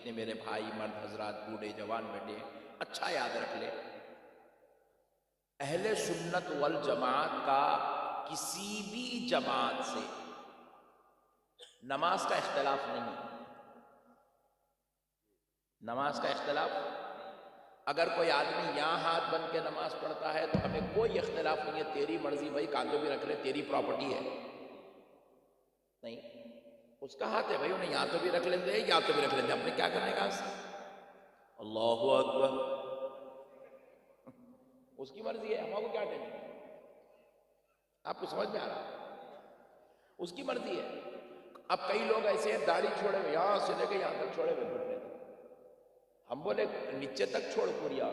جتنے میرے بھائی مرد حضرات بوڑھے جوان بیٹھے ہیں اچھا یاد رکھ لے، اہل سنت والجماعت کا کسی بھی جماعت سے نماز کا اختلاف نہیں، نماز کا اختلاف، اگر کوئی آدمی یہاں ہاتھ بن کے نماز پڑھتا ہے تو ہمیں کوئی اختلاف نہیں ہے، تیری مرضی بھائی، کاندھے بھی رکھ لے، تیری پراپرٹی ہے، نہیں، اس کا ہاتھ ہے بھائی، انہیں یہاں تو بھی رکھ لیں دے، یہاں تو بھی رکھ لیں دے، ہم نے کیا کرنے کا اس سے؟ اللہ اکبر، اس کی مرضی ہے، ہمارے کو کیا ٹینشن ہے؟ آپ کو سمجھ میں آ رہا ہے؟ اس کی مرضی ہے۔ اب کئی لوگ ایسے ہیں داڑھی چھوڑے ہوئے، یہاں سے لے کے یہاں تک چھوڑے ہوئے بیٹھے ہیں، ہم بولے نیچے تک چھوڑ پوریا،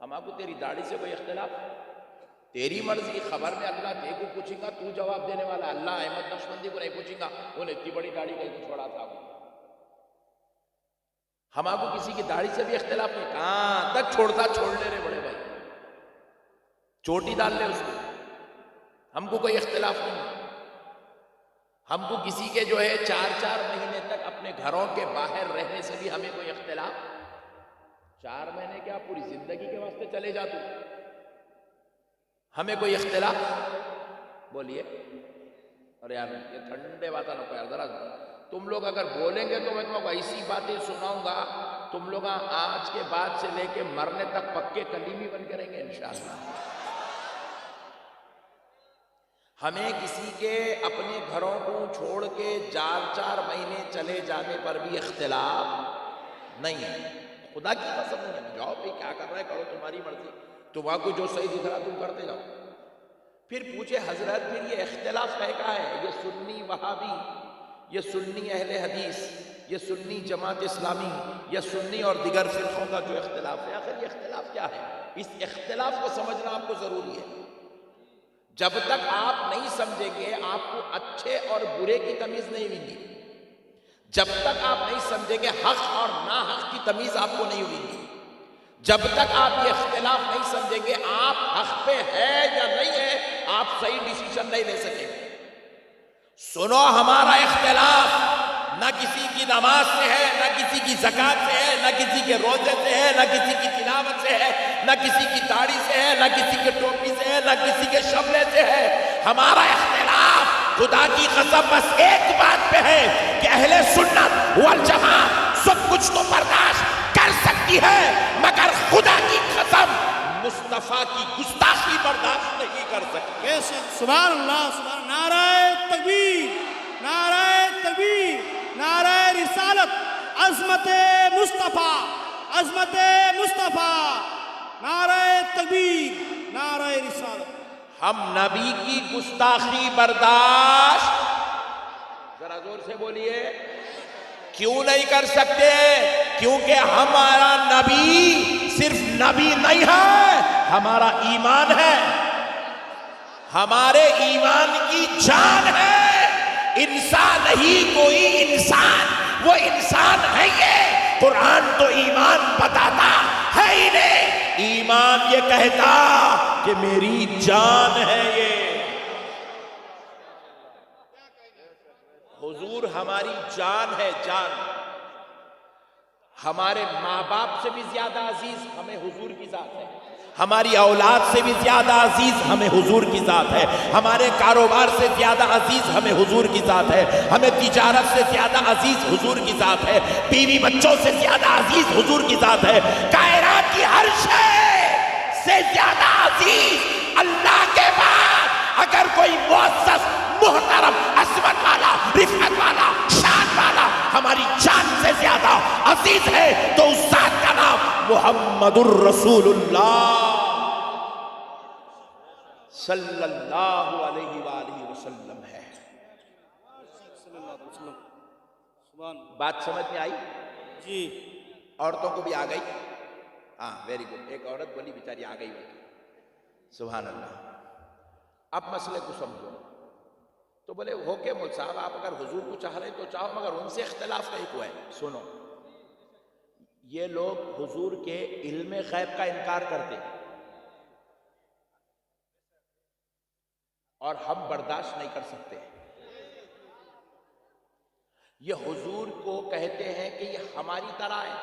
ہم آپ کو تیری داڑھی سے کوئی اختلاف؟ تیری مرضی، خبر میں اللہ تے کو پوچھیں گا، تو جواب دینے والا، اللہ احمد نقشبندی کو نہیں پوچھیں گا انہیں اتنی بڑی داڑھی کہیں کو چھوڑا تھا۔ ہم آپ کو کسی کی داڑھی سے بھی اختلاف نہیں، کہاں تک چھوڑتا چھوڑ لے رہے بڑے بھائی، چوٹی ڈال لے اس کو، ہم کو کوئی اختلاف نہیں، ہم کو کسی کے جو ہے 4 مہینے تک اپنے گھروں کے باہر رہنے سے بھی ہمیں کوئی اختلاف، 4 مہینے کیا پوری زندگی کے واسطے چلے جا تو، ہمیں کوئی اختلاف؟ بولیے، اور یار یہ ٹھنڈے باتیں نہ کو یار، ذرا تم لوگ اگر بولیں گے تو میں تم کو ایسی باتیں سناؤں گا، تم لوگ آج کے بعد سے لے کے مرنے تک پکے کلیمی بن کے رہیں گے انشاءاللہ۔ ہمیں کسی کے اپنے گھروں کو چھوڑ کے 4 مہینے چلے جانے پر بھی اختلاف نہیں ہے، خدا کی قسم نہیں ہے، جاؤ بھئی کیا کر رہے کرو، تمہاری مرضی، تمہارا کو جو صحیح دکھ رہا تم کرتے جاؤ۔ پھر پوچھے حضرت پھر یہ اختلاف کا ہے، یہ سنی وہابی، یہ سنی اہل حدیث، یہ سنی جماعت اسلامی، یہ سنی اور دیگر فرقوں کا جو اختلاف ہے، آخر یہ اختلاف کیا ہے؟ اس اختلاف کو سمجھنا آپ کو ضروری ہے۔ جب تک آپ نہیں سمجھیں گے آپ کو اچھے اور برے کی تمیز نہیں ہوئی گی، جب تک آپ نہیں سمجھیں گے حق اور ناحق کی تمیز آپ کو نہیں ہوئی گی، جب تک آپ یہ اختلاف نہیں سمجھیں گے آپ حق پہ ہے یا نہیں ہے آپ صحیح ڈیسیشن نہیں لے سکیں گے۔ سنو، ہمارا اختلاف نہ کسی کی نماز سے ہے، نہ کسی کی زکوٰۃ سے ہے، نہ کسی کے روزے سے ہے، نہ کسی کی تلاوت سے ہے، نہ کسی کی داڑھی سے ہے، نہ کسی کے ٹوپی سے ہے، نہ کسی کے شملے سے ہے۔ ہمارا اختلاف خدا کی قسم بس ایک بات پہ ہے کہ اہل سنت والجماعت سب کچھ تو برداشت کر سکتی ہے مگر خدا کی قسم مصطفیٰ کی گستاخی برداشت نہیں کر سکتی۔ سبحان اللہ، سبحان، نعرہ تکبیر، نعرہ تکبیر، نعرہ رسالت، عظمت مصطفیٰ، عظمت مصطفیٰ، نعرہ تکبیر، نعرہ رسالت۔ ہم نبی کی گستاخی برداشت، ذرا زور سے بولیے، کیوں نہیں کر سکتے؟ کیونکہ ہمارا نبی صرف نبی نہیں ہے، ہمارا ایمان ہے، ہمارے ایمان کی جان ہے، انسان ہی کوئی انسان، وہ انسان ہے یہ، قرآن تو ایمان بتاتا ہے ہی نہیں، ایمان یہ کہتا کہ میری جان ہے یہ۔ حضور ہماری جان ہے، جان، ہمارے ماں باپ سے بھی زیادہ عزیز ہمیں حضور کی ذات ہے، ہماری اولاد سے بھی زیادہ عزیز ہمیں حضور کی ذات ہے، ہمارے کاروبار سے زیادہ عزیز ہمیں حضور کی ذات ہے، ہمیں تجارت سے زیادہ عزیز حضور کی ذات ہے، بیوی بچوں سے زیادہ عزیز حضور کی ذات ہے، کائنات کی ہر شے سے زیادہ عزیز اللہ کے بعد اگر کوئی معزز، محترم، عظمت والا، رفعت والا، شان والا ہماری جان سے زیادہ عزیز ہے تو اس ذات کا نام محمد الرسول اللہ صلی اللہ علیہ وآلہ وسلم ہے۔ بات سمجھ میں آئی؟ جی، عورتوں کو بھی آ گئی؟ ہاں، ویری گڈ، ایک عورت بولی بیچاری آ گئی ہوئی، سبحان اللہ۔ اب مسئلے کو سمجھو، تو بولے ہو کے مول صاحب آپ اگر حضور کو چاہ رہے تو چاہو مگر ان سے اختلاف کہیں کو ہے۔ سنو، یہ لوگ حضور کے علم غیب کا انکار کرتے اور ہم برداشت نہیں کر سکتے، یہ حضور کو کہتے ہیں کہ یہ ہماری طرح ہے،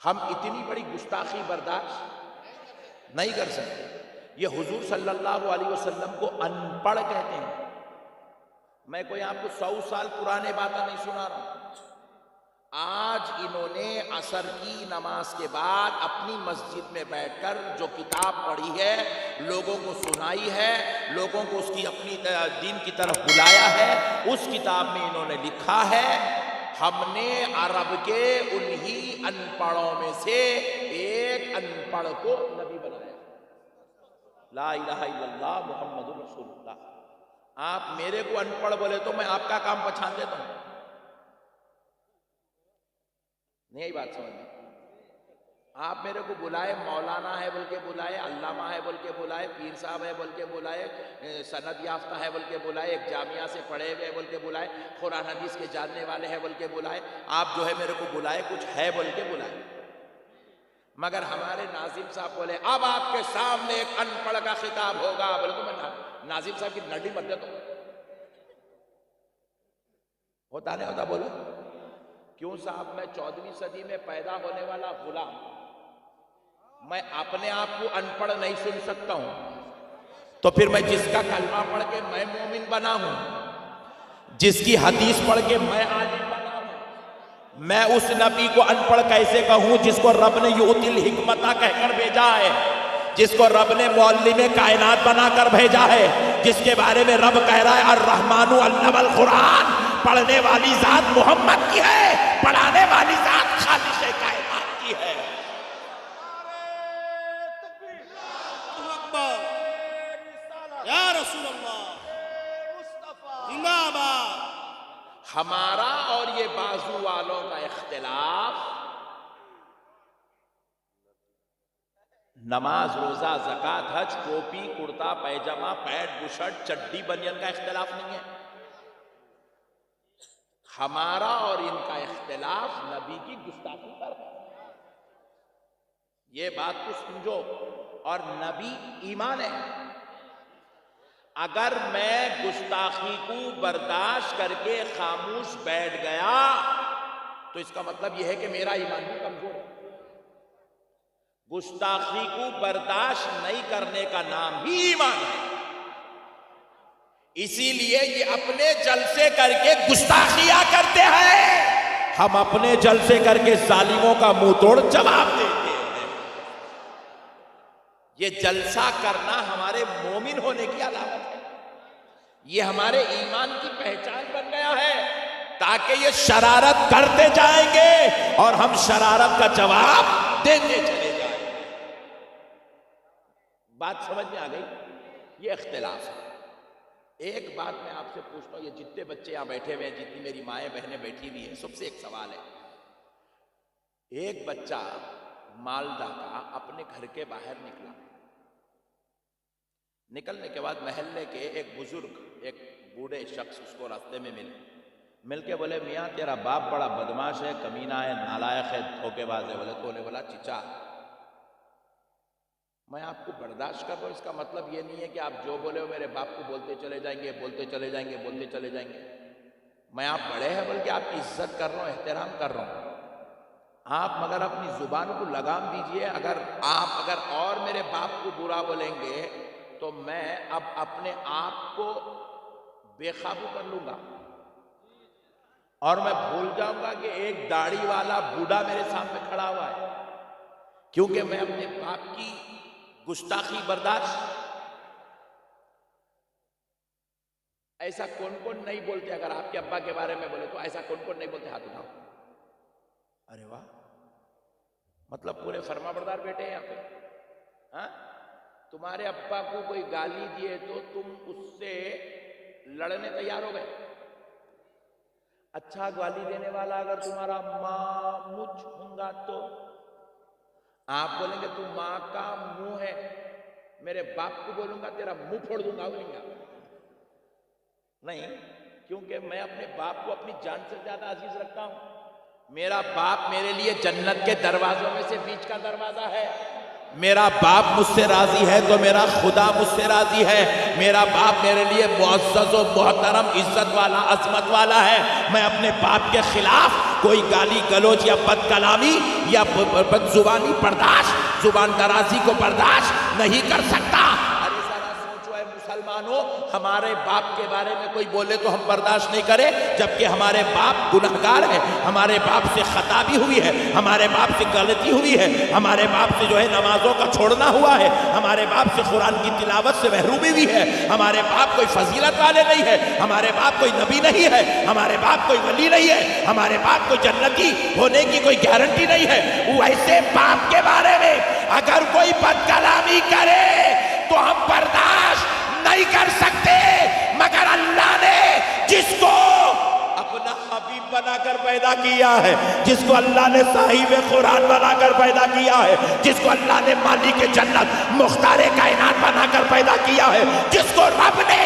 ہم اتنی بڑی گستاخی برداشت نہیں کر سکتے۔ یہ حضور صلی اللہ علیہ وسلم کو ان پڑھ کہتے ہیں۔ میں کوئی آپ کو 100 سال پرانے باتیں نہیں سنا رہا ہوں۔ آج انہوں نے عصر کی نماز کے بعد اپنی مسجد میں بیٹھ کر جو کتاب پڑھی ہے، لوگوں کو سنائی ہے، لوگوں کو اس کی اپنی دین کی طرف بلایا ہے، اس کتاب میں انہوں نے لکھا ہے ہم نے عرب کے انہی ان پڑھوں میں سے ایک ان پڑھ کو نبی بنایا۔ لا الہ الا اللہ محمد رسول اللہ۔ آپ میرے کو ان پڑھ بولے تو میں آپ کا کام پہچان لیتا ہوں، نہیں بات سمجھ میں؟ آپ میرے کو بلائے مولانا ہے بول کے بلائے، علامہ ہے بول کے بلائے، پیر صاحب ہے بول کے بلائے، سند یافتہ ہے بول کے بلائے، ایک جامعہ سے پڑھے ہوئے بول کے بلائے، قرآن حدیث کے جاننے والے ہیں بول کے بلائے، آپ جو ہے میرے کو بلائے کچھ ہے بول کے بلائے، مگر ہمارے ناظم صاحب بولے اب آپ کے سامنے ایک ان پڑھ کا خطاب ہوگا، بولے تو میں ناظم صاحب کی نڈی مت دیتا ہوں، ہوتا نہیں ہوتا بولو کیوں صاحب؟ میں 14ویں صدی میں پیدا ہونے والا غلام، میں اپنے آپ کو ان پڑھ نہیں سن سکتا ہوں، تو پھر میں جس کا کلمہ پڑھ کے میں مومن بنا ہوں، جس کی حدیث پڑھ کے میں عالم بنا ہوں، میں اس نبی کو ان پڑھ کیسے کہوں جس کو رب نے یؤتی الحکمت کہہ کر بھیجا ہے، جس کو رب نے معلم کائنات بنا کر بھیجا ہے، جس کے بارے میں رب کہہ رہا ہے الرحمن علم القرآن، پڑھنے والی ذات محمد کی ہے، پڑھانے والی ذات خالق کائنات کی ہے۔ اللہ اکبر، یا رسول اللہ، زندہ آباد۔ ہمارا اور یہ بازو والوں کا اختلاف نماز، روزہ، زکوٰۃ، حج، ٹوپی، کرتا، پیجامہ، پینٹ، بشرٹ، چڈی، بنیان کا اختلاف نہیں ہے، ہمارا اور ان کا اختلاف نبی کی گستاخی پر ہے، یہ بات کو سمجھو، اور نبی ایمان ہے۔ اگر میں گستاخی کو برداشت کر کے خاموش بیٹھ گیا تو اس کا مطلب یہ ہے کہ میرا ایمان بھی کمزور ہے۔ گستاخی کو برداشت نہیں کرنے کا نام ہی ایمان ہے، اسی لیے یہ اپنے جلسے کر کے گستاخیاں کرتے ہیں، ہم اپنے جلسے کر کے ظالموں کا منہ توڑ جواب دیتے ہیں۔ یہ جلسہ کرنا ہمارے مومن ہونے کی علامت ہے، یہ ہمارے ایمان کی پہچان بن گیا ہے، تاکہ یہ شرارت کرتے جائیں گے اور ہم شرارت کا جواب دیتے چلے جائیں گے۔ بات سمجھ میں آ گئی؟ یہ اختلاف ہے۔ ایک بات میں آپ سے پوچھتا ہوں، یہ جتنے بچے یہاں بیٹھے ہوئے ہیں، جتنی میری مائیں بہنیں بیٹھی ہوئی ہیں، سب سے ایک سوال ہے۔ ایک بچہ مالدہ کا اپنے گھر کے باہر نکلا، نکلنے کے بعد محلے کے ایک بزرگ، ایک بوڑھے شخص اس کو راستے میں مل کے بولے میاں تیرا باپ بڑا بدماش ہے، کمینہ ہے، نالائق ہے، دھوکے باز ہے۔ بولے تو انہیں بولا چچا میں آپ کو برداشت کر رہا ہوں، اس کا مطلب یہ نہیں ہے کہ آپ جو بولے ہو میرے باپ کو بولتے چلے جائیں گے، بولتے چلے جائیں گے، بولتے چلے جائیں گے۔ میں آپ بڑے ہیں بلکہ آپ کی عزت کر رہا ہوں، احترام کر رہا ہوں، آپ مگر اپنی زبان کو لگام دیجئے۔ اگر اور میرے باپ کو برا بولیں گے تو میں اب اپنے آپ کو بے قابو کر لوں گا اور میں بھول جاؤں گا کہ ایک داڑھی والا بوڑھا میرے سامنے کھڑا ہوا ہے، کیونکہ میں اپنے باپ کی گستاخی برداشت۔ ایسا کون کون نہیں بولتے؟ اگر آپ کے ابا کے بارے میں بولے تو ایسا کون کون نہیں بولتے؟ ہاتھ اٹھاؤ۔ ارے واہ، مطلب پورے فرما بردار بیٹے ہیں یہاں پہ۔ ہاں، تمہارے ابا کو کوئی گالی دیے تو تم اس سے لڑنے تیار ہو گئے؟ اچھا گالی دینے والا اگر تمہارا ماں مجھ ہوں گا تو آپ بولیں گے تو ماں کا منہ ہے، میرے باپ کو بولوں گا تیرا منہ پھوڑ دوں گا، بولیں گا نہیں، کیونکہ میں اپنے باپ کو اپنی جان سے زیادہ عزیز رکھتا ہوں۔ میرا باپ میرے لیے جنت کے دروازوں میں سے بیچ کا دروازہ ہے، میرا باپ مجھ سے راضی ہے تو میرا خدا مجھ سے راضی ہے. میرا باپ میرے لیے معزز و محترم عزت والا عظمت والا ہے. میں اپنے باپ کے خلاف کوئی گالی گلوچ یا بد کلامی یا بد زبانی برداشت، زبان درازی کو برداشت نہیں کر سکتا. ارے ذرا سوچو اے مسلمانوں، ہمارے باپ کے بارے میں کوئی بولے تو ہم برداشت نہیں کریں، جبکہ ہمارے باپ گنہگار ہے، ہمارے باپ سے خطا بھی ہوئی ہے، ہمارے باپ سے غلطی ہوئی ہے، ہمارے باپ سے جو ہے نمازوں کا چھوڑنا ہوا ہے، ہمارے باپ سے قرآن کی تلاوت سے محرومی بھی ہے. ہمارے باپ کوئی فضیلت والے نہیں ہے، ہمارے باپ کوئی نبی نہیں ہے، ہمارے باپ کوئی ولی نہیں ہے، ہمارے باپ کوئی جنتی ہونے کی کوئی گارنٹی نہیں ہے. ویسے باپ کے بارے میں اگر کوئی بد کلامی کرے تو ہم برداشت نہیں کر سکتے، مگر اللہ نے جس کو اپنا حبیب بنا کر پیدا کیا ہے، جس کو اللہ نے صاحب قرآن بنا کر پیدا کیا ہے، جس کو اللہ نے مالک جنت مختار کائنات بنا کر پیدا کیا ہے، جس کو رب نے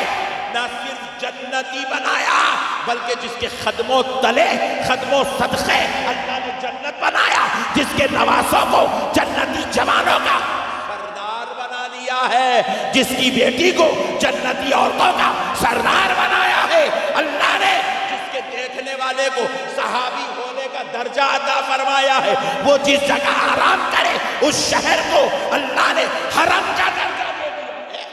نہ صرف جنتی بنایا بلکہ جس کے خدموں تلے خدموں صدقے اللہ نے جنت بنایا، جس کے نواسوں کو جنتی جوانوں کا سردار بنا دیا ہے، جس کی بیٹی کو جنتی عورتوں کا سردار بنایا ہے، اللہ نے جس کے دیکھنے والے کو صحابی ہونے کا درجہ عطا فرمایا ہے، وہ جس جگہ آرام کرے اس شہر کو اللہ نے حرم کا درجہ دے دیا ہے.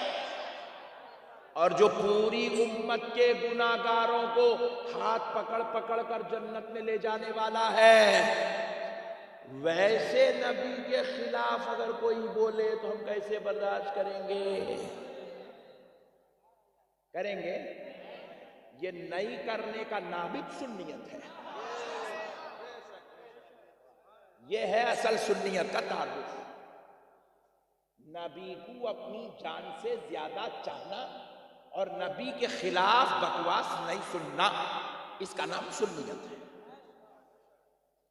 اور جو پوری امت کے گناہگاروں کو ہاتھ پکڑ پکڑ کر جنت میں لے جانے والا ہے، ویسے نبی کے خلاف اگر کوئی بولے تو ہم کیسے برداشت کریں گے؟ کریں گے؟ یہ نہیں کرنے کا نام بھی سنیت ہے. یہ ہے اصل سنیت کا تعارف. نبی کو اپنی جان سے زیادہ چاہنا اور نبی کے خلاف بکواس نہیں سننا، اس کا نام سنیت ہے.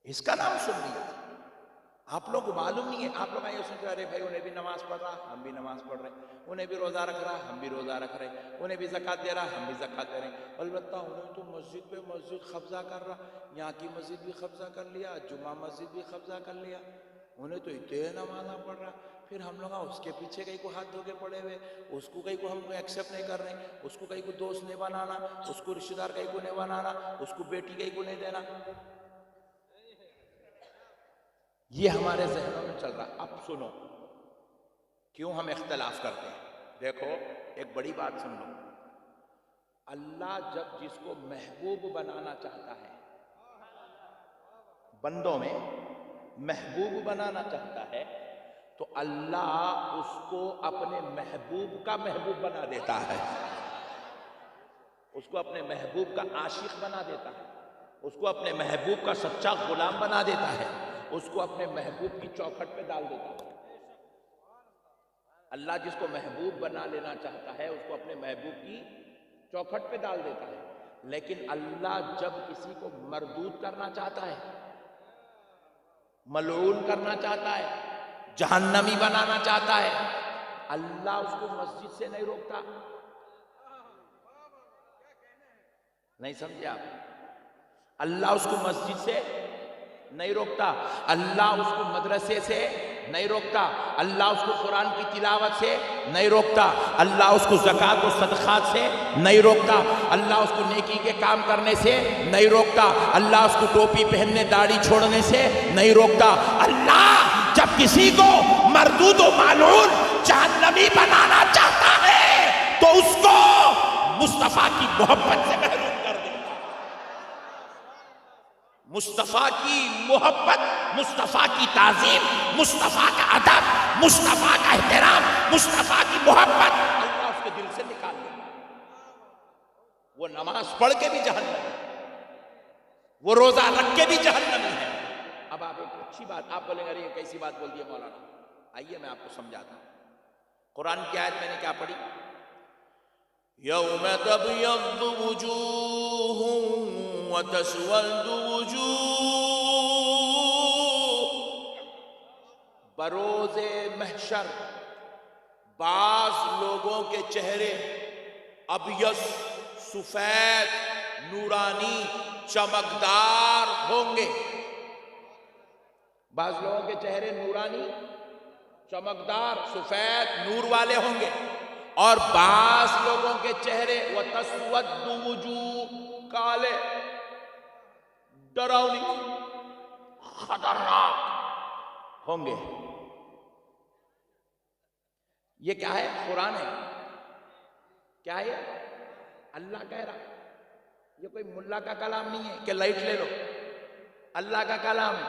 اس کا نام سنیت ہے. آپ لوگوں کو معلوم نہیں ہے. آپ لوگ یہ سوچ رہے بھائی انہیں بھی نماز پڑھ رہا ہم بھی نماز پڑھ رہے ہیں، انہیں بھی روزہ رکھ رہا ہم بھی روزہ رکھ رہے ہیں، انہیں بھی زکوٰۃ دے رہا ہم بھی زکوٰۃ دے رہے ہیں. البتہ انہیں تو مسجد پہ مسجد قبضہ کر رہا، یہاں کی مسجد بھی قبضہ کر لیا، جمعہ مسجد بھی قبضہ کر لیا، انہیں تو اتنے نمازاں پڑھ رہا. پھر ہم لوگ اس کے پیچھے کہیں کو ہاتھ دھو کے پڑے ہوئے، اس کو کہیں کو ہم ایکسیپٹ نہیں کر رہے ہیں، اس کو کہیں کو دوست نہیں بنانا، اس کو رشتہ دار کہیں کو نہیں بنانا، اس کو بیٹی کہیں کو نہیں دینا. یہ ہمارے ذہنوں میں چل رہا. اب سنو کیوں ہم اختلاف کرتے ہیں. دیکھو ایک بڑی بات سن لو. اللہ جب جس کو محبوب بنانا چاہتا ہے، بندوں میں محبوب بنانا چاہتا ہے، تو اللہ اس کو اپنے محبوب کا محبوب بنا دیتا ہے، اس کو اپنے محبوب کا عاشق بنا دیتا ہے، اس کو اپنے محبوب کا سچا غلام بنا دیتا ہے، اس کو اپنے محبوب کی چوکھٹ پہ ڈال دیتا ہے. اللہ جس کو محبوب بنا لینا چاہتا ہے اس کو اپنے محبوب کی چوکھٹ پہ ڈال دیتا ہے. لیکن اللہ جب کسی کو مردود کرنا چاہتا ہے، ملعون کرنا چاہتا ہے، جہنمی بنانا چاہتا ہے، اللہ اس کو مسجد سے نہیں روکتا. نہیں سمجھے آپ؟ اللہ اس کو مسجد سے نہیں روکتا، اللہ اس کو مدرسے سے نہیں روکتا، اللہ اس کو قرآن کی تلاوت سے نہیں روکتا، اللہ اس کو زکوٰۃ و صدقات سے نہیں روکتا، اللہ اس کو نیکی کے کام کرنے سے نہیں روکتا، اللہ اس کو ٹوپی پہننے داڑھی چھوڑنے سے نہیں روکتا. اللہ جب کسی کو مردود و ملعون جہنمی بنانا چاہتا ہے تو اس کو مصطفیٰ کی محبت سے محروم کر دیتا. مصطفیٰ کی محبت، مصطفیٰ کی تعظیم، مصطفیٰ کا ادب، مصطفیٰ کا احترام، مصطفیٰ کی محبت اللہ اس کے دل سے نکال دیتا. وہ نماز پڑھ کے بھی جہنمی ہے، وہ روزہ رکھ کے بھی جہنمی ہے. اب آپ ایک اچھی بات آپ بولیں گے ارے یہ کیسی بات بول دی ہے مولانا. آئیے میں آپ کو سمجھاتا ہوں. قرآن کی آیت میں نے کیا پڑھی؟ یوم تبیض وجوہ وتسود وجوہ، بروز محشر بعض لوگوں کے چہرے ابیض سفید نورانی چمکدار ہوں گے. بعض لوگوں کے چہرے نورانی چمکدار سفید نور والے ہوں گے، اور بعض لوگوں کے چہرے وَتَسْوَدُّ وُجُوهٌ کالے ڈراؤنی خطرناک ہوں گے۔ یہ کیا ہے؟ قرآن ہے۔ کیا ہے؟ اللہ کہہ رہا، یہ کوئی ملا کا کلام نہیں ہے کہ لائٹ لے لو، اللہ کا کلام ہے۔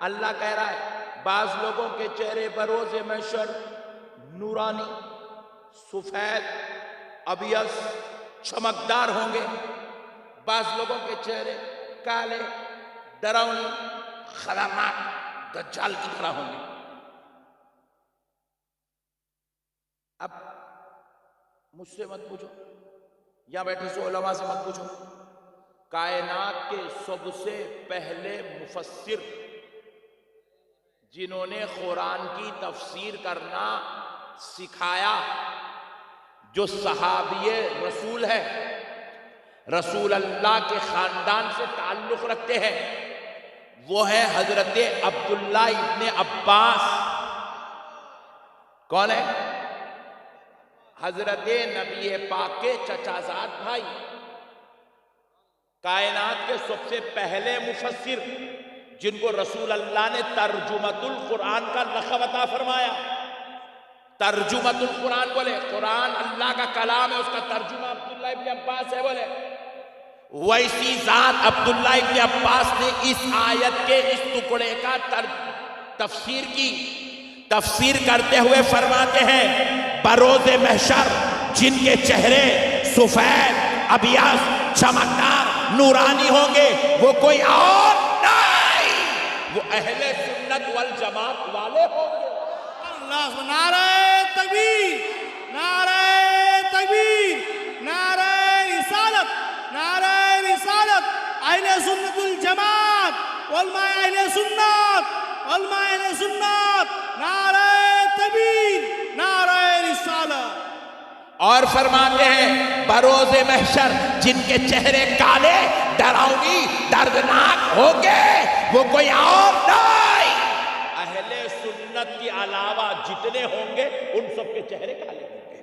اللہ کہہ رہا ہے بعض لوگوں کے چہرے بروز محشر نورانی، سفید، ابیض، چمکدار ہوں گے، بعض لوگوں کے چہرے کالے، ڈراؤنی، خطرناک، دجال کی طرح ہوں گے۔ اب مجھ سے مت پوچھو، یا بیٹھے سو علماء سے مت پوچھو، کائنات کے سب سے پہلے مفسر جنہوں نے قرآن کی تفسیر کرنا سکھایا، جو صحابی رسول ہے، رسول اللہ کے خاندان سے تعلق رکھتے ہیں، وہ ہے حضرت عبداللہ ابن عباس۔ کون ہے؟ حضرت نبی پاک کے چچا زاد بھائی، کائنات کے سب سے پہلے مفسر جن کو رسول اللہ نے ترجمۃ القرآن کا لقب عطا فرمایا۔ ترجمۃ القرآن بولے، قرآن اللہ کا کلام ہے، اس کا ترجمہ عبداللہ ابن عباس ہے بولے۔ ویسی ذات عبداللہ ابن عباس نے اس آیت کے اس ٹکڑے کا تفسیر کی۔ تفسیر کرتے ہوئے فرماتے ہیں بروز محشر جن کے چہرے سفید، ابیض، چمکدار، نورانی ہوں گے، وہ کوئی اور نہیں، وہ اہل سنت والجماعت والے ہوں گے۔ اللہ، نعرہ تکبیر، نعرہ تکبیر، نعرہ رسالت، نعرہ رسالت، اہل سنت الجماعت، علماء اہل سنت، علماء اہل سنت، نعرہ تکبیر، نعرہ رسالت۔ اور فرماتے ہیں بروز محشر جن کے چہرے کالے، ڈراؤنی، دردناک ہوں گے، وہ کوئی اور نہیں، اہل سنت کے علاوہ جتنے ہوں گے ان سب کے چہرے کالے ہوں گے۔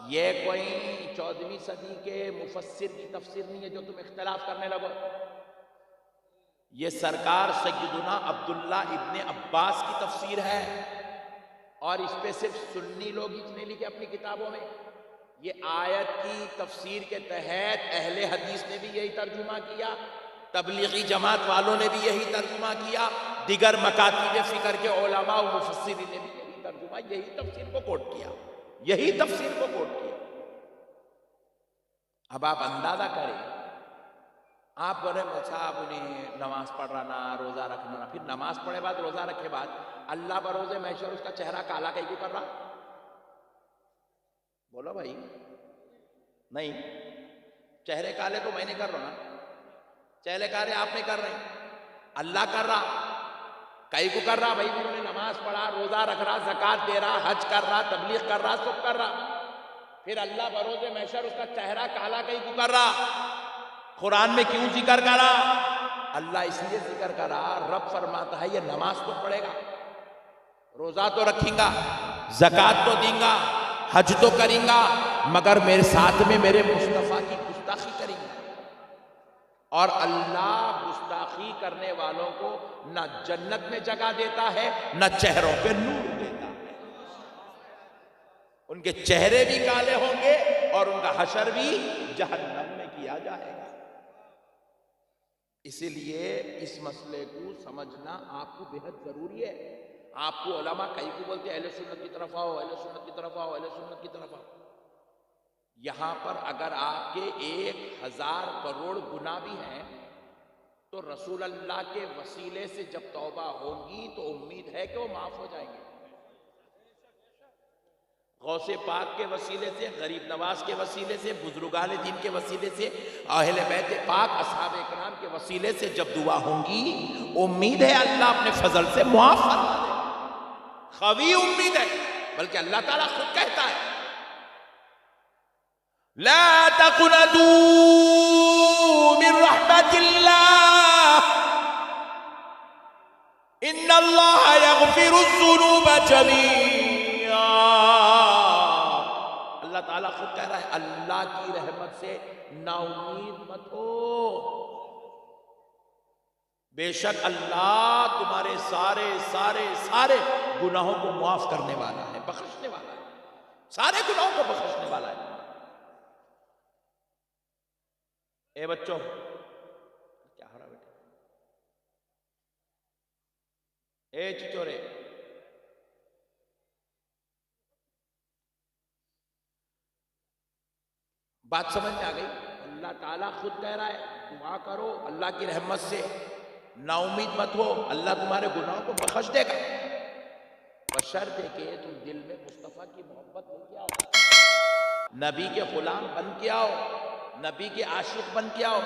یہ کوئی 14ویں صدی کے مفسر کی تفسیر نہیں ہے جو تم اختلاف کرنے لگو۔ یہ سرکار سیدنا عبداللہ ابن عباس کی تفسیر ہے، اور اس پہ صرف سنی لوگ ہی نہیں لکھے اپنی کتابوں میں۔ یہ آیت کی تفسیر کے تحت اہل حدیث نے بھی یہی ترجمہ کیا، تبلیغی جماعت والوں نے بھی یہی ترجمہ کیا، دیگر مکاتب فکر کے علماء و مفسرین نے بھی یہی ترجمہ، یہی تفسیر کو کوٹ کیا، یہی تفسیر کو کوٹ کیا۔ اب آپ اندازہ کریں، آپ بولے صاحب انہیں نماز پڑھ رہا، روزہ رکھنا، پھر نماز پڑھے بعد، روزہ رکھے بعد اللہ بروز محشر اس کا چہرہ کالا کیوں کر رہا؟ بولو بھائی، نہیں، چہرے کالے تو میں نہیں کر رہا نا، چہرے کالے آپ نہیں کر رہے، اللہ کر رہا۔ کئی کو کر رہا؟ بھائی انہوں نے نماز پڑھا، روزہ رکھ رہا، زکوٰۃ دے رہا، حج کر رہا، تبلیغ کر رہا، سب کر رہا، پھر اللہ بروز محشر اس کا چہرہ کالا کئی کو کر رہا؟ قرآن میں کیوں ذکر کرا؟ اللہ اس لیے ذکر کرا، رب فرماتا ہے یہ نماز تو پڑھے گا، روزہ تو رکھیں گا، زکوٰۃ تو دیں گا، حج تو کریں گا، مگر میرے ساتھ میں میرے مصطفیٰ کی گستاخی کریں گا۔ اور اللہ گستاخی کرنے والوں کو نہ جنت میں جگہ دیتا ہے، نہ چہروں پہ نور دیتا ہے۔ ان کے چہرے بھی کالے ہوں گے اور ان کا حشر بھی جہنم میں کیا جائے گا۔ اسی لیے اس مسئلے کو سمجھنا آپ کو بہت ضروری ہے۔ آپ کو علماء کئی کو بولتے ہیں اہل سنت کی طرف آؤ، اہل سنت کی طرف آؤ، اہل سنت کی طرف آؤ۔ یہاں پر اگر آپ کے 1000 کروڑ گناہ بھی ہیں تو رسول اللہ کے وسیلے سے جب توبہ ہوگی تو امید ہے کہ وہ معاف ہو جائیں گے۔ غوث پاک کے وسیلے سے، غریب نواز کے وسیلے سے، بزرگان دین کے وسیلے سے، اہل بیت پاک اصحاب اکرام کے وسیلے سے جب دعا ہوں گی، امید ہے اللہ اپنے فضل سے معاف فرما دے، قوی امید ہے۔ بلکہ اللہ تعالیٰ خود کہتا ہے لا تقنطوا من اللہ ان اللہ یغفر الذنوب جمیعا. اللہ تعالیٰ خود کہہ رہا ہے اللہ کی رحمت سے نا امید مت ہو. بے شک اللہ تمہارے سارے سارے سارے گناہوں کو معاف کرنے والا ہے، بخشنے والا ہے، سارے گناہوں کو بخشنے والا ہے. اے بچوں کیا ہو رہا بیٹے؟ اے چچورے، بات سمجھ میں آ گئی؟ اللہ تعالیٰ خود کہہ رہا ہے دعا کرو اللہ کی رحمت سے نا امید مت ہو، اللہ تمہارے گناہوں کو بخش دے گا، بشرطے کہ تم دل میں مصطفیٰ کی محبت لے کے آؤ، نبی کے غلام بن کے آؤ، نبی کے عاشق بن کے آؤ.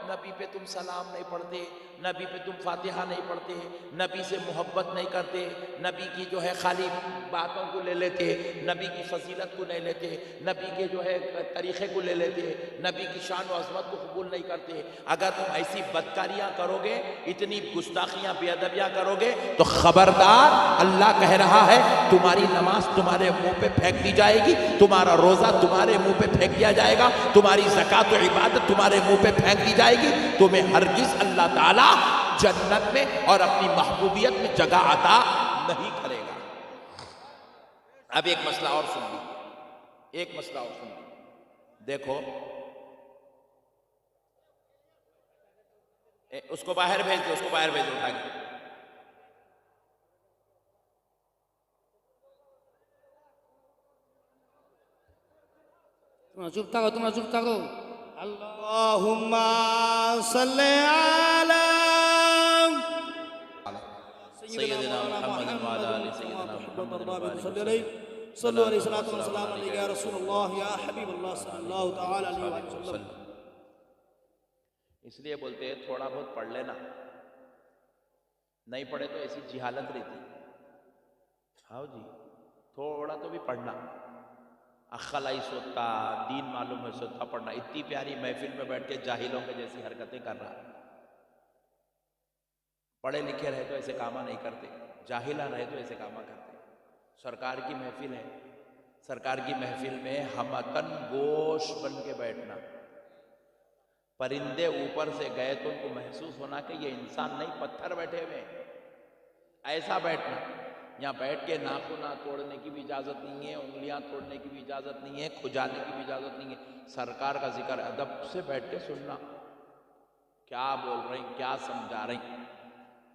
نبی پہ تم سلام نہیں پڑھتے، نبی پہ تم فاتحہ نہیں پڑھتے، نبی سے محبت نہیں کرتے، نبی کی جو ہے خالی باتوں کو لے لیتے، نبی کی فضیلت کو نہیں لیتے، نبی کے جو ہے طریقے کو لے لیتے، نبی کی شان و عظمت کو قبول نہیں کرتے. اگر تم ایسی بدکاریاں کرو گے، اتنی گستاخیاں بے ادبیاں کرو گے تو خبردار اللہ کہہ رہا ہے تمہاری نماز تمہارے منہ پہ پھینک دی جائے گی، تمہارا روزہ تمہارے منہ پہ پھینک دیا جائے گا، تمہاری زکوٰۃ و عبادت تمہارے منہ پہ پھینک دی جائے گی. تمہیں ہرگز اللہ تعالیٰ جنت میں اور اپنی محبوبیت میں جگہ عطا نہیں کرے گا. اب ایک مسئلہ اور سن لیجیے، ایک مسئلہ اور سن لیجیے. دیکھو اس کو باہر بھیج دو، اس کو باہر بھیج دو اٹھا کے. تمہارا چپ تھا، تمہارا چپ تھا. اللہم صلی علی سیدنا محمد وعلی آل سیدنا محمد صلو علیہ السلام علیہ یا رسول اللہ یا حبیب اللہ صلی اللہ تعالی علیہ وسلم. اس لیے بولتے ہیں تھوڑا بہت پڑھ لینا، نہیں پڑھے تو ایسی جہالت رہتی. ہاں جی تھوڑا تو بھی پڑھنا، اخلائی سوتا دین معلوم ہے سوتا پڑھنا. اتنی پیاری محفل میں بیٹھ کے جاہلوں کے جیسی حرکتیں کر رہا. پڑھے لکھے رہے تو ایسے کامہ نہیں کرتے، جاہلہ رہے تو ایسے کامہ کرتے. سرکار کی محفل ہے، سرکار کی محفل میں ہمتن گوش بن کے بیٹھنا. پرندے اوپر سے گئے تو ان کو محسوس ہونا کہ یہ انسان نہیں پتھر بیٹھے ہوئے، ایسا بیٹھنا. یہاں بیٹھ کے ناخن توڑنے کی بھی اجازت نہیں ہے، انگلیاں توڑنے کی بھی اجازت نہیں ہے، کھجانے کی بھی اجازت نہیں ہے. سرکار کا ذکر ادب سے بیٹھ کے سننا، کیا بول رہے ہیں، کیا سمجھا رہے ہیں.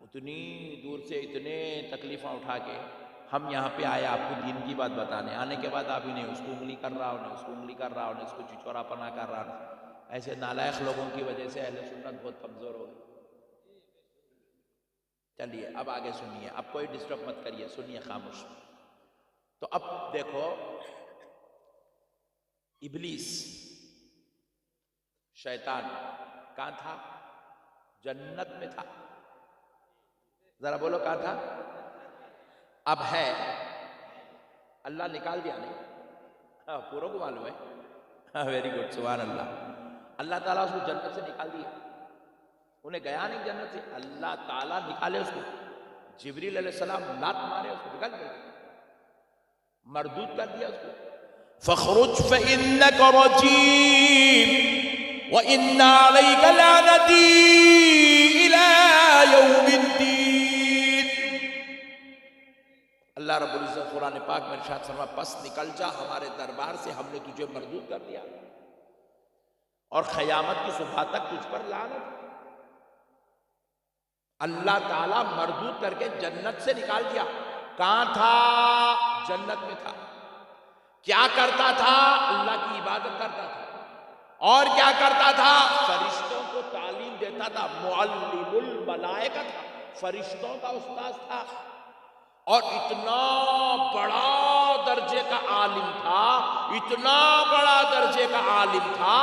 اتنی دور سے اتنے تکلیفیں اٹھا کے ہم یہاں پہ آئے آپ کو دین کی بات بتانے. آنے کے بعد آپ ہی نہیں اس کو انگلی کر رہا ہو، نہیں اس کو انگلی کر رہا ہو، نہیں اس کو چچورا پنا کر رہا ہو. ایسے نالائق لوگوں کی وجہ سے اہل سنت بہت کمزور ہو گئی. چلیے اب آگے سنیے، اب کوئی ڈسٹرب مت کریے، سنیے خاموش. تو اب دیکھو ابلیس شیطان کہاں تھا؟ جنت میں تھا. ذرا بولو کہاں تھا؟ اب ہے. اللہ نکال دیا نہیں؟ ہاں پوروں کو معلوم ہے. ہاں ویری گڈ، سبحان اللہ. اللہ تعالیٰ اس کو جنت سے نکال دیا. انہیں گیا نہیں جنت سے، اللہ تعالیٰ نکالے اس کو. جبریل علیہ السلام لات مارے اس کو نکال دیا، مردود کر دیا اس کو. فَخْرُجْ فَإِنَّكَ رَجِيمٌ وَإِنَّ عَلَيْكَ لَعْنَتِي إِلَىٰ يَوْمِ الدِّينِ. اللہ رب العزت قرآن پاک میں ارشاد فرما پس نکل جا ہمارے دربار سے، ہم نے تجھے مردود کر دیا اور قیامت کی صبح تک تجھ پر لعنت. اللہ تعالیٰ مردود کر کے جنت سے نکال دیا. کہاں تھا؟ جنت میں تھا. کیا کرتا تھا؟ اللہ کی عبادت کرتا تھا. اور کیا کرتا تھا؟ فرشتوں کو تعلیم دیتا تھا. معلم الملائکہ تھا، فرشتوں کا استاذ تھا. اور اتنا بڑا درجے کا عالم تھا، اتنا بڑا درجے کا عالم تھا،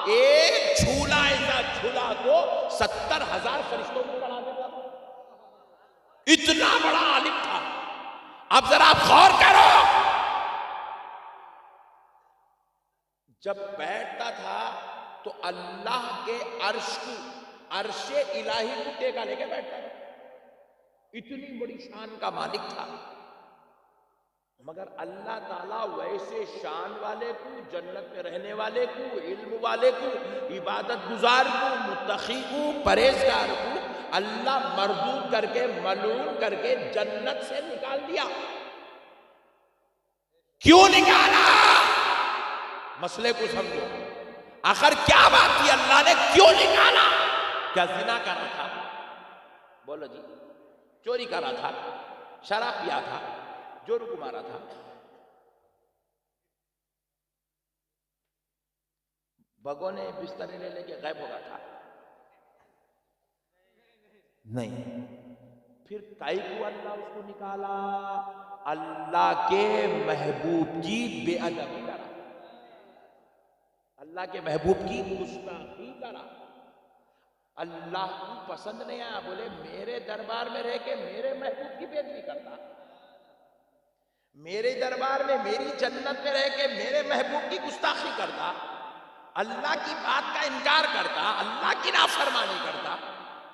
ایک جھولا ایسا جھولا تو 70,000 فرشتوں کو چڑھا دیتا تھا. اتنا بڑا عالم تھا. اب ذرا آپ غور کرو، جب بیٹھتا تھا تو اللہ کے عرش کی عرش الہی کو ٹیکا لے کے بیٹھتا ہے، اتنی بڑی شان کا مالک تھا۔ مگر اللہ تعالیٰ ویسے شان والے کو، جنت میں رہنے والے کو، علم والے کو، عبادت گزار کو، متقی کو، پرہیزگار کو اللہ مردود کر کے، ملعون کر کے جنت سے نکال دیا۔ کیوں نکالا؟ مسئلے کو سمجھو، آخر کیا بات کی اللہ نے کیوں نکالا؟ کیا زنا کر رہا تھا؟ بولو جی، چوری کر رہا تھا، شراب پیا تھا، جور کو مارا تھا، بھگونے بستر لے کے غائب ہو گیا تھا؟ نہیں۔ پھر کائی کو اللہ اس کو نکالا؟ اللہ کے محبوب کی بے ادبی کرا، اللہ کے محبوب کی گستاخی کرا، اللہ کو پسند نہیں آیا، بولے میرے دربار میں رہ کے میرے محبوب کی بے ادبی کرتا، میرے دربار میں میری جنت میں رہ کے میرے محبوب کی گستاخی کرتا، اللہ کی بات کا انکار کرتا، اللہ کی نافرمانی کرتا،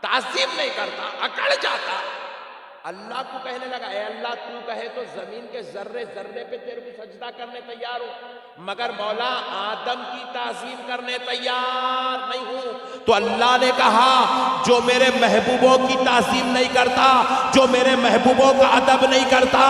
تعظیم نہیں کرتا، اکڑ جاتا۔ اللہ کو کہنے لگا اے اللہ تو کہے تو زمین کے ذرے ذرے پہ تیرے کو سجدہ کرنے تیار ہوں، مگر مولا آدم کی تعظیم کرنے تیار نہیں ہوں۔ تو اللہ نے کہا جو میرے محبوبوں کی تعظیم نہیں کرتا، جو میرے محبوبوں کا ادب نہیں کرتا،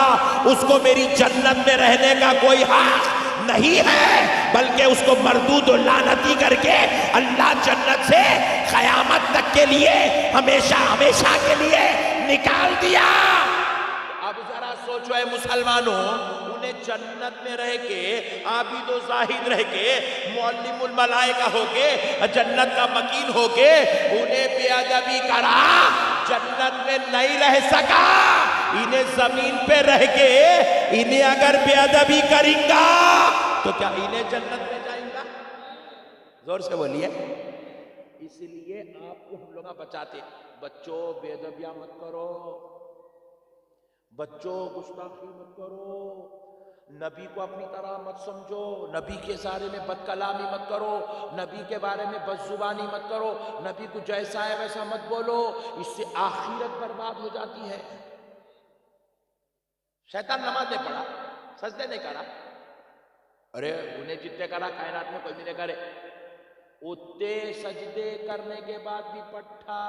اس کو میری جنت میں رہنے کا کوئی حق نہیں ہے، بلکہ اس کو مردود و لعنتی کر کے اللہ جنت سے قیامت تک کے لیے، ہمیشہ ہمیشہ کے لیے نکال دیا۔ اب ذرا سوچو اے مسلمانوں، انہیں جنت میں رہ کے، عابد و زاہد رہ کے، معلم الملائکہ ہو کے، جنت کا مکین ہو کے، انہیں بے ادبی کرا، جنت میں نہیں رہ سکا۔ انہیں زمین پہ رہ کے انہیں اگر بے ادبی کریں گا تو کیا انہیں جنت میں جائیں گا؟ زور سے بولیے۔ اس لیے آپ کو ہم لوگ بچاتے، بچوں بے ادبیاں مت کرو، بچوں گستاخی مت کرو، نبی کو اپنی طرح مت سمجھو، نبی کے بارے میں بد کلامی مت کرو، نبی کے بارے میں بد زبانی مت کرو، نبی کو جیسا ہے ویسا مت بولو، اس سے آخرت برباد ہو جاتی ہے۔ شیطان نماز نہیں پڑھا، سجدے نہیں کرا، ارے انہیں جتنے کرا کائنات میں کوئی بھی نہیں کرے، اتنے سجدے کرنے کے بعد بھی پٹھا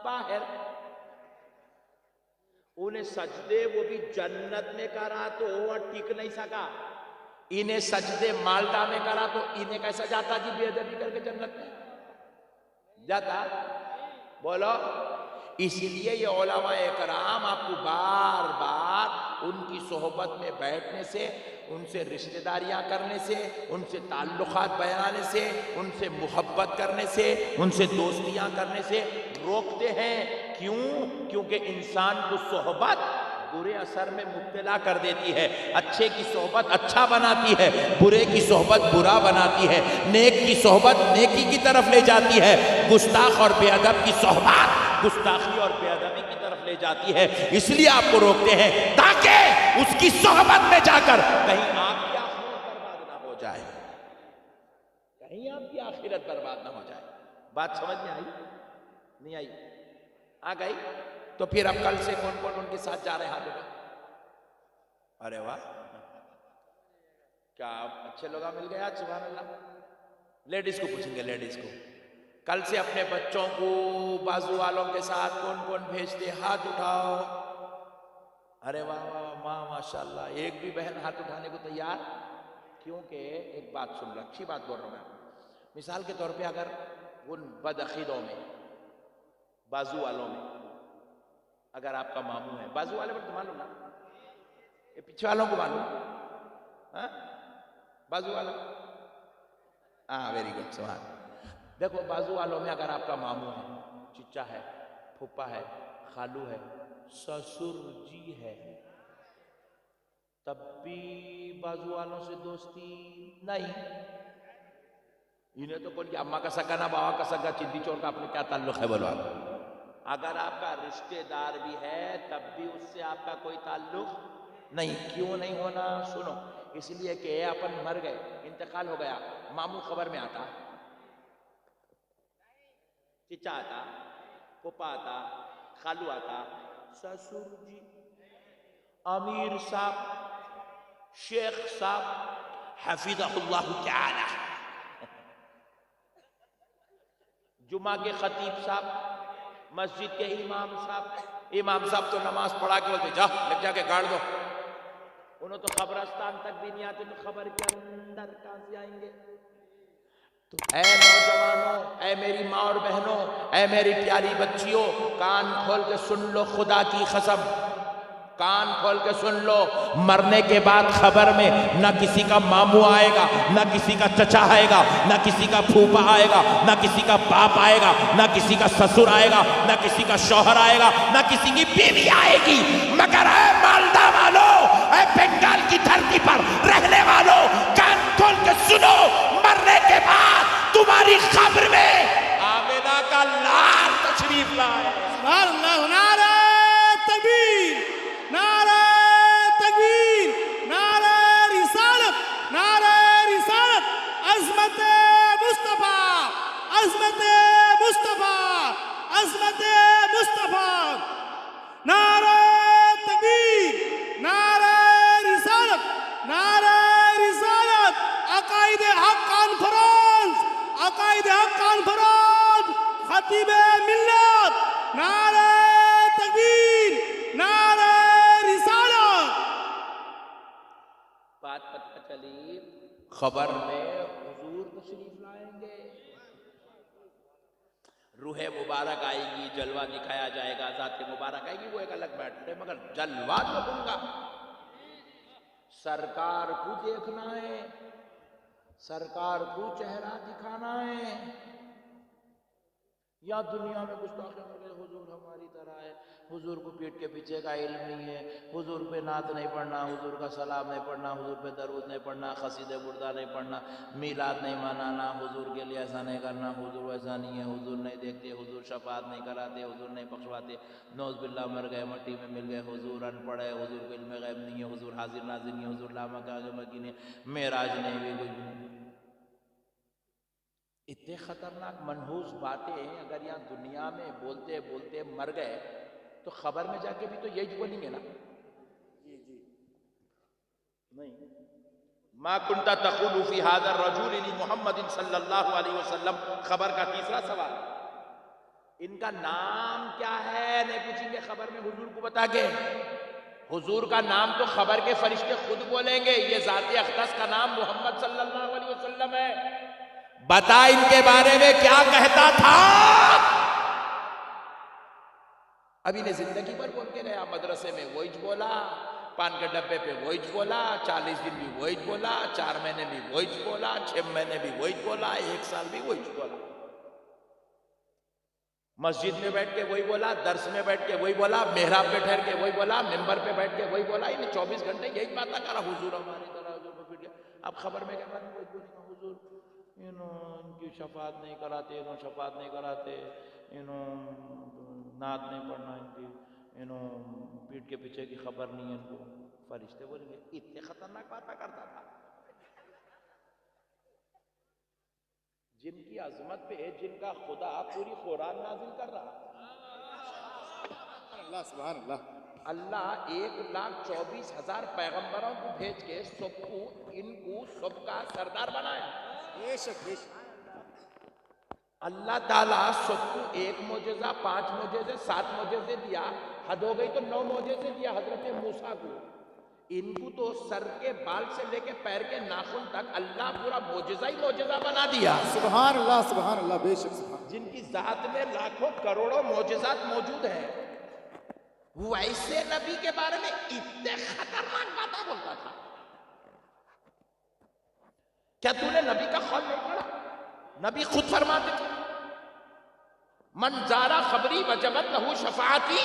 باہر، انہیں سجدے وہ بھی جنت میں کرا تو وہ ٹک نہیں سکا، انہیں سجدے مالدہ میں کرا تو انہیں کیسا جاتا جی بے ادبی کر کے جنت میں جاتا؟ بولو۔ اس لیے یہ علماء اکرام آپ کو بار بار ان کی صحبت میں بیٹھنے سے، ان سے رشتہ داریاں کرنے سے، ان سے تعلقات بنانے سے، ان سے محبت کرنے سے، ان سے دوستیاں کرنے سے روکتے ہیں۔ کیوں؟ کیونکہ انسان کو صحبت برے اثر میں مبتلا کر دیتی ہے، اچھے کی صحبت اچھا بناتی ہے، برے کی صحبت برا بناتی ہے، نیک کی صحبت نیکی کی طرف لے جاتی ہے، گستاخ اور بے ادب کی صحبت گستاخی اور بے ادبی کی طرف لے جاتی ہے۔ اس لیے آپ کو روکتے ہیں تاکہ اس کی صحبت میں جا کر کہیں آپ کی آخرت برباد نہ ہو جائے، کہیں آپ کی آخرت برباد نہ ہو جائے۔ بات سمجھ میں آئی؟ نہیں آئی؟ آ گئی؟ تو پھر اب کل سے کون کون ان کے ساتھ جا رہے ہیں؟ ہاتھوں میں؟ ارے واہ، کیا اچھے لوگ مل گئے آج، سبحان اللہ۔ لیڈیز کو پوچھیں گے، لیڈیز کو کل سے اپنے بچوں کو بازو والوں کے ساتھ کون کون بھیجتے؟ ہاتھ اٹھاؤ۔ ارے واہ واہ واہ، ماشاءاللہ، ایک بھی بہن ہاتھ اٹھانے کو تیار؟ کیونکہ ایک بات سن لو، اچھی بات بول رہا ہوں میں، مثال کے طور پہ اگر ان بدعقیدوں میں، بازو والوں میں اگر آپ کا ماموں ہے، بازو والے پر تو معلوم نا، یہ پیچھے والوں کو معلوم، ہاں بازو والا، ہاں ویری گڈ، سبحان۔ دیکھو بازو والوں میں اگر آپ کا ماموں ہے، چچا ہے، پھوپا ہے، خالو ہے، سسر جی ہے، تب بھی بازو والوں سے دوستی نہیں۔ انہیں تو بول کہ اماں کا سگا نہ باوا کا سگا، چندی چور کا اپنے کیا تعلق ہے؟ بولو آپ۔ اگر آپ کا رشتہ دار بھی ہے تب بھی اس سے آپ کا کوئی تعلق نہیں۔ کیوں نہیں ہونا؟ سنو، اس لیے کہ اپن مر گئے، انتقال ہو گیا، ماموں خبر میں آتا، چچا آتا، پھوپھا آتا، خالو آتا، سسر جی، امیر صاحب، شیخ صاحب حفظہ اللہ تعالی، جمعہ کے خطیب صاحب، مسجد کے امام صاحب تو نماز پڑھا کے بولتے جا لگ جا کے گاڑ دو، انہوں تو قبرستان تک بھی نہیں آتے، تو خبر کے اندر کہاں سے آئیں گے؟ تو اے نوجوانوں، اے میری ماں اور بہنوں، اے میری پیاری بچیوں، کان کھول کے سن لو، خدا کی قسم کان کھول کے سن لو، مرنے کے بعد خبر میں نہ کسی کا ماموں آئے گا، نہ کسی کا چچا آئے گا، نہ کسی کا پھوپھا آئے گا، نہ کسی کا باپ آئے گا، نہ کسی کا سسر آئے گا، نہ کسی کا شوہر آئے گا، نہ کسی کی بیوی آئے گی، مگر اے مالدہ والوں، اے بنگال کی دھرتی پر رہنے والوں، کان کھول کے سنو، مرنے کے بعد تمہاری قبر میں آمنہ کا لال تشریف لائے۔ سبحان اللہ، نعرہ تکبیر، نعرہ تکبیر، نعرہ رسالت، نعرہ رسالت، عظمت مصطفیٰ، عظمت مصطفیٰ، عظمت مصطفیٰ، نعرہ تکبیر، نعرہ رسالت، نعرہ رسالت، عقائد حق کانفرنس، عقائد حق کانفرنس، خطیب ملت، نعرہ تکبیر، نعرہ رسالت۔ بات پتہ چلی، خبر میں حضور تشریف لائیں گے، روح مبارک آئے گی، جلوہ دکھایا جائے گا، ذات مبارک آئے گی، وہ ایک الگ بیٹھ ہے، مگر جلوہ جو ہوگا سرکار کو دیکھنا ہے، سرکار کو چہرہ دکھانا ہے۔ یا دنیا میں گستاخی ہو گئے، حضور ہماری طرح ہے، حضور کو پیٹ کے پیچھے کا علم نہیں ہے، حضور پہ نعت نہیں پڑھنا، حضور کا سلام نہیں پڑھنا، حضور پہ درود نہیں پڑھنا، قصیدہ بردہ نہیں پڑھنا، میلاد نہیں منانا، حضور کے لیے ایسا نہیں کرنا، حضور ایسا نہیں ہے، حضور نہیں دیکھتے، حضور شفاعت نہیں کراتے، حضور نہیں بخشواتے، نوز باللہ مر گئے مٹی میں مل گئے، حضور ان پڑھ ہے، حضور کو علم غیب نہیں ہے، حضور حاضر ناظر نہیں ہے، حضور لا مکان مکین ہے، معراج نہیں ہوئی، کچھ نہیں۔ اتنے خطرناک منحوس باتیں اگر یہاں دنیا میں بولتے بولتے مر گئے تو خبر میں جا کے بھی تو یہی بولیں گے نا، نہیں ما کنت تقول فی هذا الرجل محمد صلی اللہ علیہ وسلم۔ خبر کا تیسرا سوال، ان کا نام کیا ہے؟ نہیں پوچھیں گے خبر میں حضور کو بتا کے، حضور کا نام تو خبر کے فرشتے خود بولیں گے، یہ ذات اقدس کا نام محمد صلی اللہ علیہ وسلم ہے، بتا ان کے بارے میں کیا کہتا تھا۔ ابھی نے زندگی پر بول کے گیا، مدرسے میں وہیچ بولا، پان کے ڈبے پہ وہیچ بولا، 40 دن بھی وہیچ بولا، 4 مہینے بھی وہیچ بولا، 6 مہینے بھی وہیچ بولا، 1 سال بھی وہیچ بولا، مسجد میں بیٹھ کے وہی بولا، درس میں بیٹھ کے وہی بولا، محراب پہ ٹھہر کے وہی بولا، ممبر پہ بیٹھ کے وہی بولا، انہیں 24 گھنٹے یہی باتیں کرا، حضور ہماری طرح، حضور کو پھر گیا۔ اب خبر میں کیا کرنا، وہی بولیں گا، حضور ان کی شفاعت نہیں کراتے، انہوں شفاعت نہیں کراتے، انہوں نعت نہیں پڑھنا، ان کی انہوں پیٹ کے پیچھے کی خبر نہیں ہے ان کو۔ فرشتے بولیں گے اتنے خطرناک باتیں کرتا تھا، جن کی عظمت پہ جن کا خدا پوری قرآن نازل کر رہا۔ اللہ سبحان اللہ، اللہ 1,24,000 پیغمبروں کو بھیج کے سب کو ان کو سب کا سردار بنایا۔ بے شک بے شک، اللہ تعالیٰ سب کو 1 معجزہ، 5 معجزے، 7 معجزے دیا، حد ہو گئی تو 9 معجزے دیا حضرت موسیٰ کو۔ ان کو تو سر کے بال سے لے کے پیر کے ناخن تک اللہ پورا معجزہ ہی معجزہ بنا دیا، سبحان اللہ، بے شک سبحان، جن کی ذات میں لاکھوں کروڑوں معجزات موجود ہیں۔ وہ ایسے نبی کے بارے میں اتنے خطرناک باتیں بولتا تھا۔ کیا تو نے نبی کا قول نہیں پڑھا؟ نبی خود فرماتے تھے من زارا خبری وجبت لہو شفاعتی،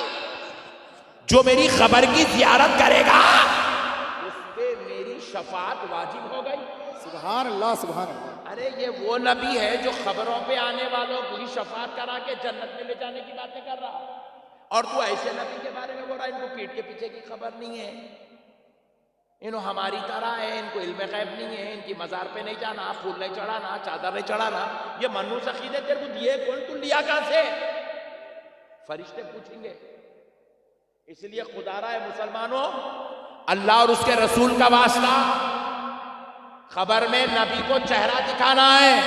جو میری خبر کی زیارت کرے گا اس پہ میری شفاعت واجب ہو گئی۔ سبحان اللہ سبحان اللہ، ارے یہ وہ نبی ہے جو خبروں پہ آنے والوں کو ہی شفاعت کرا کے جنت میں لے جانے کی باتیں کر رہا، اور تو ایسے نبی کے بارے میں بول رہا ان کو پیٹ کے پیچھے کی خبر نہیں ہے۔ انہوں ہماری طرح ہے، ان کو علم غیب نہیں ہے، ان کی مزار پہ نہیں جانا، پھول نہیں چڑھانا، چادر نہیں چڑھانا، یہ منحوس عقیدے تیرے کو دیے کون، تو لیا کہاں سے؟ فرشتے پوچھیں گے۔ اس لیے خدا رہا ہے مسلمانوں، اللہ اور اس کے رسول کا واسطہ، خبر میں نبی کو چہرہ دکھانا ہے،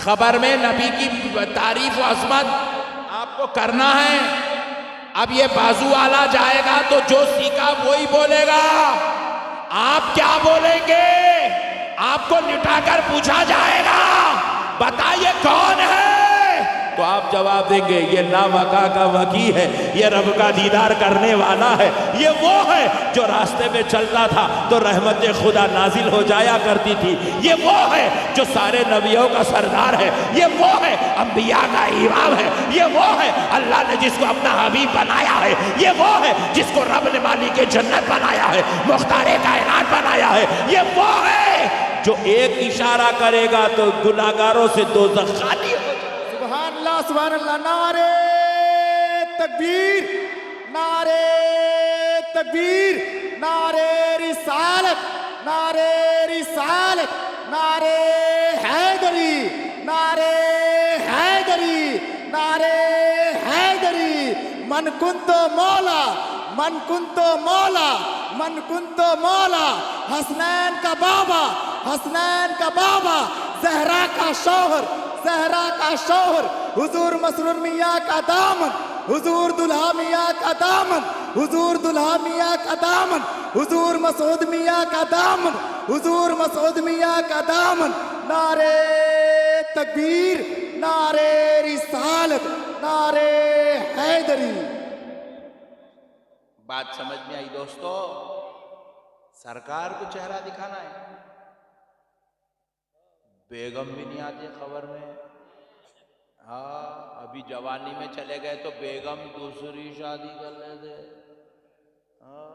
خبر میں نبی کی تعریف و عظمت آپ کو کرنا ہے۔ اب یہ بازو والا جائے گا تو جو سیکھا وہی بولے گا، آپ کیا بولیں گے؟ آپ کو لٹا کر پوچھا جائے گا بتائیے کون ہے، تو آپ جواب دیں گے یہ لاوقع کا وقی ہے، یہ رب کا دیدار کرنے والا ہے، یہ وہ ہے جو راستے میں چلتا تھا تو رحمت خدا نازل ہو جایا کرتی تھی، یہ وہ ہے جو سارے نبیوں کا سردار ہے، یہ وہ ہے انبیاء کا امام ہے، یہ وہ ہے اللہ نے جس کو اپنا حبیب بنایا ہے، یہ وہ ہے جس کو رب نے مالک جنت بنایا ہے، مختار کائنات بنایا ہے، یہ وہ ہے جو ایک اشارہ کرے گا تو گناہگاروں سے دوزخ خالی ہو جائے۔ سبحان اللہ سبحان اللہ، نعرے تکبیر، نعرے تکبیر، نعرے رسالت، نعرے رسالت، نعرے حیدری، نعرے حیدری، نعرے حیدری، من کنتو مولا، من کنتو مولا، من کنتو مولا، حسنین کا بابا، حسنین کا بابا، زہرا کا شوہر، زہرا کا شوہر، حضور مسرور میاں کا دامن، حضور دلہا میاں کا دامن، حضور دلہا میاں کا دامن، حضور مسعود میاں کا دامن، حضور مسعود میاں کا دامن، نعرے تکبیر، نعرے رسالت، نعرے حیدری۔ بات سمجھ میں آئی دوستو؟ سرکار کو چہرہ دکھانا ہے، بیگم بھی نہیں آتی خبر میں، ہاں ابھی جوانی میں چلے گئے تو بیگم دوسری شادی کر لیتے، ہاں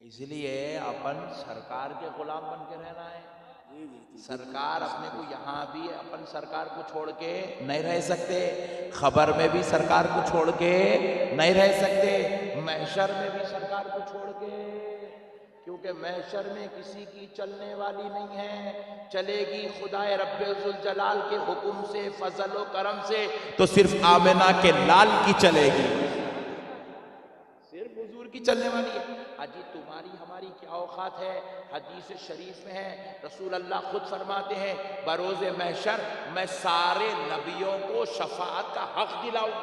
اس لیے اپن سرکار کے غلام بن کے رہنا ہے۔ سرکار اپنے کو یہاں بھی اپن سرکار کو چھوڑ کے نہیں رہ سکتے، خبر میں بھی سرکار کو چھوڑ کے نہیں رہ سکتے، محشر میں بھی سرکار کو چھوڑ کے، کیونکہ محشر میں کسی کی چلنے والی نہیں ہے، چلے گی خدا رب ذوالجلال کے حکم سے، فضل و کرم سے، تو صرف آمنہ کے لال کی چلے گی، صرف حضور کی چلنے والی ہے۔ اجی تمہاری ہماری کیا اوقات ہے؟ حدیث شریف میں ہے، رسول اللہ خود فرماتے ہیں بروز محشر میں سارے نبیوں کو شفاعت کا حق دلاؤں،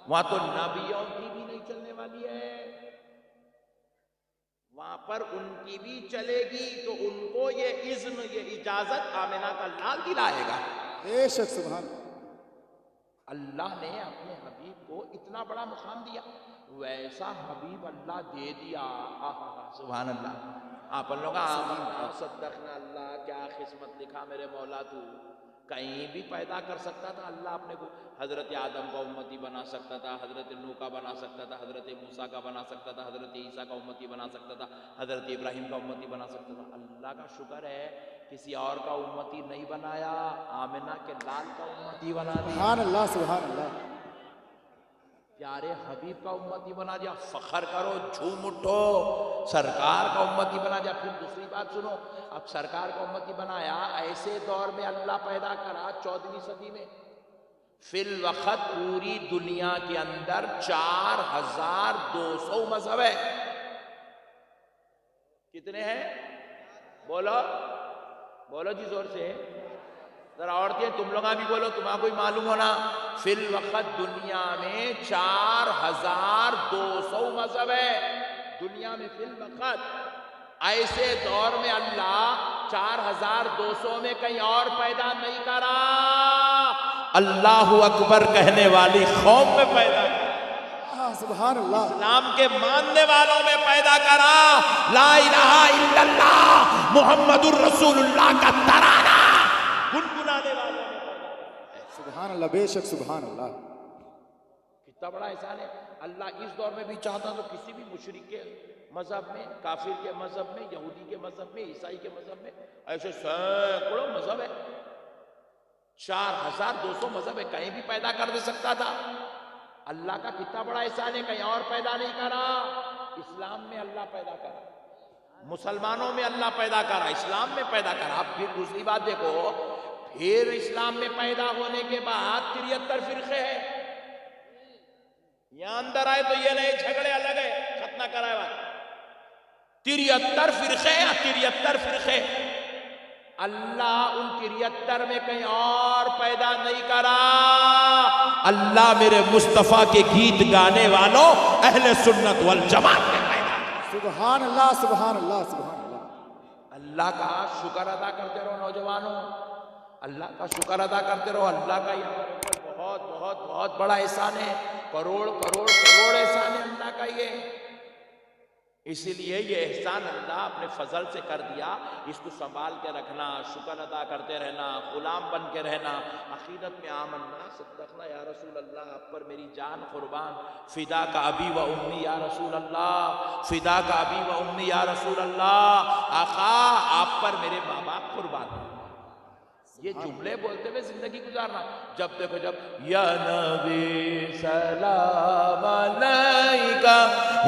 وہاں تو نبیوں کی بھی نہیں چلنے والی ہے، وہاں پر ان کی بھی چلے گی تو ان کو یہ اذن، یہ اجازت آمنہ کا لال دلائے گا۔ بے شک سبحان اللہ نے اپنے حبیب کو اتنا بڑا مقام دیا، ویسا حبیب اللہ دے دیا، سبحان اللہ۔ آپ لوگ آمنا صدقنا، اللہ کیا قسمت لکھا میرے مولا تو، کہیں بھی پیدا کر سکتا تھا اللہ اپنے کو، حضرت آدم کا امتی بنا سکتا تھا، حضرت نوح کا بنا سکتا تھا، حضرت موسیٰ کا بنا سکتا تھا، حضرت عیسیٰ کا امتی بنا سکتا تھا، حضرت ابراہیم کا امتی بنا سکتا تھا۔ اللہ کا شکر ہے کسی اور کا امتی نہیں بنایا، آمنہ کے لال کا امتی بنا دیا، سبحان اللہ سبحان اللہ۔ پیارے حبیب کا امتی بنا دیا، فخر کرو، جھوم اٹھو، سرکار کا امتی بنا دیا۔ پھر دوسری بات سنو، اب سرکار کا امتی بنایا، ایسے دور میں اللہ پیدا کرا 14ویں صدی میں، فی الوقت پوری دنیا کے اندر 4200 مذہب ہے، کتنے ہیں؟ بولو بولو جی زور سے، ذرا عورتیں تم لوگاں بھی بولو، تمہاں کوئی معلوم ہونا، فی الوقت دنیا میں 4200 مذہب ہے دنیا میں فی الوقت۔ ایسے دور میں اللہ 4200 میں کہیں اور پیدا نہیں کرا، اللہ اکبر کہنے والی قوم میں پیدا کرا، سبحان اللہ۔ اسلام کے ماننے والوں میں پیدا کرا، لا الہ الا اللہ محمد الرسول اللہ کا ترانہ گنگنانے والوں میں پیدا کرا۔ سبحان اللہ، بے شک سبحان اللہ۔ کتنا بڑا احسان ہے، اللہ اس دور میں بھی چاہتا تو کسی بھی مشرک کے مذہب میں، کافر کے مذہب میں، یہودی کے مذہب میں، عیسائی کے مذہب میں، ایسے سینکڑوں مذہب ہے، 4200 مذہب ہے، کہیں بھی پیدا کر دے سکتا تھا۔ اللہ کا کتنا بڑا احسان ہے، کہیں اور پیدا نہیں کرا، اسلام میں اللہ پیدا کرا، مسلمانوں میں اللہ پیدا کرا، اسلام میں پیدا کرا. اب پھر دوسری بات دیکھو، پھر اسلام میں پیدا ہونے کے بعد 73 فرقے ہیں. یہاں اندر آئے تو یہ نہیں جھگڑے الگ ہے، ختم کرائے بات. 73 فرقے ہیں، 73 فرقے. اللہ ان 73 میں کہیں اور پیدا نہیں کرا. اللہ میرے مصطفیٰ کے گیت گانے والوں اہل سنت والجماعت میں پیدا کرا. سبحان اللہ سبحان اللہ سبحان اللہ. اللہ کا شکر ادا کرتے رہو نوجوانوں، اللہ کا شکر ادا کرتے رہو. اللہ کا یہ ہمارے اوپر بہت بہت بہت بڑا احسان ہے. کروڑ کروڑ کروڑ احسان ہے اللہ کا یہ. اسی لیے یہ احسان اللہ اپنے فضل سے کر دیا. اس کو سنبھال کے رکھنا، شکر ادا کرتے رہنا، غلام بن کے رہنا. عقیدت میں آمنا صدقنا یا رسول اللہ، آپ پر میری جان قربان، فدا کا ابی و امی یا رسول اللہ، فدا کا ابی و امی یا رسول اللہ. آقا آپ پر میرے ماں باپ قربان. یہ جملے بولتے ہوئے زندگی گزارنا. جب دیکھو جب یا نبی سلام علیکہ،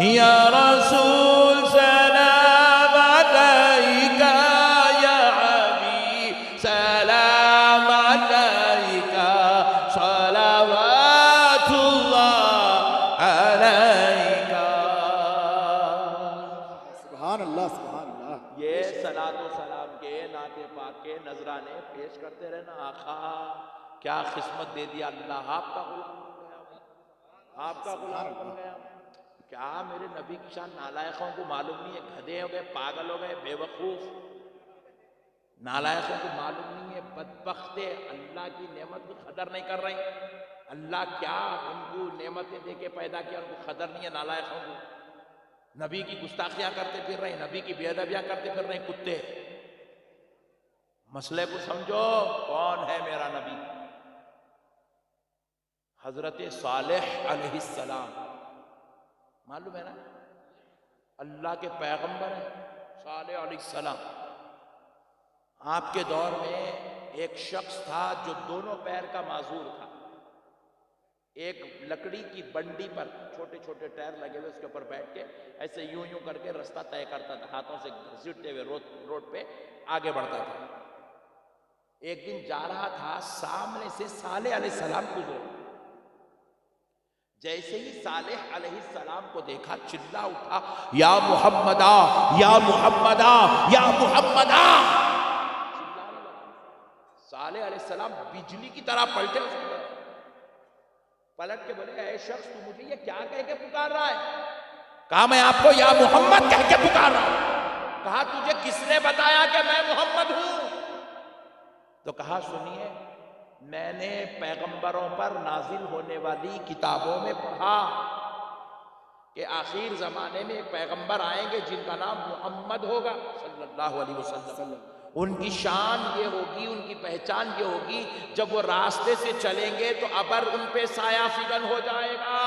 یا رسول سلام علیکہ، یا حبیب سلام علیکہ، صلوات اللہ علیکہ. سبحان اللہ سبحان اللہ. یہ صلاۃ و سلام کے نعت پاک کے نذرانے پیش کرتے رہنا. آقا کیا قسمت دے دیا اللہ، آپ کا غلام بن گیا، آپ کا غلام بن گیا. کیا میرے نبی کی شان نالائقوں کو معلوم نہیں ہے؟ گدھے ہو گئے، پاگل ہو گئے، بے وقوف. نالائقوں کو معلوم نہیں ہے، بدبختے اللہ کی نعمت کو قدر نہیں کر رہے. اللہ کیا ان کو نعمتیں دے کے پیدا کیا، ان کو قدر نہیں ہے نالائقوں کو. نبی کی گستاخیاں کرتے پھر رہے، نبی کی بے ادبیاں کرتے پھر رہے کتے. مسئلے کو سمجھو، کون ہے میرا نبی؟ حضرت صالح علیہ السلام. معلوم ہے نا، اللہ کے پیغمبر ہیں صالح علیہ السلام. آپ کے دور میں ایک شخص تھا جو دونوں پیر کا معذور تھا. ایک لکڑی کی بنڈی پر چھوٹے چھوٹے ٹائر لگے ہوئے، اس کے اوپر بیٹھ کے ایسے یوں یوں کر کے رستہ طے کرتا تھا، ہاتھوں سے گھسیٹتے ہوئے روڈ پہ آگے بڑھتا تھا. ایک دن جا رہا تھا، سامنے سے صالح علیہ السلام گزرے. جیسے ہی صالح علیہ السلام کو دیکھا چلا اٹھا، یا محمدہ یا محمدہ یا محمدہ. صالح علیہ السلام بجلی کی طرح پلٹے، اس کی طرف پلٹ کے بولے، اے شخص تو مجھے یہ کیا کہہ کے پکار رہا ہے؟ کہا میں آپ کو یا محمد کہہ کے پکار رہا ہوں. کہا تجھے کس نے بتایا کہ میں محمد ہوں؟ تو کہا سنیے، میں نے پیغمبروں پر نازل ہونے والی کتابوں میں پڑھا کہ آخر زمانے میں ایک پیغمبر آئیں گے جن کا نام محمد ہوگا صلی اللہ علیہ وسلم. ان کی شان یہ ہوگی، ان کی پہچان یہ ہوگی، جب وہ راستے سے چلیں گے تو ابر ان پہ سایہ فگن ہو جائے گا.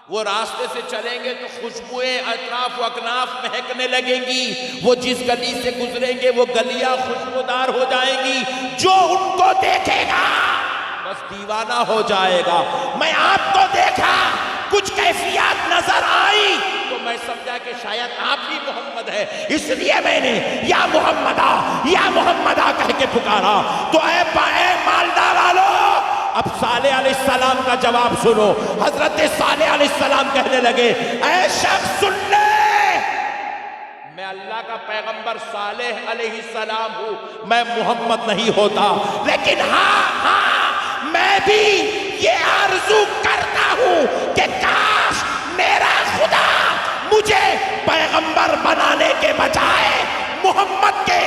وہ راستے سے چلیں گے تو خوشبوئیں اطراف و اکناف مہکنے لگیں گی. وہ جس گلی سے گزریں گے وہ گلیاں خوشبودار ہو جائیں گی. جو ان کو دیکھے گا بس دیوانہ ہو جائے گا. میں آپ کو دیکھا، کچھ کیفیات نظر آئی تو میں سمجھا کہ شاید آپ ہی محمد ہے، اس لیے میں نے یا محمدہ کہہ کے پکارا. تو اے مالدہ والو، اب صالح علیہ السلام کا جواب سنو. حضرت صالح علیہ السلام کہنے لگے، اے شخص سن لے، میں اللہ کا پیغمبر صالح علیہ السلام ہوں، میں محمد نہیں ہوتا. لیکن ہاں میں بھی یہ آرزو کرتا ہوں کہ کاش میرا خدا مجھے پیغمبر بنانے کے بجائے محمد کے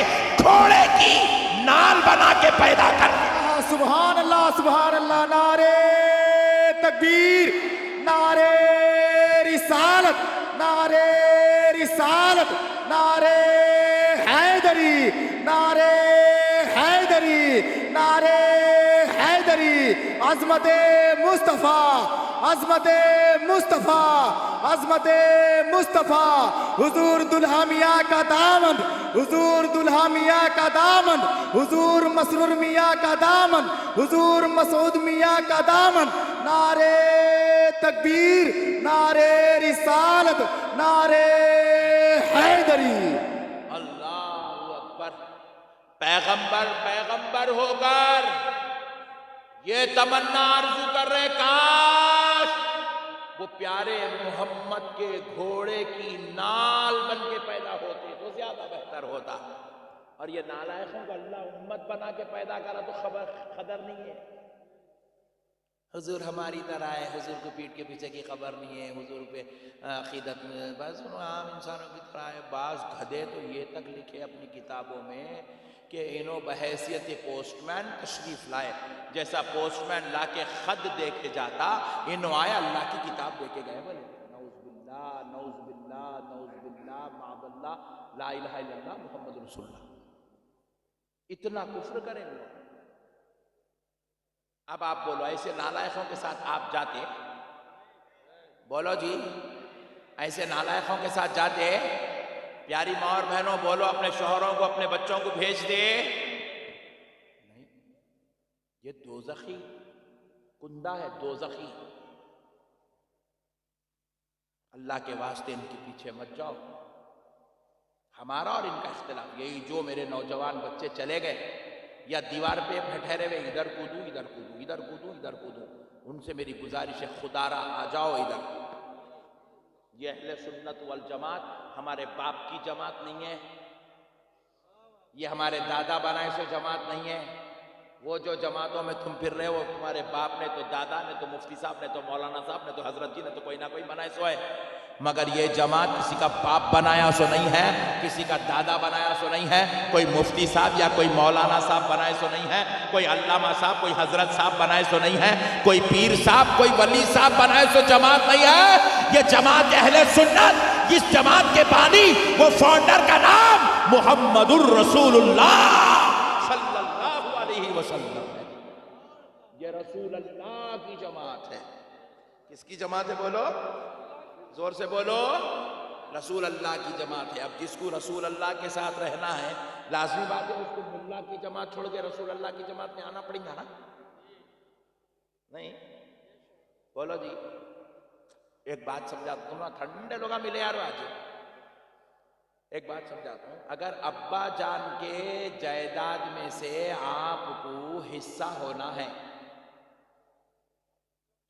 گھوڑے کی نال بنا کے پیدا کر. سبحان اللہ سبحان اللہ. نعرے تکبیر، نعرے رسالت، نعرے رسالت، نعرے حیدری، نعرے حیدری، نعرے حیدری. عظمت مصطفیٰ، عظمت مصطفیٰ، عظمت مصطفیٰ. حضور دلہا میاں کا دامن، حضور دلہا میاں کا دامن، حضور مسرور میاں کا دامن، حضور مسعود میاں کا دامن. نعرے تکبیر، نعرے رسالت، نعرے حیدری۔ اللہ اکبر۔ پیغمبر پیغمبر ہو کر یہ تمنا آرزو کر رہے کاش وہ پیارے محمد کے گھوڑے کی نال بن کے پیدا ہوتے تو زیادہ بہتر ہوتا، اور یہ نالائقوں کو اللہ امت بنا کے پیدا کرا تو قدر نہیں ہے۔ حضور ہماری طرح ہے، حضور کو پیٹ کے پیچھے کی خبر نہیں ہے، حضور پہ عقیدت میں بس عام انسانوں کی طرح ہے۔ بعض گدھے تو یہ تک لکھے اپنی کتابوں میں کہ انہوں بحیثیت پوسٹ مین تشریف لائے، جیسا پوسٹ مین لا کے خط دے کے جاتا انہوں آیا اللہ کی کتاب دے کے گئے۔ بولے نعوذ باللہ نعوذ باللہ نعوذ باللہ معاذ اللہ لا الہ الا اللہ محمد رسول اللہ۔ اتنا کفر کریں لوگ۔ اب آپ بولو ایسے نالائقوں کے ساتھ آپ جاتے؟ بولو جی، ایسے نالائقوں کے ساتھ جاتے؟ پیاری ماں اور بہنوں بولو اپنے شوہروں کو اپنے بچوں کو بھیج دے؟ نہیں، یہ دوزخی کندہ ہے، دوزخی۔ اللہ کے واسطے ان کے پیچھے مت جاؤ۔ ہمارا اور ان کا اختلاف یہی، جو میرے نوجوان بچے چلے گئے یا دیوار پہ ٹھہرے ہوئے ادھر کودوں ادھر کودوں ادھر کودوں ادھر کودوں، ان سے میری گزارش ہے خدا را آ جاؤ ادھر۔ یہ اہل سنت والجماعت ہمارے باپ کی جماعت نہیں ہے، یہ ہمارے دادا بنائے سے جماعت نہیں ہے۔ وہ جو جماعتوں میں تم پھر رہے ہو تمہارے باپ نے تو، دادا نے تو، مفتی صاحب نے تو، مولانا صاحب نے تو، حضرت جی نے تو کوئی نہ کوئی بنائے سو ہے، مگر یہ جماعت کسی کا باپ بنایا سو نہیں ہے، کسی کا دادا بنایا سو نہیں ہے، کوئی مفتی صاحب یا کوئی مولانا صاحب بنائے سو نہیں ہے، کوئی علامہ صاحب کوئی حضرت صاحب بنائے سو نہیں ہے، کوئی پیر صاحب کوئی ولی صاحب بنائے سو جماعت نہیں ہے۔ یہ جماعت اہل سنت، اس جماعت کے بانی وہ فاؤنڈر کا نام محمد الرسول اللہ صلی اللہ علیہ وسلم ہے۔ یہ رسول اللہ کی جماعت ہے۔ کس کی جماعت ہے بولو؟ زور سے بولو۔ رسول اللہ کی جماعت ہے۔ اب جس کو رسول اللہ کے ساتھ رہنا ہے لازمی بات ہے اس کو ملا کی جماعت چھوڑ کے رسول اللہ کی جماعت میں آنا پڑے گا نا؟ نہیں بولو جی۔ ایک بات سمجھاتا ہوں نا، ٹھنڈے لوگا ملے یار آج۔ ایک بات سمجھاتا ہوں، اگر ابا جان کے جائیداد میں سے آپ کو حصہ ہونا ہے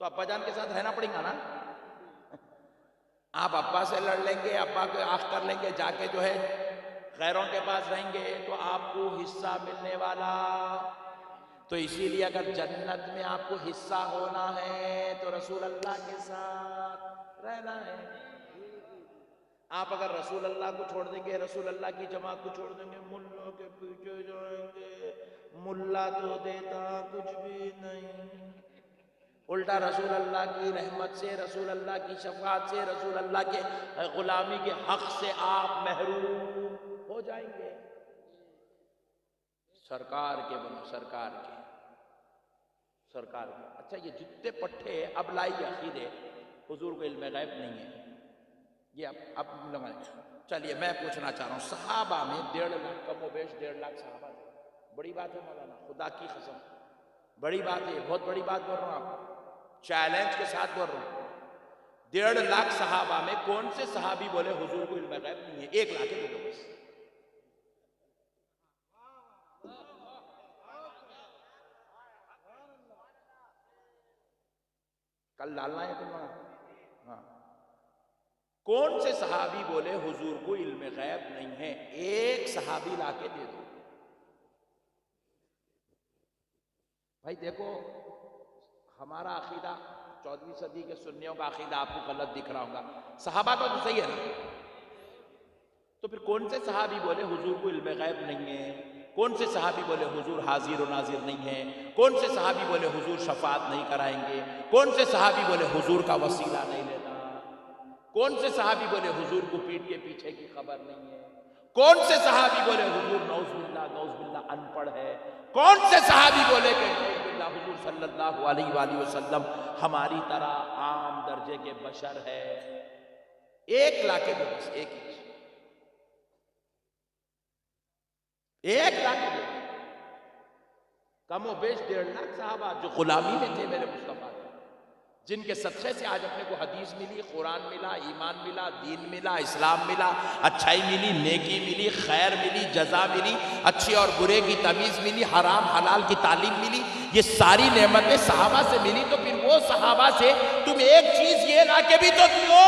تو ابا جان کے ساتھ رہنا پڑے گا نا؟ آپ ابا سے لڑ لیں گے، ابا کو آخ کر لیں گے، جا کے جو ہے غیروں کے پاس رہیں گے تو آپ کو حصہ ملنے والا۔ تو اسی لیے اگر جنت میں آپ کو حصہ ہونا ہے تو رسول اللہ کے ساتھ رہنا ہے۔ آپ اگر رسول اللہ کو چھوڑ دیں گے، رسول اللہ کی جماعت کو چھوڑ دیں گے، ملا کے پیچھے جائیں گے، ملا تو دیتا کچھ بھی نہیں، الٹا رسول اللہ کی رحمت سے، رسول اللہ کی شفاعت سے، رسول اللہ کے غلامی کے حق سے آپ محروم ہو جائیں گے۔ سرکار کے بنو، سرکار کے، سرکار کے۔ اچھا یہ جتنے پٹھے اب لائیے عقیدے، حضور کو علم غیب نہیں ہے، یہ اب چلیے میں پوچھنا چاہ رہا ہوں، صحابہ میں 1.5 لاکھ کم و بیش 1.5 لاکھ صحابہ تھے، بڑی بات ہے مولانا، خدا کی قسم بڑی بات ہے، بہت بڑی بات بول رہا ہوں، آپ چیلنج کے ساتھ بول رہا ہوں۔ 1.5 لاکھ صحابہ میں کون سے صحابی بولے حضور کو علم غیب نہیں ہے؟ 1 لاکھ ہے بس۔ کل ڈالنا ہے تمہارا؟ ہاں، کون سے صحابی بولے حضور کو علم غیب نہیں ہے؟ 1 صحابی لا کے دے دو۔ بھائی دیکھو ہمارا عقیدہ 14ویں صدی کے سنیوں کا عقیدہ آپ کو غلط دکھ رہا ہوگا، صحابہ کا تو صحیح ہے نا؟ تو پھر کون سے صحابی بولے حضور کو علم غیب نہیں ہے؟ کون سے صحابی بولے حضور حاضر و ناظر نہیں ہے؟ کون سے صحابی بولے حضور شفاعت نہیں کرائیں گے؟ کون سے صحابی بولے حضور کا وسیلہ نہیں لینا؟ کون سے صحابی بولے حضور کو پیٹ کے پیچھے کی خبر نہیں ہے؟ کون سے صحابی بولے حضور نعوذ باللہ ان پڑھ ہے؟ کون سے صحابی بولے کہ نعوذ باللہ حضور صلی اللہ علیہ وآلہ وسلم ہماری طرح عام درجے کے بشر ہے؟ 1 لاکھ کے بس، 1 لاکھ کے کم و بیش 1.5 لاکھ صحابہ جو غلامی میں تھے میرے مصطفیٰ کے، جن کے صدقے سے آج اپنے کو حدیث ملی، قرآن ملا، ایمان ملا، دین ملا، اسلام ملا، اچھائی ملی، نیکی ملی، خیر ملی، جزا ملی، اچھے اور برے کی تمیز ملی، حرام حلال کی تعلیم ملی، یہ ساری نعمتیں صحابہ سے ملی، تو پھر وہ صحابہ سے تم ایک چیز یہ لا کے بھی تو دو۔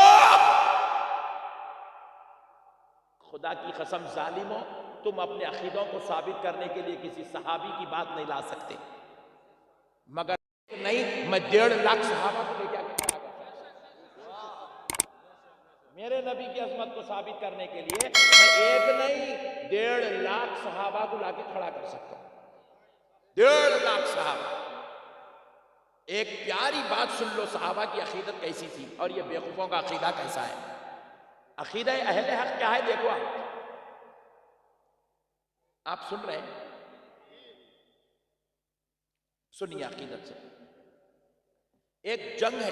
خدا کی قسم ظالموں، تم اپنے عقیدوں کو ثابت کرنے کے لیے کسی صحابی کی بات نہیں لا سکتے، مگر نہیں میں 1.5 لاکھ صحابہ کو لے کے آگے کھڑا کر سکتا ہوں۔ میرے نبی کی عظمت کو ثابت کرنے کے لیے میں ایک نہیں 1.5 لاکھ صحابہ کو لا کے کھڑا کر سکتا ہوں۔ 1.5 لاکھ صحابہ۔ ایک پیاری بات سن لو، صحابہ کی عقیدت کیسی تھی اور یہ بیوقوفوں کا عقیدہ کیسا ہے۔ عقیدہ اہل حق کیا ہے دیکھو، آپ سن رہے ہیں؟ سنیے عقیدت سے۔ ایک جنگ ہے،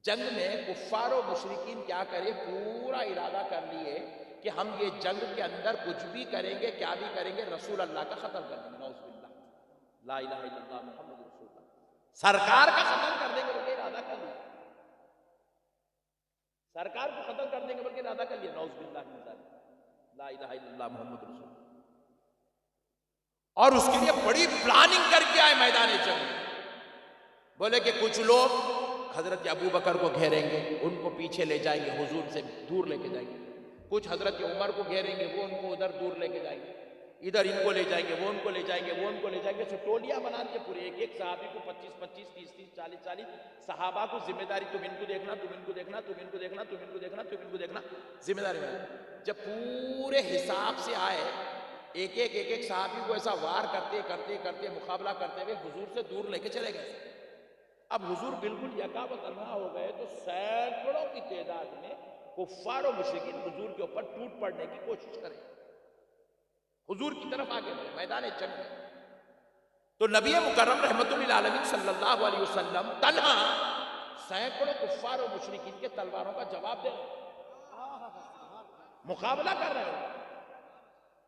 جنگ میں کفار و مشرکین کیا کرے، پورا ارادہ کر لیے کہ ہم یہ جنگ کے اندر کچھ بھی کریں گے، کیا بھی کریں گے، رسول اللہ کا ختم کر دیں گے، نعوذ باللہ، لا الہ الا اللہ محمد رسول اللہ، سرکار کا ختم کر دیں گے، بلکہ ارادہ کر لیا، سرکار کو ختم کر دیں گے بلکہ ارادہ کر لیا، نعوذ باللہ من ذالک، لا الہ الا اللہ محمد رسول اللہ۔ اور اس کے لیے بڑی پلاننگ کر کے آئے میدان جنگ میں۔ بولے کہ کچھ لوگ حضرت ابو بکر کو گھیریں گے، ان کو پیچھے لے جائیں گے، حضور سے دور لے کے جائیں گے، کچھ حضرت عمر کو گھیریں گے، وہ ان کو ادھر دور لے کے جائیں گے، ادھر ان کو لے جائیں گے، وہ ان کو لے جائیں گے، وہ ان کو لے جائیں گے، سو ٹولیاں بنا کے پورے ایک ایک صحابی کو 25 30 40 صحابہ کو ذمہ داری، تم ان کو دیکھنا، تم ان کو دیکھنا، تم ان کو دیکھنا، تم ان کو دیکھنا، تم ان کو دیکھنا، ذمہ داری میں۔ جب پورے حساب سے آئے، ایک ایک صحابی کو ایسا وار کرتے کرتے کرتے مقابلہ کرتے ہوئے حضور سے دور لے کے چلے گئے۔ اب حضور بالکل یکا و تنہا ہو گئے، تو سینکڑوں کی تعداد میں کفار و مشرکین حضور کے اوپر ٹوٹ پڑنے کی کوشش کریں، حضور کی طرف آگے بڑھے میدان جنگ میں۔ تو نبی مکرم رحمت للعالمین صلی اللہ علیہ وسلم تنہا سینکڑوں کفار و مشرکین کے تلواروں کا جواب دے رہے ہیں، مقابلہ کر رہے ہیں۔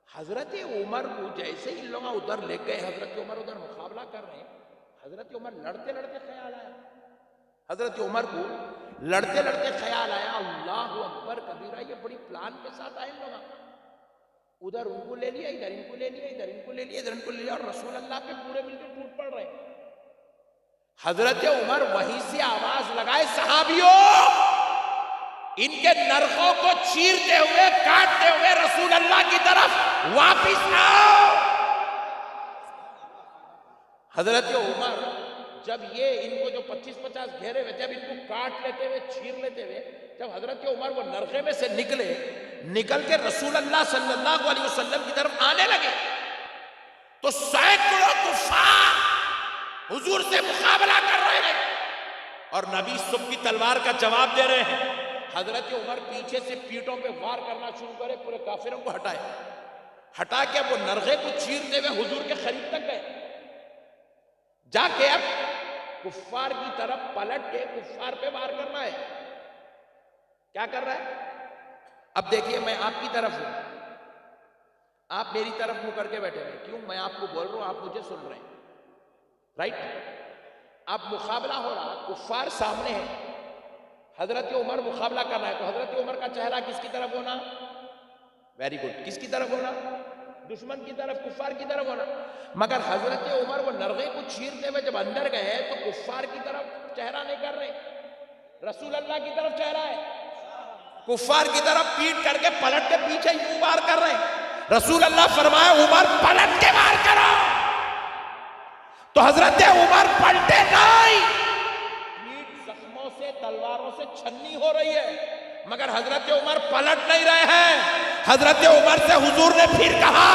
حضرت عمر کو جیسے ہی لوگ ادھر لے گئے، حضرت عمر ادھر مقابلہ کر رہے ہیں، حضرت عمر لڑتے لڑتے خیال آیا، حضرت عمر کو لڑتے لڑتے خیال آیا، اللہ اکبر کبیرہ، یہ بڑی پلان کے ساتھ آئے لوگ، ادھر ان کو لے لیا، ادھر ان کو لے لیا، ادھر ان کو لے لیا، ادھر ان کو لے لیا، اور رسول اللہ پہ پورے مل کے ٹوٹ پڑ رہے ہیں۔ حضرت عمر وہیں سے آواز لگائے، صحابیوں ان کے نرخوں کو چیرتے ہوئے کاٹتے ہوئے رسول اللہ کی طرف واپس آؤ۔ حضرت عمر جب یہ ان کو جو 25 گھیرے ہوئے تھے، اب ان کو کاٹ لیتے ہوئے، چیر لیتے ہوئے، جب حضرت عمر وہ نرخے میں سے نکل کے رسول اللہ صلی اللہ علیہ وسلم کی طرف آنے لگے، تو سینکڑوں کفار حضور سے مقابلہ کر رہے ہیں اور نبی صبح کی تلوار کا جواب دے رہے ہیں۔ حضرت عمر پیچھے سے پیٹوں پہ وار کرنا شروع کرے، پورے کافروں کو ہٹا کے وہ نرغے کو چیرتے ہوئے حضور کے قریب تک گئے، جا کے اب کفار کی طرف پلٹ کے کفار پہ وار کرنا ہے۔ کیا کر رہا ہے؟ اب دیکھیے، میں آپ کی طرف ہوں، آپ میری طرف منہ کر کے بیٹھے ہوئے، کیوں؟ میں آپ کو بول رہا ہوں، آپ مجھے سن رہے ہیں، رائٹ؟ اب مقابلہ ہو رہا، کفار سامنے ہیں، حضرت عمر مقابلہ کر رہا ہے، تو حضرت عمر کا چہرہ کس کی طرف ہونا؟ ویری گڈ، کس کی طرف ہونا؟ دشمن کی طرف، کفار کی طرف ہونا۔ مگر حضرت عمر وہ نرغے کو چیرتے ہوئے جب اندر گئے تو کفار کی طرف چہرہ نہیں کر رہے، رسول اللہ کی طرف چہرہ ہے، کفار کی طرف پیٹ کر کے پلٹ کے پیچھے یوں وار کر رہے ہیں۔ رسول اللہ فرمایا، عمر پلٹ کے وار کرو، تو حضرت عمر پلٹے نہیں، پیٹ زخموں سے، تلواروں سے چھنی ہو رہی ہے، مگر حضرت عمر پلٹ نہیں رہے ہیں۔ حضرت عمر سے حضور نے پھر کہا،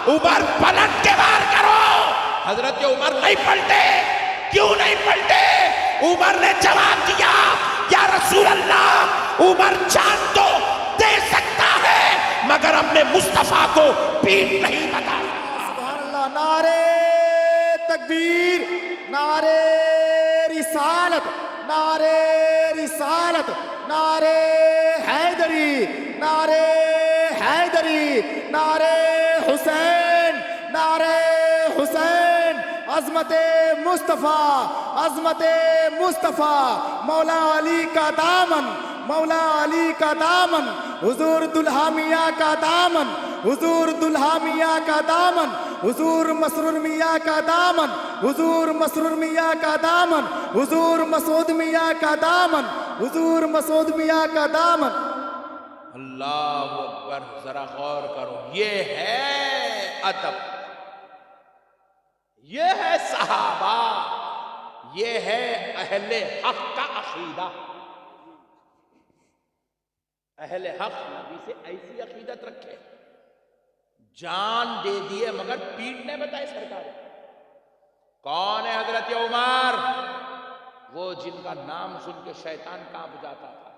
عمر پلٹ کے وار کرو۔ حضرت عمر نہیں پلٹے۔ کیوں نہیں پلٹے؟ عمر نے جواب دیا، یا رسول اللہ، عمر جان تو دے سکتا ہے مگر اپنے مصطفیٰ کو پیٹ نہیں بتا۔ سبحان اللہ، نعرے تکبیر، نعرے رسالت، نعرے رسالت، نعرے حیدری، نعرے حیدری، نعرے حسین، نعرے حسین، عظمت مصطفیٰ، عظمت مصطفیٰ مولا علی کا دامن، مولا علی کا دامن، حضور دلہا میاں کا دامن، حضور دلہا میاں کا دامن، حضور مسرور میاں کا دامن، حضور مسرور میاں کا دامن، حضور مسعود میاں کا دامن، حضور مسعود میاں کا دامن۔ اللہ اکبر، ذرا غور کرو، یہ ہے ادب، یہ ہے صحابہ، یہ ہے اہل حق کا عقیدہ۔ اہل حق نبی سے ایسی عقیدت رکھے، جان دے دیے مگر پیٹنے بتائے سرکار۔ کون ہے حضرت عمر؟ وہ جن کا نام سن کے شیطان کانپ جاتا تھا،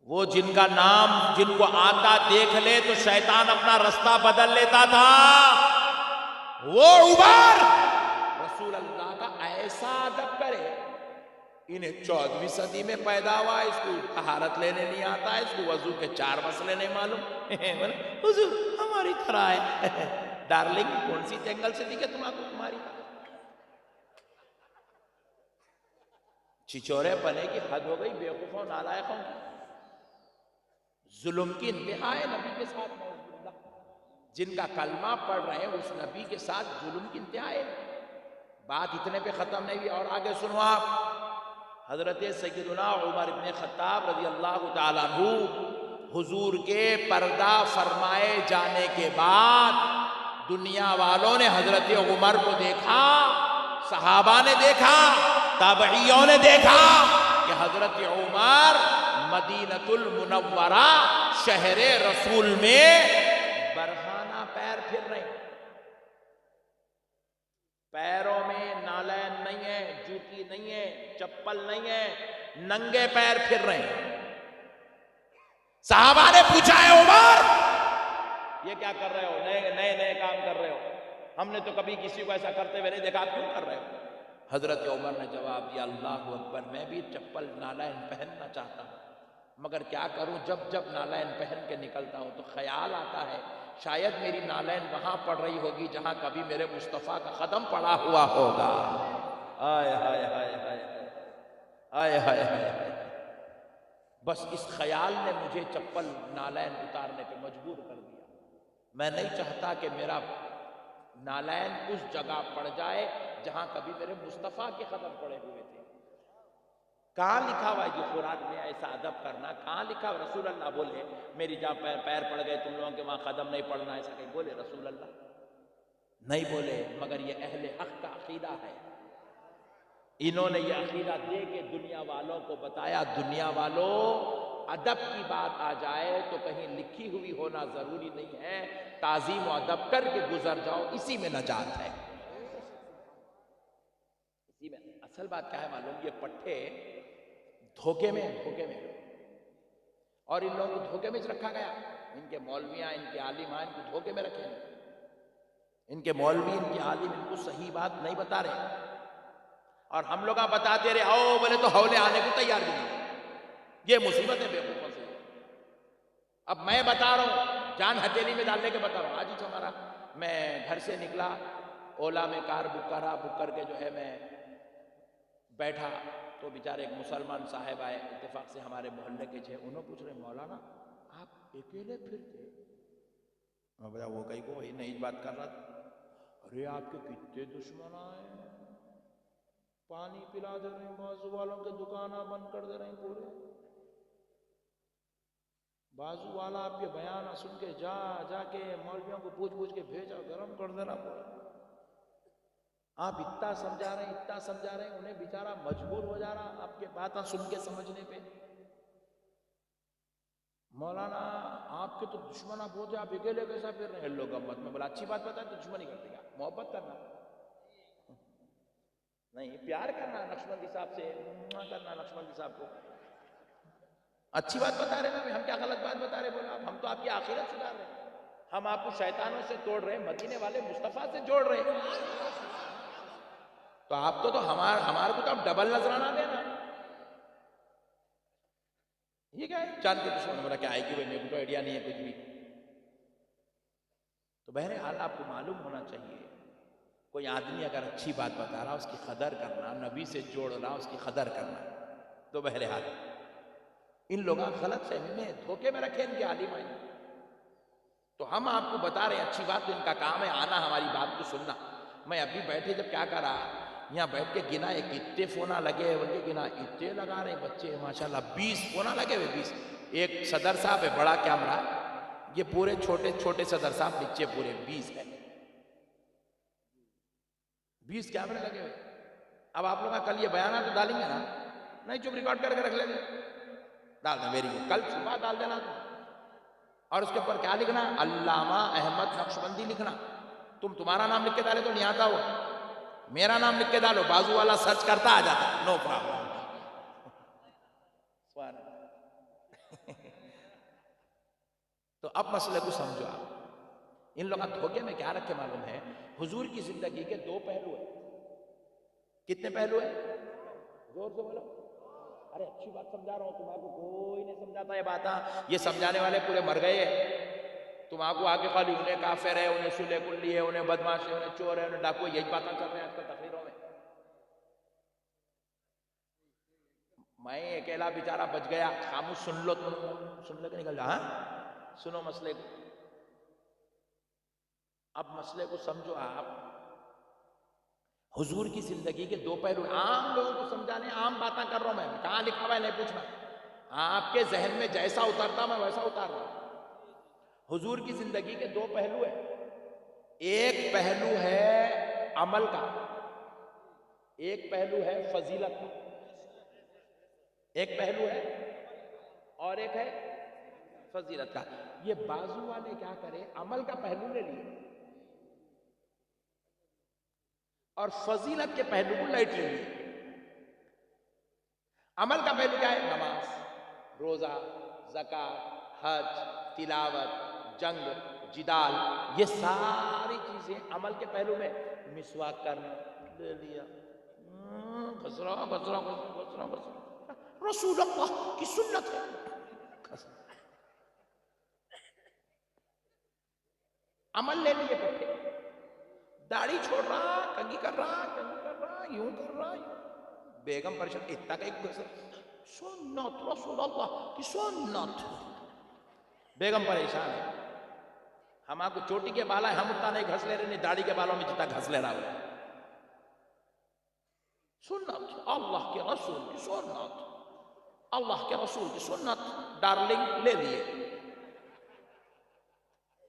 وہ جن کا نام جن کو آتا دیکھ لے تو شیطان اپنا رستہ بدل لیتا تھا۔ وہ عمر رسول اللہ کا ایسا ادب کرے، انہیں 14ویں صدی میں پیدا ہوا، اس کو طہارت لینے نہیں آتا ہے، اس کو وضو کے 4 مسئلے نہیں معلوم، حضور ہماری طرح ہے۔ ڈارلنگ کون سی جنگل سے دکھے تمہاری طرح؟ چچورے پنے کی حد ہو گئی بیوقوفوں نالائقوں کی، ظلم کی انتہا ہے نبی کے ساتھ۔ جن کا کلمہ پڑھ رہے ہیں اس نبی کے ساتھ ظلم کی انتہا ہے۔ بات اتنے پہ ختم نہیں ہوئی، اور آگے سنو آپ، حضرت سیدنا عمر ابن خطاب رضی اللہ تعالیٰ عنہ حضور کے پردہ فرمائے جانے کے بعد دنیا والوں نے حضرت عمر کو دیکھا، صحابہ نے دیکھا، تابعیوں نے دیکھا کہ حضرت عمر مدینۃ المنورہ شہر رسول میں برہنہ پیر پھر رہے ہیں، پیروں میں نالین نہیں ہے، جوتی نہیں ہے، چپل نہیں ہے، ننگے پیر پھر رہے ہیں۔ صحابہ نے پوچھا ہے عمر یہ کیا کر رہے ہو، نئے نئے کام کر رہے ہو، ہم نے تو کبھی کسی کو ایسا کرتے ہوئے نہیں دیکھا، کیوں کر رہے ہو؟ حضرت عمر نے جواب دیا، اللہ اکبر، میں بھی چپل نالین پہننا چاہتا ہوں، مگر کیا کروں، جب جب نالین پہن کے نکلتا ہوں تو خیال آتا ہے شاید میری نالین وہاں پڑ رہی ہوگی جہاں کبھی میرے مصطفیٰ کا قدم پڑا ہوا ہوگا۔ آئے ہائے ہائے ہائے آئے ہائے ہائے ہائے، بس اس خیال نے مجھے چپل نالین اتارنے پہ مجبور کر دیا۔ میں نہیں چاہتا کہ میرا نالین اس جگہ پڑ جائے جہاں کبھی میرے مصطفیٰ کے قدم پڑے ہوئے تھے۔ کہاں لکھا ہوا ہے جی قرآن میں ایسا ادب کرنا؟ کہاں لکھا ہوا؟ رسول اللہ بولے میری جہاں پیر پڑ گئے تم لوگوں کے وہاں قدم نہیں پڑنا، ایسا کہیں بولے رسول اللہ؟ نہیں بولے، مگر یہ اہل حق کا عقیدہ ہے۔ انہوں نے یہ عقیدہ دے کے دنیا والوں کو بتایا، دنیا والوں ادب کی بات آ جائے تو کہیں لکھی ہوئی ہونا ضروری نہیں ہے، تعظیم و ادب کر کے گزر جاؤ، اسی میں نجات ہے۔ اسی میں اصل بات کیا ہے معلوم؟ یہ پٹھے دھوکے میں اور ان لوگوں کو دھوکے میں رکھا گیا۔ ان کے مولویاں، ان کے عالماں ان کو دھوکے میں رکھے ہیں، ان کے مولوی، ان کے عالم ان کو صحیح بات نہیں بتا رہے، اور ہم لوگ بتاتے رہے آؤ بولے تو حولے آنے کو تیار بھی نہیں۔ یہ مصیبت ہے بیوقوفوں سے۔ اب میں بتا رہا ہوں، جان ہتھیلی میں ڈالنے کے بتا رہا ہوں۔ آج ہی ہمارا میں گھر سے نکلا، اولا میں کار بک کر کے جو ہے میں بیٹھا تو بیچارے ایک مسلمان صاحب آئے، اتفاق سے ہمارے محلے کے تھے، انہوں پوچھ رہے مولانا آپ اکیلے پھرتے؟ میں بولا وہ کہیں کو وہی نہیں بات کر رہا تھا۔ ارے آپ کے کتنے دشمن آئے، پانی پلا دے رہے ہیں، بازو والوں کے دکانہ بند کر دے رہے ہیں پورے، بازو والا آپ کے بیان سن کے جا کے مولویوں کو پوچھ کے بھیجا، گرم کر دینا پورا۔ آپ اتنا سمجھا رہے ہیں، انہیں بیچارہ مجبور ہو جا رہا آپ کے باتیں سن کے سمجھنے پہ۔ مولانا آپ کے تو دشمن آپ ہوتے، آپ اکیلے کیسا پھر رہے ہیں؟ لوگ امت میں بولا اچھی بات بتا، تو دشمنی کرتے گا، محبت کرنا نہیں، پیار کرنا، نقشبندی صاحب سے کرنا، نقشبندی صاحب کو اچھی بات بتا رہے ہیں، ہم کیا غلط بات بتا رہے؟ بولا ہم تو آپ کی آخرت سدھار رہے ہیں، ہم آپ کو شیطانوں سے توڑ رہے ہیں، مدینے والے مصطفیٰ سے جوڑ رہے ہیں، تو آپ تو ہمارے کو تو آپ ڈبل نظرانہ دینا۔ یہ کیا ہے؟ چاند کے دشمن، بولا کیا ہے کہ میرے کو تو آئیڈیا نہیں ہے کچھ بھی۔ تو بہرحال آپ کو معلوم ہونا چاہیے کوئی آدمی اگر اچھی بات بتا رہا اس کی قدر کرنا، نبی سے جوڑ رہا اس کی قدر کرنا. تو بہرحال ان لوگ غلط فہمی میں دھوکے میں رکھے ان کے عالم آئیں. تو ہم آپ کو بتا رہے ہیں اچھی بات، تو ان کا کام ہے آنا ہماری بات کو سننا. میں ابھی بیٹھے جب کیا کر رہا یہاں بیٹھ کے گنا ہے کتنے فونا لگے ہوئے، گنا اتنے لگا رہے ہیں بچے ماشاءاللہ، 20 فونا لگے ہوئے. 20 ایک صدر صاحب ہے بڑا کیمرہ، یہ پورے چھوٹے چھوٹے صدر صاحب نیچے پورے 20 ہے، 20 کیمرے لگے ہوئے. اب آپ لوگ کل یہ بیانات تو ڈالیں گے نا؟ نہیں چپ ریکارڈ کر کے رکھ لیں گے، ڈال دیں. میری کل صبح ڈال دینا اور اس کے اوپر کیا لکھنا؟ علامہ احمد نقشبندی لکھنا. تمہارا نام لکھ کے ڈالے تو نہیں آتا وہ، میرا نام لکھ کے ڈالو، بازو والا سرچ کرتا آ جاتا، نو پرابلم. تو اب مسئلے کو سمجھو آپ. ان لوگ دھوکے میں کیا رکھے معلوم ہے؟ حضور کی زندگی کے 2 پہلو ہیں. کتنے پہلو ہیں؟ زور سے بولو. ارے اچھی بات سمجھا رہا ہوں، تمہارے کو کوئی نہیں سمجھاتا یہ بات. یہ سمجھانے والے پورے مر گئے ہیں. تمہارے کو آگے خالی انہیں کافر ہے، انہیں سلے کلی ہے، انہیں بدماش ہے، انہیں چور ہے، انہیں ڈاکو، یہی باتیں کر رہے ہیں آج کل تقریروں میں. میں اکیلا بیچارہ بچ گیا. خاموش سن لو، سن لو کہ نکل جا. ہاں سنو مسئلے کو. اب مسئلے کو سمجھو آپ. حضور کی زندگی کے 2 پہلو. عام لوگوں کو سمجھانے عام باتیں کر رہا ہوں میں، کہاں لکھا ہوا ہے نہیں پوچھنا. آپ کے ذہن میں جیسا اترتا میں ویسا اتار رہا ہوں. حضور کی زندگی کے 2 پہلو ہیں. ایک پہلو ہے عمل کا، ایک پہلو ہے فضیلت کا. ایک پہلو ہے اور ایک ہے فضیلت کا. یہ بازو والے کیا کرے؟ عمل کا پہلو لے لیے اور فضیلت کے پہلو کو لائٹ لے لیے. عمل کا پہلو کیا ہے؟ نماز، روزہ، زکوٰۃ، حج، تلاوت، جنگ، جدال، یہ ساری چیزیں عمل کے پہلو میں. مسواک کرنا لے لیا، غسرہ غسرہ غسرہ غسرہ، رسول اللہ کی سنت ہے. عمل لے لیے پٹھے. داڑھی چھوڑ رہا، کنگھی کر رہا، کنگھی کر رہا، یوں کر رہا. بیگم پریشان، اتنا کا ایک سنت رسول اللہ کی سنت. بیگم پریشان ہے. ہم آپ کو چوٹی کے بالا ہے، ہم اتنا نہیں گھس لے رہے، نہیں داڑھی کے بالوں میں جتنا گھس لے رہا ہوا. سنت اللہ کے رسول کی سنت، اللہ کے رسول کی سنت. ڈارلنگ لے لیے.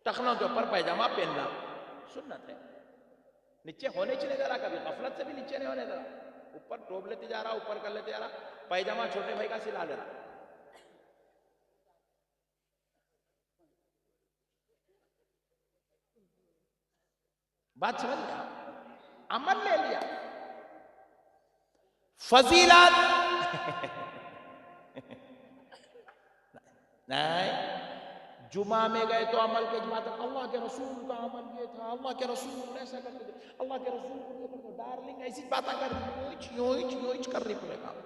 ٹخنوں کے اوپر پیجامہ پہننا سنت ہے. نیچے ہونے چلے جا رہا، کبھی غفلت سے بھی نیچے نہیں ہونے جا رہا، اوپر ٹوب لیتے جا رہا، اوپر کر لیتے جا رہا. پیجامہ چھوٹے بھائی کا سلا لے رہا. بات سمجھ لیا؟ عمل لے لیا. فضیلت نہیں. جمعہ میں گئے تو عمل کے جماعت، اللہ کے رسول کا عمل یہ تھا، اللہ کے رسول ایسا کرتے تھے، اللہ کے رسول کو یہ کرتے. ڈارلنگ ایسی باتیں کر رہی، یوں کر رہی پورے کام.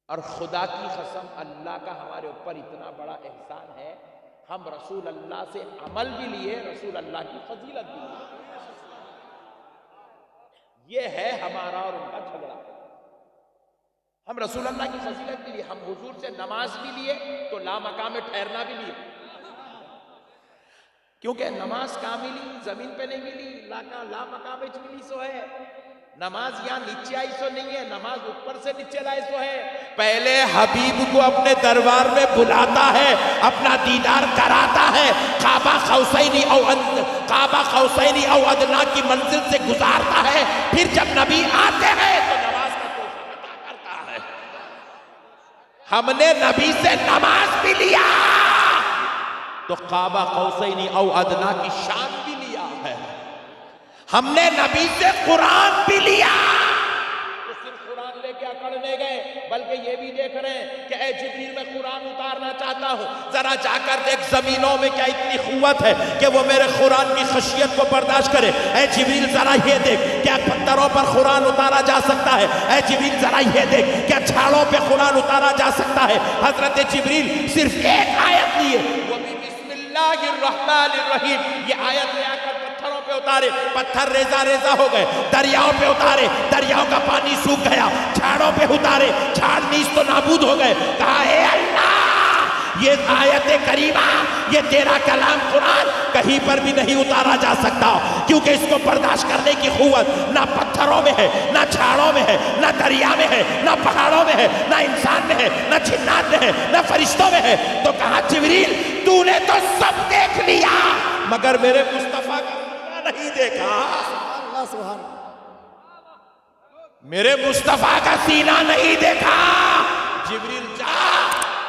اور خدا کی قسم اللہ کا ہمارے اوپر اتنا بڑا احسان ہے، ہم رسول اللہ سے عمل بھی لیے، رسول اللہ کی فضیلت بھی لیے. یہ ہے ہمارا اور ان کا جھگڑا. ہم رسول اللہ کی فضیلت بھی لیے، ہم حضور سے نماز بھی لیے تو لامقام میں ٹھہرنا بھی لیے. کیونکہ نماز کاملی زمین پہ نہیں ملی، لامقام میں ملی سو ہے. نماز یہاں نیچے آئی سو نہیں ہے، نماز اوپر سے نیچے لائے سو ہے. پہلے حبیب کو اپنے دربار میں بلاتا ہے، اپنا دیدار کراتا ہے، کعبہ قوسین او ادنیٰ کی منزل سے گزارتا ہے. پھر جب نبی آتے ہیں تو نماز کا تحفہ عطا کرتا ہے. ہم نے نبی سے نماز بھی لیا تو کعبہ قوسین او ادنیٰ کی شان بھی لیا ہے. ہم نے نبی سے قرآن بھی لیا تو صرف قرآن لے کے اکڑنے گئے، بلکہ یہ بھی دیکھ رہے ہیں کہ اے جبریل میں قرآن اتارنا چاہتا ہوں، ذرا جا کر دیکھ زمینوں میں کیا اتنی قوت ہے کہ وہ میرے قرآن کی خشیت کو برداشت کرے. اے جبریل ذرا یہ دیکھ کیا پتھروں پر قرآن اتارا جا سکتا ہے. اے جبریل ذرا یہ دیکھ کیا چھاڑوں پہ قرآن اتارا جا سکتا ہے. حضرت جبریل صرف ایک آیت لیے، وہ بھی بسم اللہ اللہ الرحمن الرحیم، یہ آیت لے آ کر پتھروں پہ اتارے، پتھر ریزہ ریزہ ہو گئے، دریاؤں پہ اتارے، دریاؤں کا پانی سوکھ گیا، جھاڑوں پہ اتارے، جھاڑ نیز تو نابود ہو گئے۔ کہا اے اللہ، یہ آیت کریمہ، یہ تیرا کلام قرآن کہیں پر بھی نہیں اتارا جا سکتا، کیونکہ اس کو برداشت کرنے کی قوت نہ پتھروں میں ہے، نہ جھاڑوں میں ہے، نہ دریا میں ہے، نہ پہاڑوں میں ہے، نہ انسان میں ہے، نہ جنات میں ہے، نہ فرشتوں میں ہے۔ تو کہا جبریل تو نے تو سب دیکھ لیا مگر میرے مصطفیٰ کا سینہ نہیں دیکھا، اللہ سبحان اللہ۔ میرے مصطفیٰ کا سینہ نہیں دیکھا۔ جبریل جا،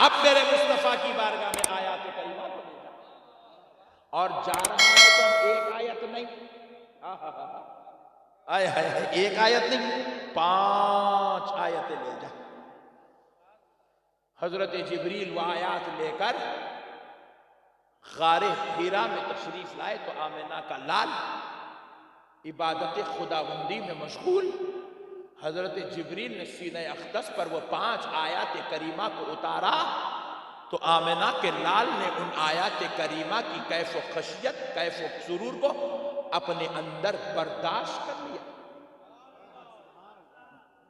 اب میرے مصطفیٰ کی بارگاہ میں آیات کریمہ کو لے جا، اور جا رہا ہے تو ایک آیت نہیں، آئے ہائے، ایک آیت نہیں، 5 آیتیں لے جا۔ حضرت جبریل وہ آیات لے کر غار حرا میں تشریف لائے تو آمنہ کا لال عبادت خداوندی میں مشغول۔ حضرت جبریل نے سینہ اقدس پر وہ 5 آیات کریمہ کو اتارا تو آمنہ کے لال نے ان آیات کریمہ کی کیف و خشیت، کیف و سرور کو اپنے اندر برداشت کر لیا۔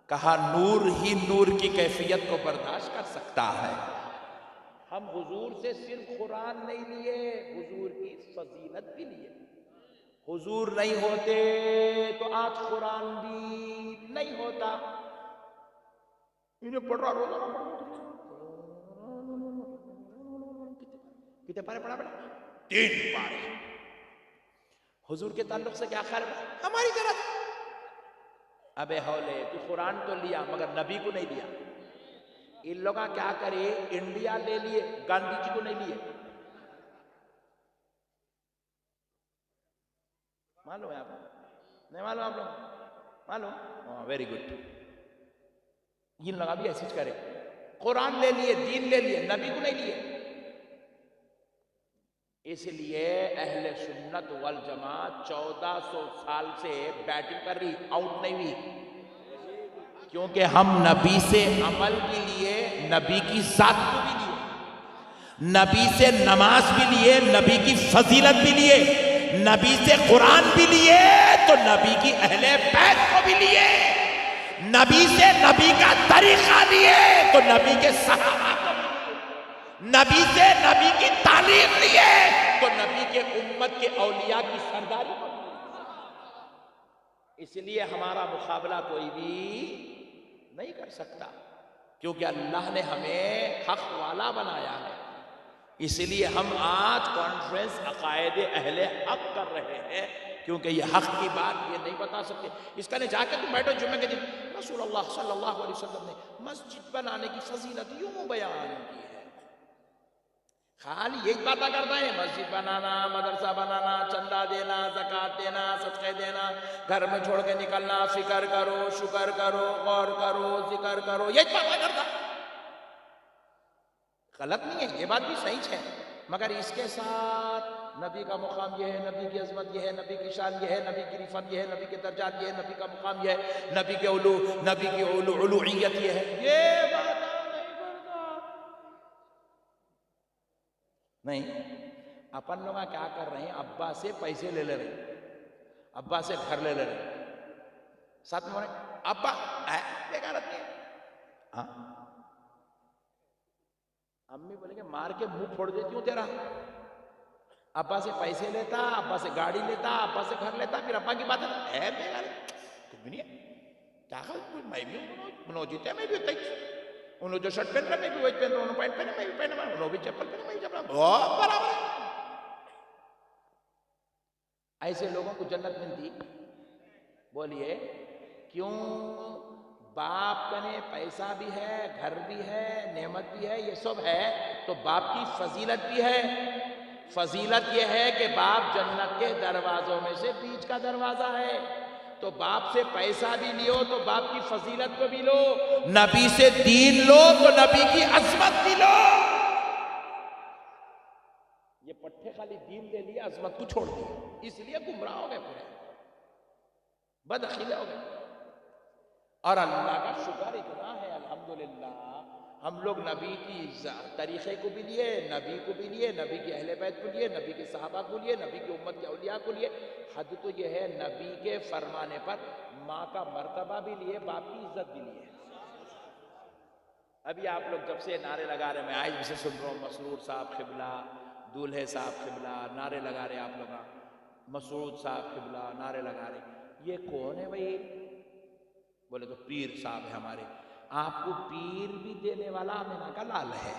کہا نور ہی نور کی کیفیت کو برداشت کر سکتا ہے۔ ہم حضور سے صرف قرآن نہیں لیے، حضور کی فضیلت بھی لیے۔ حضور نہیں ہوتے تو آج قرآن بھی نہیں ہوتا۔ انہیں پڑھ رہا روزہ نہ پڑھ رہا، کتنے پارے پڑھا بیٹا؟ 3 پارے۔ حضور کے تعلق سے کیا خیال ہے؟ ہماری طرح ابے ہولے، تو قرآن تو لیا مگر نبی کو نہیں لیا۔ ان لوگاں کیا کرے، انڈیا لے لیے، گاندھی جی کو نہیں لیے۔ معلوم ہے آپ کو؟ نہیں معلوم آپ لوگ؟ معلوم؟ Very good. ان لوگاں بھی ایسی کرے، قرآن لے لیے، دین لے لیے، نبی کو نہیں لیے۔ اس لیے اہل سنت والجماعت 1400 سال سے بیٹنگ کر رہی، آؤٹ نہیں ہوئی، کیونکہ ہم نبی سے عمل بھی لیے، نبی کی ذات کو بھی لیے، نبی سے نماز بھی لیے، نبی کی فضیلت بھی لیے، نبی سے قرآن بھی لیے تو نبی کی اہل بیت کو بھی لیے، نبی سے نبی کا طریقہ لیے تو نبی کے صحابہ کو بھی لیے، نبی سے نبی کی تعلیم لیے تو نبی کے امت کے اولیاء کی سرداری کو بھی لیے۔ اس لیے ہمارا مقابلہ کوئی بھی نہیں کر سکتا، کیونکہ اللہ نے ہمیں حق والا بنایا ہے۔ اس لیے ہم آج کانفرنس عقائد اہل حق کر رہے ہیں، کیونکہ یہ حق کی بات یہ نہیں بتا سکتے۔ اس کا نے جا کے تم بیٹھو جمعہ کے دن، رسول اللہ صلی اللہ علیہ وسلم نے مسجد بنانے کی فضیلت یوں بیان کی ہے، خالی یہی باتیں کرتا ہے، مسجد بنانا، مدرسہ بنانا، چندہ دینا، زکوٰۃ دینا، صدقے دینا، گھر میں چھوڑ کے نکلنا، فکر کرو، شکر کرو، غور کرو، ذکر کرو، یہی باتیں کرتا ہے۔ غلط نہیں ہے، یہ بات بھی صحیح ہے، مگر اس کے ساتھ نبی کا مقام یہ ہے، نبی کی عظمت یہ ہے، نبی کی شان یہ ہے، نبی کی رفعت یہ ہے، نبی کے درجات یہ ہے، نبی کا مقام یہ ہے، نبی کے نبی کی علویت یہ ہے، یہ بات نہیں۔ اپن لوگ کیا کر رہے ہیں، ابا سے پیسے لے لے رہے ہیں، ابا سے گھر لے لے رہے ہیں، ساتھ میں بولے ابا بیکارت نہیں ہے، ہاں امی بولے کہ مار کے منہ پھوڑ دیتی ہوں تیرا۔ ابا سے پیسے لیتا، ابا سے گاڑی لیتا، ابا سے گھر لیتا، پھر ابا کی بات ہے بیکار کچھ بھی نہیں ہے۔ کیا خیال میں بھی انہوں جیتے میں بھی ہوتا ہی، انہوں جو شرٹ پہن رہا میں بھی وہی پہن رہا، انہوں پینٹ پہنے میں بھی پہن رہا، انہوں بھی چپل پہنے میں بھی چپل، بہت برابر ہے۔ ایسے لوگوں کو جنت ملتی؟ بولیے کیوں؟ باپ کنے پیسہ بھی ہے، گھر بھی ہے، نعمت بھی ہے، یہ سب ہے، تو باپ کی فضیلت بھی ہے۔ فضیلت یہ ہے کہ باپ جنت کے دروازوں میں سے بیچ کا دروازہ ہے، تو باپ سے پیسہ بھی لیو تو باپ کی فضیلت کو بھی لو، نبی سے دین لو تو نبی کی عظمت بھی لو۔ یہ پٹھے خالی دین لے لیے، عظمت کو چھوڑ دیا، اس لیے گمراہ ہو گئے، پورے بدعقیدہ ہو گئے۔ اور اللہ کا شکر اتنا ہے الحمدللہ، ہم لوگ نبی کی طریقے کو بھی لیے، نبی کو بھی لیے، نبی کی اہل بیت کو لیے، نبی کے صحابہ کو لیے، نبی کی امت کے اولیاء کو لیے۔ حد تو یہ ہے نبی کے فرمانے پر ماں کا مرتبہ بھی لیے، باپ کی عزت بھی لیے۔ ابھی آپ لوگ جب سے نعرے لگا رہے، میں آج بھی سے سن رہا ہوں، مسرور صاحب قبلہ، دولہے صاحب قبلہ نعرے لگا رہے آپ لوگ، مسعود صاحب قبلہ نعرے لگا رہے، یہ کون ہے بھائی؟ بولے تو پیر صاحب ہے ہمارے۔ آپ کو پیر بھی دینے والا آمینہ کا لال ہے،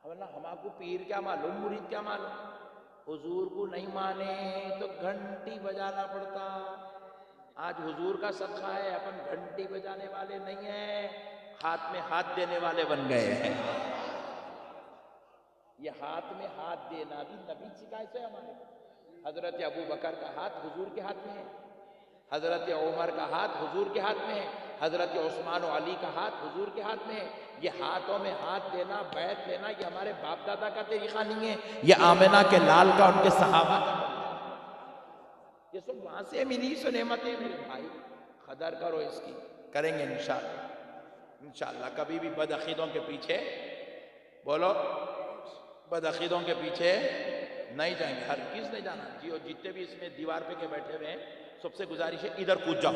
ورنہ ہم آپ کو پیر کیا معلوم، مرید کیا معلوم۔ حضور کو نہیں مانے تو گھنٹی بجانا پڑتا۔ آج حضور کا صدقہ ہے، اپن گھنٹی بجانے والے نہیں ہیں، ہاتھ میں ہاتھ دینے والے بن گئے ہیں۔ یہ ہاتھ میں ہاتھ دینا بھی نبی سکھائے سے ہمارے۔ حضرت ابو بکر کا ہاتھ حضور کے ہاتھ میں ہے، حضرت عمر کا ہاتھ حضور کے ہاتھ میں ہے، حضرت عثمان و علی کا ہاتھ حضور کے ہاتھ میں ہے۔ یہ ہاتھوں میں ہاتھ دینا، بیعت لینا، یہ ہمارے باپ دادا کا طریقہ نہیں ہے، یہ آمنہ کے لال کا، ان کے صحابہ کا۔ یہ سب وہاں سے ملی سو نعمتیں میرے بھائی، قدر کرو اس کی، کریں گے انشاءاللہ۔ انشاءاللہ کبھی بھی بد عقیدوں کے پیچھے، بولو، بد عقیدوں کے پیچھے نہیں جائیں گے، ہرگز نہیں جانا جی۔ اور جتنے بھی اس میں دیوار پہ کے بیٹھے ہوئے ہیں، سب سے گزارش ہے ادھر کود جاؤ۔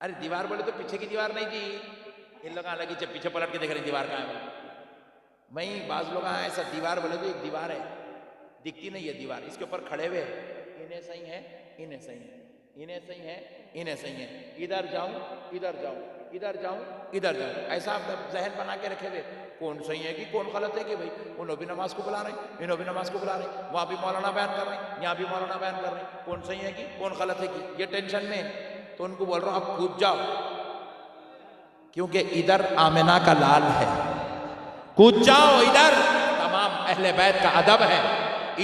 ارے دیوار بولے تو پیچھے کی دیوار نہیں جی، ان لوگ لگی جب پیچھے پلٹ کے دیکھ رہے ہیں دیوار کہاں ہے۔ میں بعض لوگ ایسا دیوار بولے تو ایک دیوار ہے، دکھتی نہیں ہے دیوار، اس کے اوپر کھڑے ہوئے، انہیں صحیح ہے، انہیں صحیح ہے، انہیں صحیح ہے، انہیں صحیح ہے، ادھر جاؤں ادھر جاؤں، ادھر جاؤں ادھر جاؤں، ایسا آپ ذہن بنا کے رکھے ہوئے، کون صحیح ہے کہ کون غلط ہے کہ بھائی انہوں بھی نماز کو بلا رہے ہیں، انہوں بھی نماز کو بلا رہے ہیں، وہاں بھی مولانا بیان کر رہے ہیں، یہاں بھی مولانا بیان کر رہے ہیں، کون صحیح ہے کہ کون غلط ہے کہ، یہ ٹینشن میں ہے۔ تو ان کو بول رہا ہوں اب کود جاؤ، کیونکہ ادھر آمنہ کا لال ہے، کود جاؤ ادھر، تمام اہل بیت کا ادب ہے،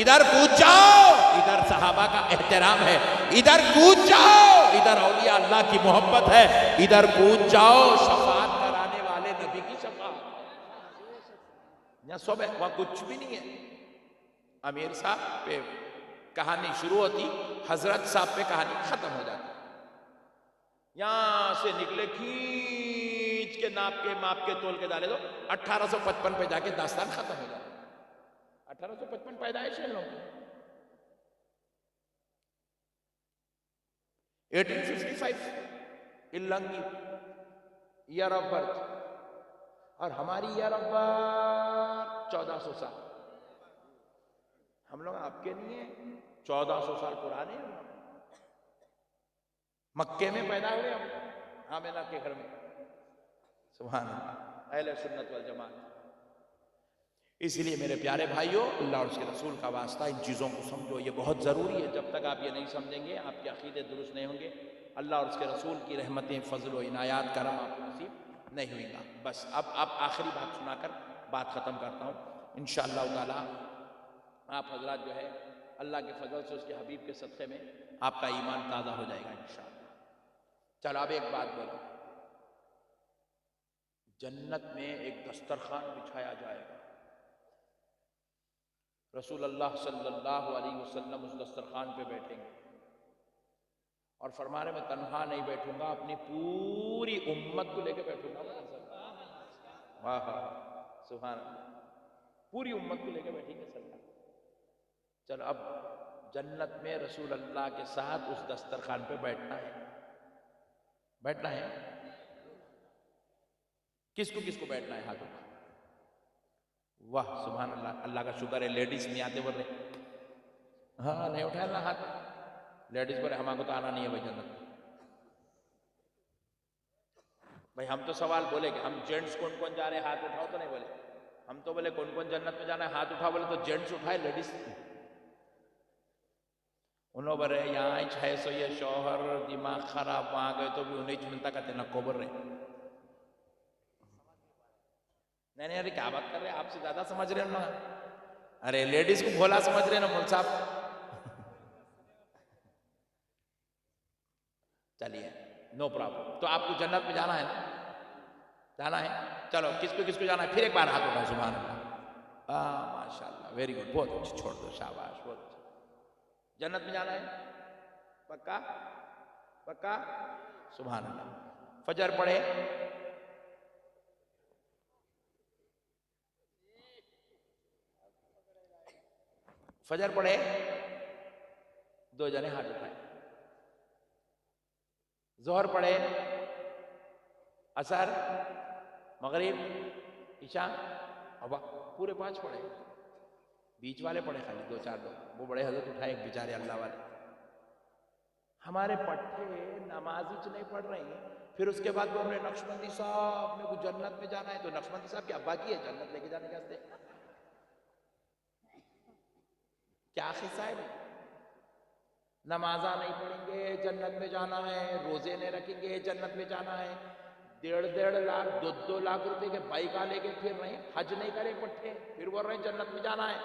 ادھر کود جاؤ، ادھر صحابہ کا احترام ہے، ادھر کود جاؤ، ادھر اولیاء اللہ کی محبت ہے، ادھر کود جاؤ، شفاعت کرانے والے نبی کی شفاعت۔ یہاں سب ہے، وہاں کچھ بھی نہیں ہے۔ امیر صاحب پہ کہانی شروع ہوتی، حضرت صاحب پہ کہانی ختم ہو جاتی۔ یہاں سے نکلے کھینچ کے ماپ کے تول کے ڈالے تو 1855 پہ جا کے داستان ختم ہو جاتا۔ 1855 پیدائش ہے لوگوں کی، 1855 النگی ایئر آف برتھ، اور ہماری ایئر آف برتھ 1400 سال۔ ہم لوگ آپ کے نہیں ہیں، 1400 سال پرانے ہیں۔ مکے میں پیدا ہوئے ہم، آمنہ کے گھر میں، سبحان اللہ، اہل سنت والجماعت۔ اس لیے میرے پیارے بھائیوں، اللہ اور اس کے رسول کا واسطہ ان چیزوں کو سمجھو، یہ بہت ضروری ہے۔ جب تک آپ یہ نہیں سمجھیں گے، آپ کے عقیدے درست نہیں ہوں گے، اللہ اور اس کے رسول کی رحمتیں، فضل و عنایات، کرم آپ کو نصیب نہیں ہوئے گا۔ بس اب آخری بات سنا کر بات ختم کرتا ہوں۔ انشاءاللہ تعالی آپ حضرات جو ہے اللہ کے فضل سے، اس کے حبیب کے صدقے میں آپ کا ایمان تازہ ہو جائے گا انشاءاللہ۔ چلو اب ایک بات بولو، جنت میں ایک دسترخوان بچھایا جائے گا، رسول اللہ صلی اللہ علیہ وسلم اس دسترخوان پہ بیٹھیں گے اور فرمانے میں تنہا نہیں بیٹھوں گا، اپنی پوری امت کو لے کے بیٹھوں گا۔ واہ سبحان اللہ، پوری امت کو لے کے بیٹھیں گے صلی اللہ۔ چلو اب جنت میں رسول اللہ کے ساتھ اس دسترخوان پہ بیٹھنا ہے، بیٹھنا ہے، کس کو بیٹھنا ہے؟ ہاتھوں کا، واہ سبحان اللہ، اللہ کا شکر ہے لیڈیز نہیں آتے بول رہے، ہاں نہیں اٹھایا اللہ ہاتھ، لیڈیز بولے ہمارے کو تو آنا نہیں ہے بھائی جنت۔ بھائی ہم تو سوال بولے کہ ہم جینٹس کون کون جا رہے ہیں ہاتھ اٹھاؤ، تو نہیں بولے، ہم تو بولے کون کون جنت میں جانا ہے ہاتھ اٹھاؤ، بولے تو جینٹس اٹھائے لیڈیز، انہوں بولے یہاں 600 یہ شوہر دماغ خراب، وہاں گئے تو بھی انہیں ملتا کہتے نہ کو بول رہے، نہیں ارے کیا بات کر رہے ہیں، آپ سے زیادہ سمجھ رہے ہیں نا، ارے لیڈیز کو بھولا سمجھ رہے ہیں نا مول صاحب۔ چلیے نو پرابلم، تو آپ کو جنت میں جانا ہے نا، جانا ہے، چلو کس کو جانا ہے؟ پھر ایک بار ہاتھ اٹھاؤ، سبحان اللہ، ماشاءاللہ، ویری گڈ، بہت اچھی، چھوڑ دو، شاباش، بہت اچھا۔ جنت میں جانا ہے پکا؟ پکا؟ سبحان اللہ۔ فجر پڑھے، فجر پڑھے، دو جنے ہاتھ اٹھائے، ظہر پڑھے، عصر، مغرب، عشاء، اب پورے 5 پڑھے، بیچ والے پڑھے خالی 2-4 لوگ، وہ بڑے حضرت اٹھائے ایک بیچارے اللہ والے۔ ہمارے پٹھے نمازی چ نہیں پڑھ رہے ہیں، پھر اس کے بعد بول رہے نقشبندی صاحب میرے کو جنت میں جانا ہے، تو نقشبندی صاحب کے ابا کی ہے جنت لے کے جانے کے واسطے؟ کیا قصہ ہے؟ نمازاں نہیں پڑھیں گے جنت میں جانا ہے، روزے نہیں رکھیں گے جنت میں جانا ہے، 1.5 لاکھ 2 لاکھ روپے کے بائیکاں لے کے پھر رہے ہیں، حج نہیں کرے پٹھے، پھر بول رہے ہیں جنت میں جانا ہے۔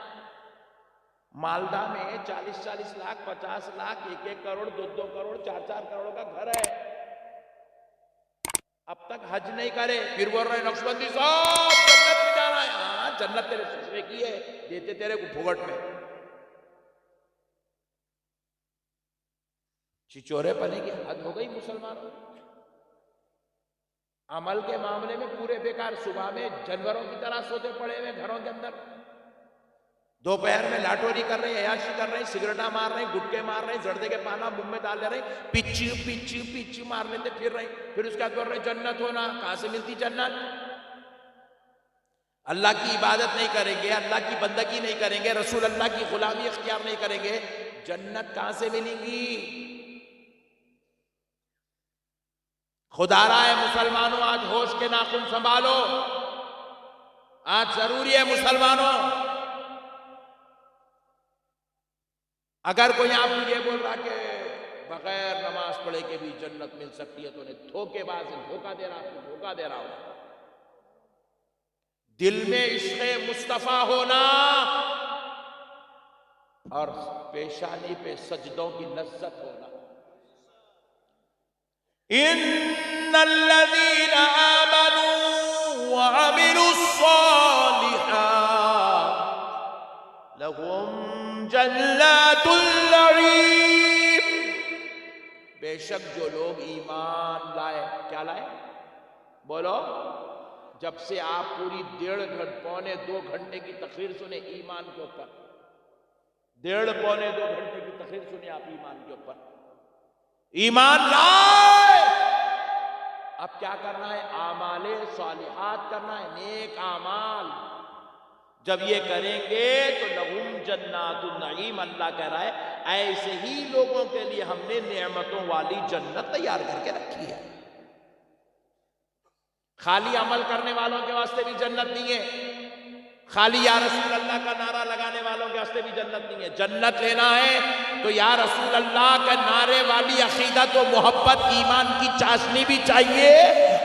مالدہ میں 40 لاکھ 50 لاکھ 1 کروڑ 2 کروڑ 4 کروڑ کا گھر ہے، اب تک حج نہیں کرے، پھر بول رہے ہیں نقشبندی صاحب جنت میں جانا ہے۔ ہاں جنت تیرے سسرے کی ہے، دیتے تیرے کو پھگٹ میں۔ چچورے پنے کی حد ہو گئی مسلمانوں، عمل کے معاملے میں پورے بیکار، صبح میں جانوروں کی طرح سوتے پڑے ہوئے گھروں کے اندر، دوپہر میں لاٹوری کر رہے ہیں، عیاشی کر رہے ہیں، سگریٹا مار رہے ہیں، گٹکے مار رہے ہیں، زردے کے پانا منہ میں ڈال رہے ہیں، پچ مار لیتے پھر رہے ہیں، پھر اس کے بعد بول رہے ہیں جنت ہونا، کہاں سے ملتی جنت؟ اللہ کی عبادت نہیں کریں گے، اللہ کی بندگی نہیں کریں گے، رسول اللہ کی غلامی اختیار نہیں کریں گے، جنت کہاں سے ملیں گی؟ خدا را ہے مسلمانوں، آج ہوش کے ناخن سنبھالو، آج ضروری ہے مسلمانوں۔ اگر کوئی آپ کو یہ بول رہا کہ بغیر نماز پڑھے کے بھی جنت مل سکتی ہے تو انہیں دھوکے باز دھوکہ دے رہا، آپ کو دھوکہ دے رہا ہو۔ دل میں عشق مصطفیٰ ہونا اور پیشانی پہ سجدوں کی لذت ہونا۔ ان الذين آمنوا وعملوا الصالحات لهم جنات النعیم، بے شک جو لوگ ایمان لائے، کیا لائے؟ بولو، جب سے آپ پوری 1.5 گھنٹے کی تقریر سنے ایمان کے اوپر، 1.5 گھنٹے کی تقریر سنے آپ ایمان کے اوپر، ایمان لائے، اب کیا کرنا ہے؟ اعمال صالحات کرنا ہے، نیک اعمال۔ جب یہ کریں گے تو لہم جنات النعیم، اللہ کہہ رہا ہے ایسے ہی لوگوں کے لیے ہم نے نعمتوں والی جنت تیار کر کے رکھی ہے۔ خالی عمل کرنے والوں کے واسطے بھی جنت نہیں ہے، خالی یا رسول اللہ کا نعرہ لگانے والوں کے واسطے بھی جنت نہیں ہے۔ جنت لینا ہے تو یا رسول اللہ کا نعرے والی عقیدت و محبت، ایمان کی چاشنی بھی چاہیے،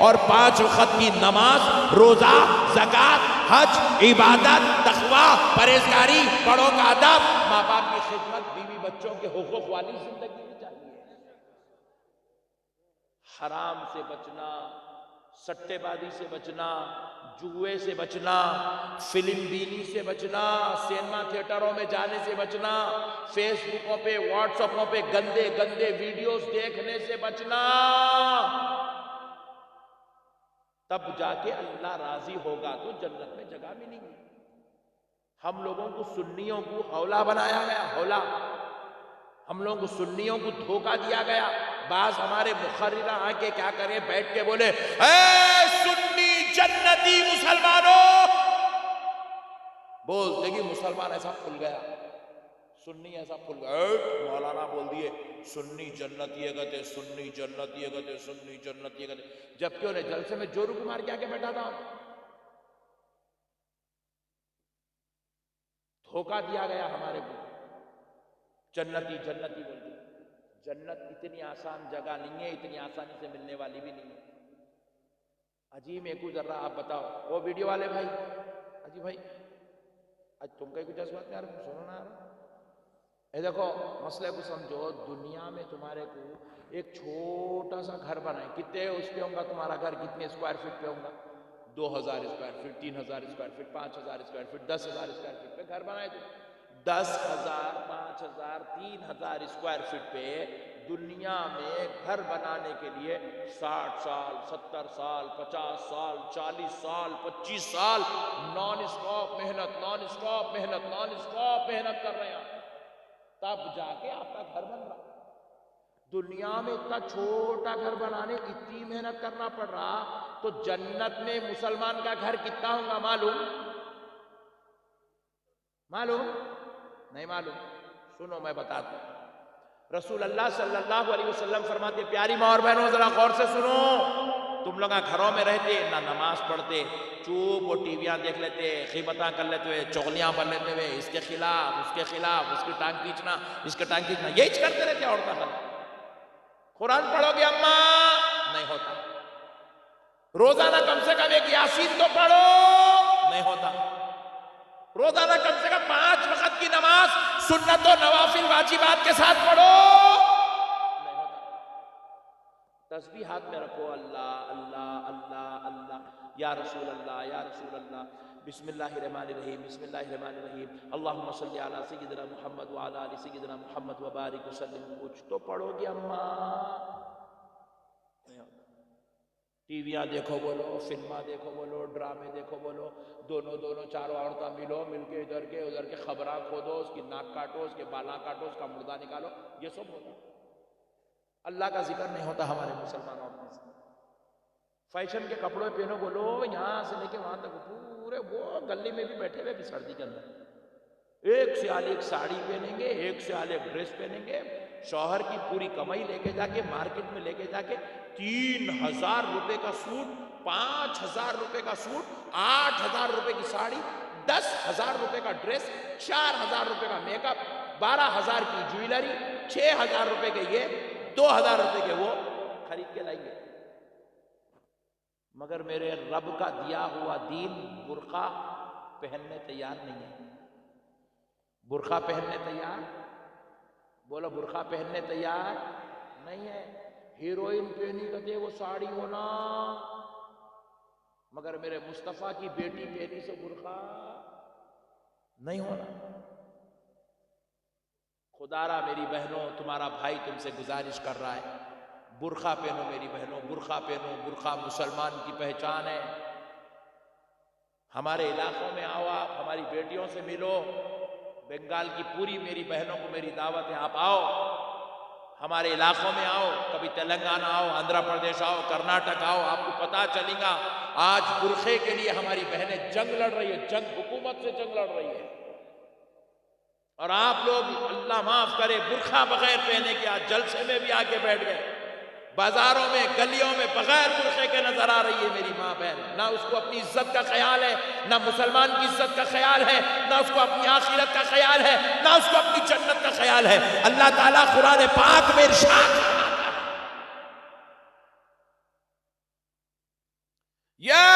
اور 5 وقت کی نماز، روزہ، زکوٰۃ، حج، عبادت، تقویٰ، پرہیزگاری، بڑوں کا ادب، ماں باپ کی خدمت، بیوی بچوں کے حقوق والی زندگی بھی چاہیے۔ حرام سے بچنا، سٹے بازی سے بچنا، جوئے سے بچنا، فلم بینی سے بچنا، سینما تھیٹروں میں جانے سے بچنا، فیس بکوں پہ واٹس ایپوں پہ گندے گندے ویڈیوز دیکھنے سے بچنا، تب جا کے اللہ راضی ہوگا تو جنت میں جگہ ملے گی۔ ہم لوگوں کو سنیوں کو حولا بنایا گیا، حولا، ہم لوگوں کو سنیوں کو دھوکہ دیا گیا۔ بعض ہمارے مقررہ آ کے کیا کرے، بیٹھ کے بولے اے سنی جنتی مسلمانوں، بولتے کہ مسلمان ایسا پھل گیا، سنی ایسا پھل گیا، مولانا بول دیے سنی جنتی ہے گتے، سنی جنتی ہے گتے، سنی جنتی ہے گتے، جبکہ انہیں جلسے میں جورو کمار کیا کے بیٹھا تھا، دھوکہ دیا گیا ہمارے کو، جنتی جنتی بول دی۔ جنت اتنی آسان جگہ نہیں ہے، اتنی آسانی سے ملنے والی بھی نہیں ہے۔ اجی میں کو ذرا آپ بتاؤ، وہ ویڈیو والے بھائی، اجی بھائی آج تم کا کچھ جذبات نہیں آ رہا، سنو نہ آ رہا، اے دیکھو مسئلے کو سمجھو، دنیا میں تمہارے کو ایک چھوٹا سا گھر بنائے، کتنے اس پہ ہوں گا تمہارا گھر، کتنے اسکوائر فٹ پہ ہوں گا؟ 2000 square feet, 3000 square feet, 5000 square feet, 10,000 square feet پہ گھر بنائے تھے، 10,000 5,000 3,000 اسکوائر فٹ پہ دنیا میں گھر بنانے کے لیے 60 سال 70 سال 50 سال 40 سال 25 سال نان اسٹاپ محنت کر رہے ہیں، تب جا کے آپ کا گھر بن رہا۔ دنیا میں اتنا چھوٹا گھر بنانے اتنی محنت کرنا پڑ رہا، تو جنت میں مسلمان کا گھر کتنا ہوگا معلوم نہیں معلوم؟ سنو میں بتاتا ہوں۔ رسول اللہ صلی اللہ علیہ وسلم فرماتے، پیاری ماں اور بہنوں ذرا غور سے سنو، تم لوگ گھروں میں رہتے نہ نماز پڑھتے، چوپ وہ ٹی ویاں دیکھ لیتے، غیبتاں کر لیتے ہوئے، چغلیاں بن لیتے ہوئے، اس کے خلاف اس کی ٹانگ کھینچنا، اس کے ٹانگ کھینچنا، یہی کرتے رہتے عورتیں خالی۔ قرآن پڑھو گے اماں؟ نہیں ہوتا۔ روزانہ کم سے کم ایک یاسین تو پڑھو؟ نہیں ہوتا۔ روزانہ کم سے کم 5 وقت کی نماز سنت و نوافل واجبات کے ساتھ پڑھو؟ نہیں ہوتا۔ تسبیح ہاتھ میں رکھو، اللہ اللہ اللہ اللہ، یا رسول اللہ، بسم اللہ الرحمن الرحیم، اللہم صلی علی سیدنا محمد وعلی آل سیدنا محمد وبارک وسلم، کچھ تو پڑھو گی اماں؟ نہیں ہوتا۔ ٹی ویاں دیکھو بولو، فلمہ دیکھو بولو، ڈرامے دیکھو بولو، دونوں چاروں عورتیں مل کے ادھر کے خبراں کھودو، اس کی ناک کاٹو، اس کے بالاں کاٹو، اس کا مردہ نکالو، یہ سب ہوتا۔ اللہ کا ذکر نہیں ہوتا ہمارے مسلمانوں میں سے۔ فیشن کے کپڑے پہنو بولو، یہاں سے لے کے وہاں تک پورے وہ گلی میں بھی بیٹھے ہوئے بھی سردی کے اندر ایک سے ایک ساڑی پہنیں گے، ایک سے ایک ڈریس پہنیں گے، شوہر کی پوری کمائی لے کے جا کے مارکیٹ میں لے کے جا کے 3,000 روپے کا سوٹ، 5,000 روپے کا سوٹ، 8,000 روپے کی ساڑی، 10,000 روپے کا ڈریس، 4,000 روپے کا میک اپ، 12,000 کی جویلری، 6,000 روپے کے یہ، 2,000 روپے کے وہ خرید کے لائیں گے۔ مگر میرے رب کا دیا ہوا دین برقع پہننے تیار نہیں ہے۔ برقع پہننے تیار؟ بولو، برقع پہننے تیار نہیں ہے۔ ہیروئن پہنی کہتے وہ ساڑی ہونا، مگر میرے مصطفیٰ کی بیٹی پہنی سے برقع نہیں ہونا۔ خدا را میری بہنوں، تمہارا بھائی تم سے گزارش کر رہا ہے، برقع پہنو میری بہنوں، برقع پہنو۔ برقع مسلمان کی پہچان ہے۔ ہمارے علاقوں میں آؤ، آپ ہماری بیٹیوں سے ملو۔ بنگال کی پوری میری بہنوں کو میری دعوت ہے، آپ آؤ ہمارے علاقوں میں، آؤ کبھی تلنگانہ آؤ، آندھرا پردیش آؤ، کرناٹک آؤ، آپ کو پتہ چلے گا آج برقعے کے لیے ہماری بہنیں جنگ لڑ رہی ہے، حکومت سے جنگ لڑ رہی ہے۔ اور آپ لوگ اللہ معاف کرے برقع بغیر پہنے کے آج جلسے میں بھی آگے بیٹھ گئے، بازاروں میں گلیوں میں بغیر برقعے کے نظر آ رہی ہے میری ماں بہن۔ نہ اس کو اپنی عزت کا خیال ہے، نہ مسلمان کی عزت کا خیال ہے، نہ اس کو اپنی آخرت کا خیال ہے، نہ اس کو اپنی جنت کا خیال ہے۔ اللہ تعالیٰ قرآن پاک میں ارشاد فرماتا ہے، یا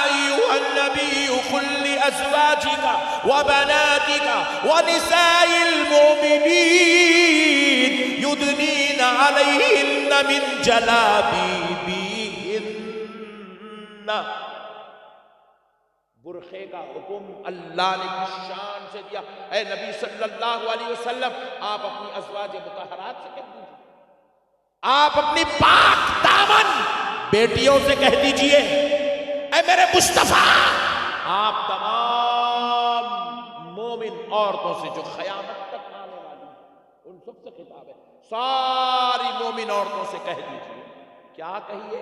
ایھا النبی قل لأزواجک وبناتک ونساء المؤمنین یدنین علیہن من جلابیبہن۔ برقعے کا حکم اللہ نے کس شان سے دیا؟ اے نبی صلی اللہ علیہ وسلم، آپ اپنی ازواج مطہرات سے کہہ دیجئے، آپ اپنی پاک دامن بیٹیوں سے کہہ دیجئے، اے میرے مصطفیٰ، آپ تمام مومن عورتوں سے جو قیامت تک آنے والی ہیں ان سب سے خطاب ہے، ساری مومن عورتوں سے کہہ دیجئے، کیا کہیے؟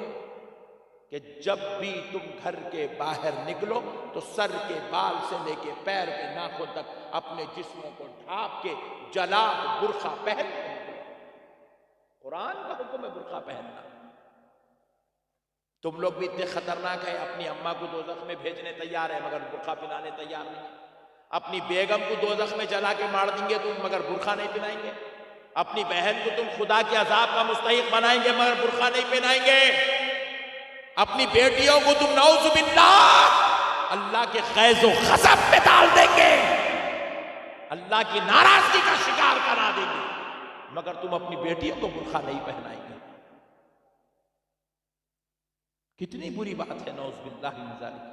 کہ جب بھی تم گھر کے باہر نکلو تو سر کے بال سے لے کے پیر کے ناخن تک اپنے جسموں کو ڈھانپ کے جلاب برقع پہن کے نکلو۔ قرآن کا حکم ہے برقع پہننا۔ تم لوگ بھی اتنے خطرناک ہیں، اپنی اماں کو دوزخ میں بھیجنے تیار ہے مگر برقع پہنانے تیار نہیں ہے۔ اپنی بیگم کو دوزخ میں جلا کے مار دیں گے تم مگر برقع نہیں پہنائیں گے۔ اپنی بہن کو تم خدا کے عذاب کا مستحق بنائیں گے مگر برقع نہیں پہنائیں گے۔ اپنی بیٹیوں کو تم نعوذ باللہ اللہ کے غیظ و غضب میں ڈال دیں گے، اللہ کی ناراضگی کا شکار کرا دیں گے، مگر تم اپنی بیٹیوں کو برقع نہیں پہنائیں گے۔ کتنی بری بات ہے، نعوذ باللہ من ذالک۔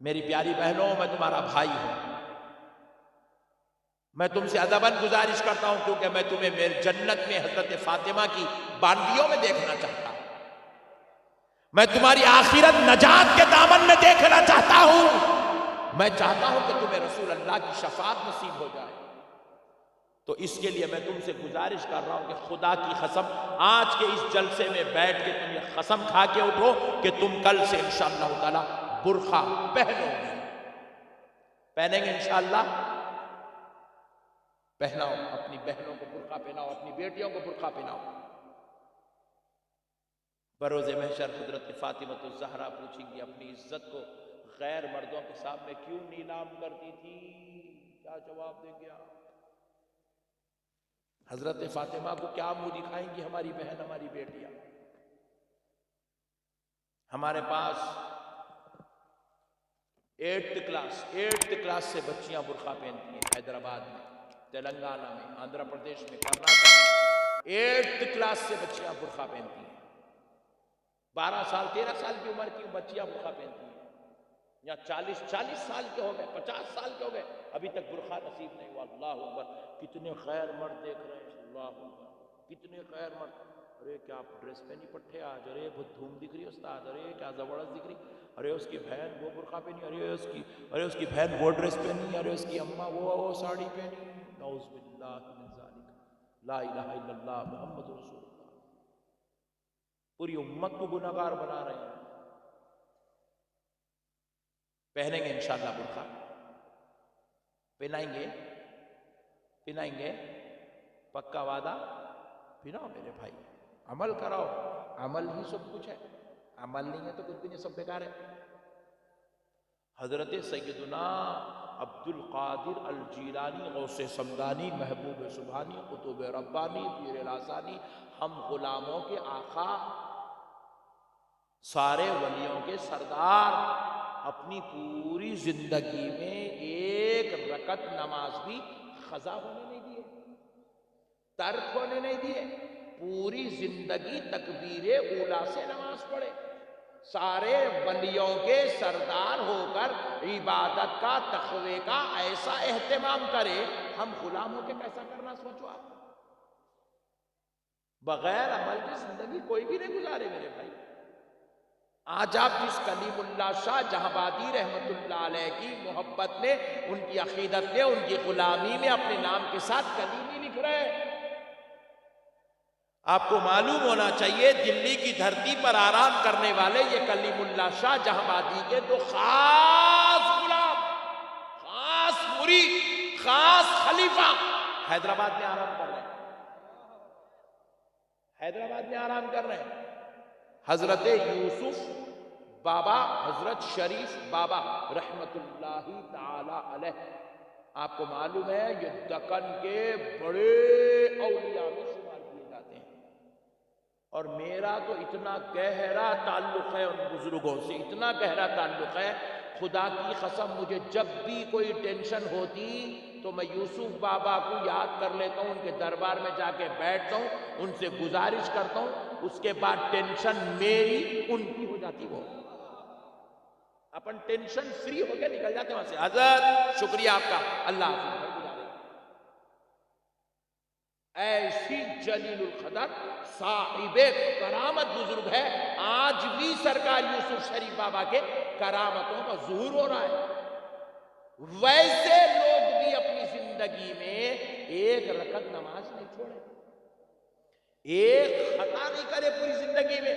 میری پیاری بہنوں، میں تمہارا بھائی ہوں، میں تم سے ادباً گزارش کرتا ہوں کیونکہ میں تمہیں میرے جنت میں حضرت فاطمہ کی بانڈیوں میں دیکھنا چاہتا ہوں، میں تمہاری آخرت نجات کے دامن میں دیکھنا چاہتا ہوں، میں چاہتا ہوں کہ تمہیں رسول اللہ کی شفاعت نصیب ہو جائے۔ تو اس کے لیے میں تم سے گزارش کر رہا ہوں کہ خدا کی قسم آج کے اس جلسے میں بیٹھ کے تم یہ قسم کھا کے اٹھو کہ تم کل سے انشاءاللہ تعالی برقع پہنو گے، پہنیں گے انشاءاللہ، پہناؤ اپنی بہنوں کو برقع پہناؤ، اپنی بیٹیوں کو برقع پہناؤ۔ بروز محشر حضرت فاطمہ الزہرا پوچھیں گی اپنی عزت کو غیر مردوں کے سامنے کیوں نیلام کرتی تھی، کیا جواب دیں گے آپ؟ حضرت فاطمہ کو کیا منہ دکھائیں گی ہماری بہن، ہماری بیٹیاں؟ ہمارے پاس 8th کلاس سے بچیاں برقع پہنتی ہیں، حیدرآباد میں، تلنگانہ میں، آندھرا پردیش میں، کرناٹک میں 8th کلاس سے بچیاں برقع پہنتی ہیں۔ 12 سال 13 سال کی عمر کی بچیاں برقع پہنتی ہیں، یا 40 سال کے ہو گئے، 50 سال کے ہو گئے، ابھی تک برقع نصیب نہیں ہوا۔ اللہ اکبر، کتنے خیر مرد دیکھ رہے ہیں، اللہ اکبر، کتنے خیر مرد۔ ارے کیا آپ ڈریس پہنی پٹھے آج، ارے بہت دھوم دکھ رہی استاد، ارے کیا زبردست دکھ رہی، ارے اس کی بہن وہ برقع پہنی، ارے اس کی بہن وہ ڈریس پہنی، ارے اس کی اماں وہ ساڑی پہنی۔ نعوذ باللہ من ذالک، لا الہ الا اللہ محمد رسول اللہ۔ پوری امت کو گناہگار بنا رہے ہیں۔ پہنیں گے انشاءاللہ برقع، پہنائیں گے، پکا وعدہ؟ پہناؤ میرے بھائی، عمل کراؤ، عمل ہی سب کچھ ہے، عمل نہیں ہے تو کچھ بھی نہیں، سب بیکار ہے۔ حضرت سیدنا عبد القادر الجیلانی غوث سمدانی محبوب سبحانی قطب ربانی پیر لاسانی ہم غلاموں کے آقا سارے ولیوں کے سردار اپنی پوری زندگی میں ایک رکعت نماز بھی قضا ہونے نہیں دیے، ترک ہونے نہیں دیے، پوری زندگی تکبیر اولیٰ سے نماز پڑھے، سارے ولیوں کے سردار ہو کر عبادت کا تقوی کا ایسا اہتمام کرے، ہم غلام ہو کے کیسا کرنا سوچو آپ۔ بغیر عمل کی زندگی کوئی بھی نہیں گزارے میرے بھائی۔ آج آپ جس کلیم اللہ شاہ جہاں رحمت اللہ علیہ کی محبت میں، ان کی عقیدت میں، ان کی غلامی میں اپنے نام کے ساتھ کلیمی لکھ رہے ہیں، آپ کو معلوم ہونا چاہیے دلی کی دھرتی پر آرام کرنے والے یہ کلیم اللہ شاہ جہاں کے دو خاص غلام، خاص مرید، خاص خلیفہ حیدرآباد میں آرام کر رہے ہیں، حیدرآباد میں آرام کر رہے ہیں۔ حضرت یوسف بابا، حضرت شریف بابا رحمت اللہ تعالی علیہ، آپ کو معلوم ہے یہ دکن کے بڑے اولیاء میں شمار کیے جاتے ہیں، اور میرا تو اتنا گہرا تعلق ہے ان بزرگوں سے، اتنا گہرا تعلق ہے، خدا کی قسم مجھے جب بھی کوئی ٹینشن ہوتی تو میں یوسف بابا کو یاد کر لیتا ہوں، ان کے دربار میں جا کے بیٹھتا ہوں، ان سے گزارش کرتا ہوں، اس کے بعد ٹینشن میری ان کی ہو جاتی، وہ اپن ٹینشن فری ہو کے نکل جاتے وہاں سے۔ حضرت شکریہ آپ کا، اللہ حافظ۔ ایسی جلیل القدر صاحب کرامت بزرگ ہے، آج بھی سرکار یوسف شریف بابا کے کرامتوں کا ظہور ہو رہا ہے۔ ویسے لوگ بھی اپنی زندگی میں ایک رکعت نماز نہیں چھوڑے، ایک خطا نہیں کرے پوری زندگی میں،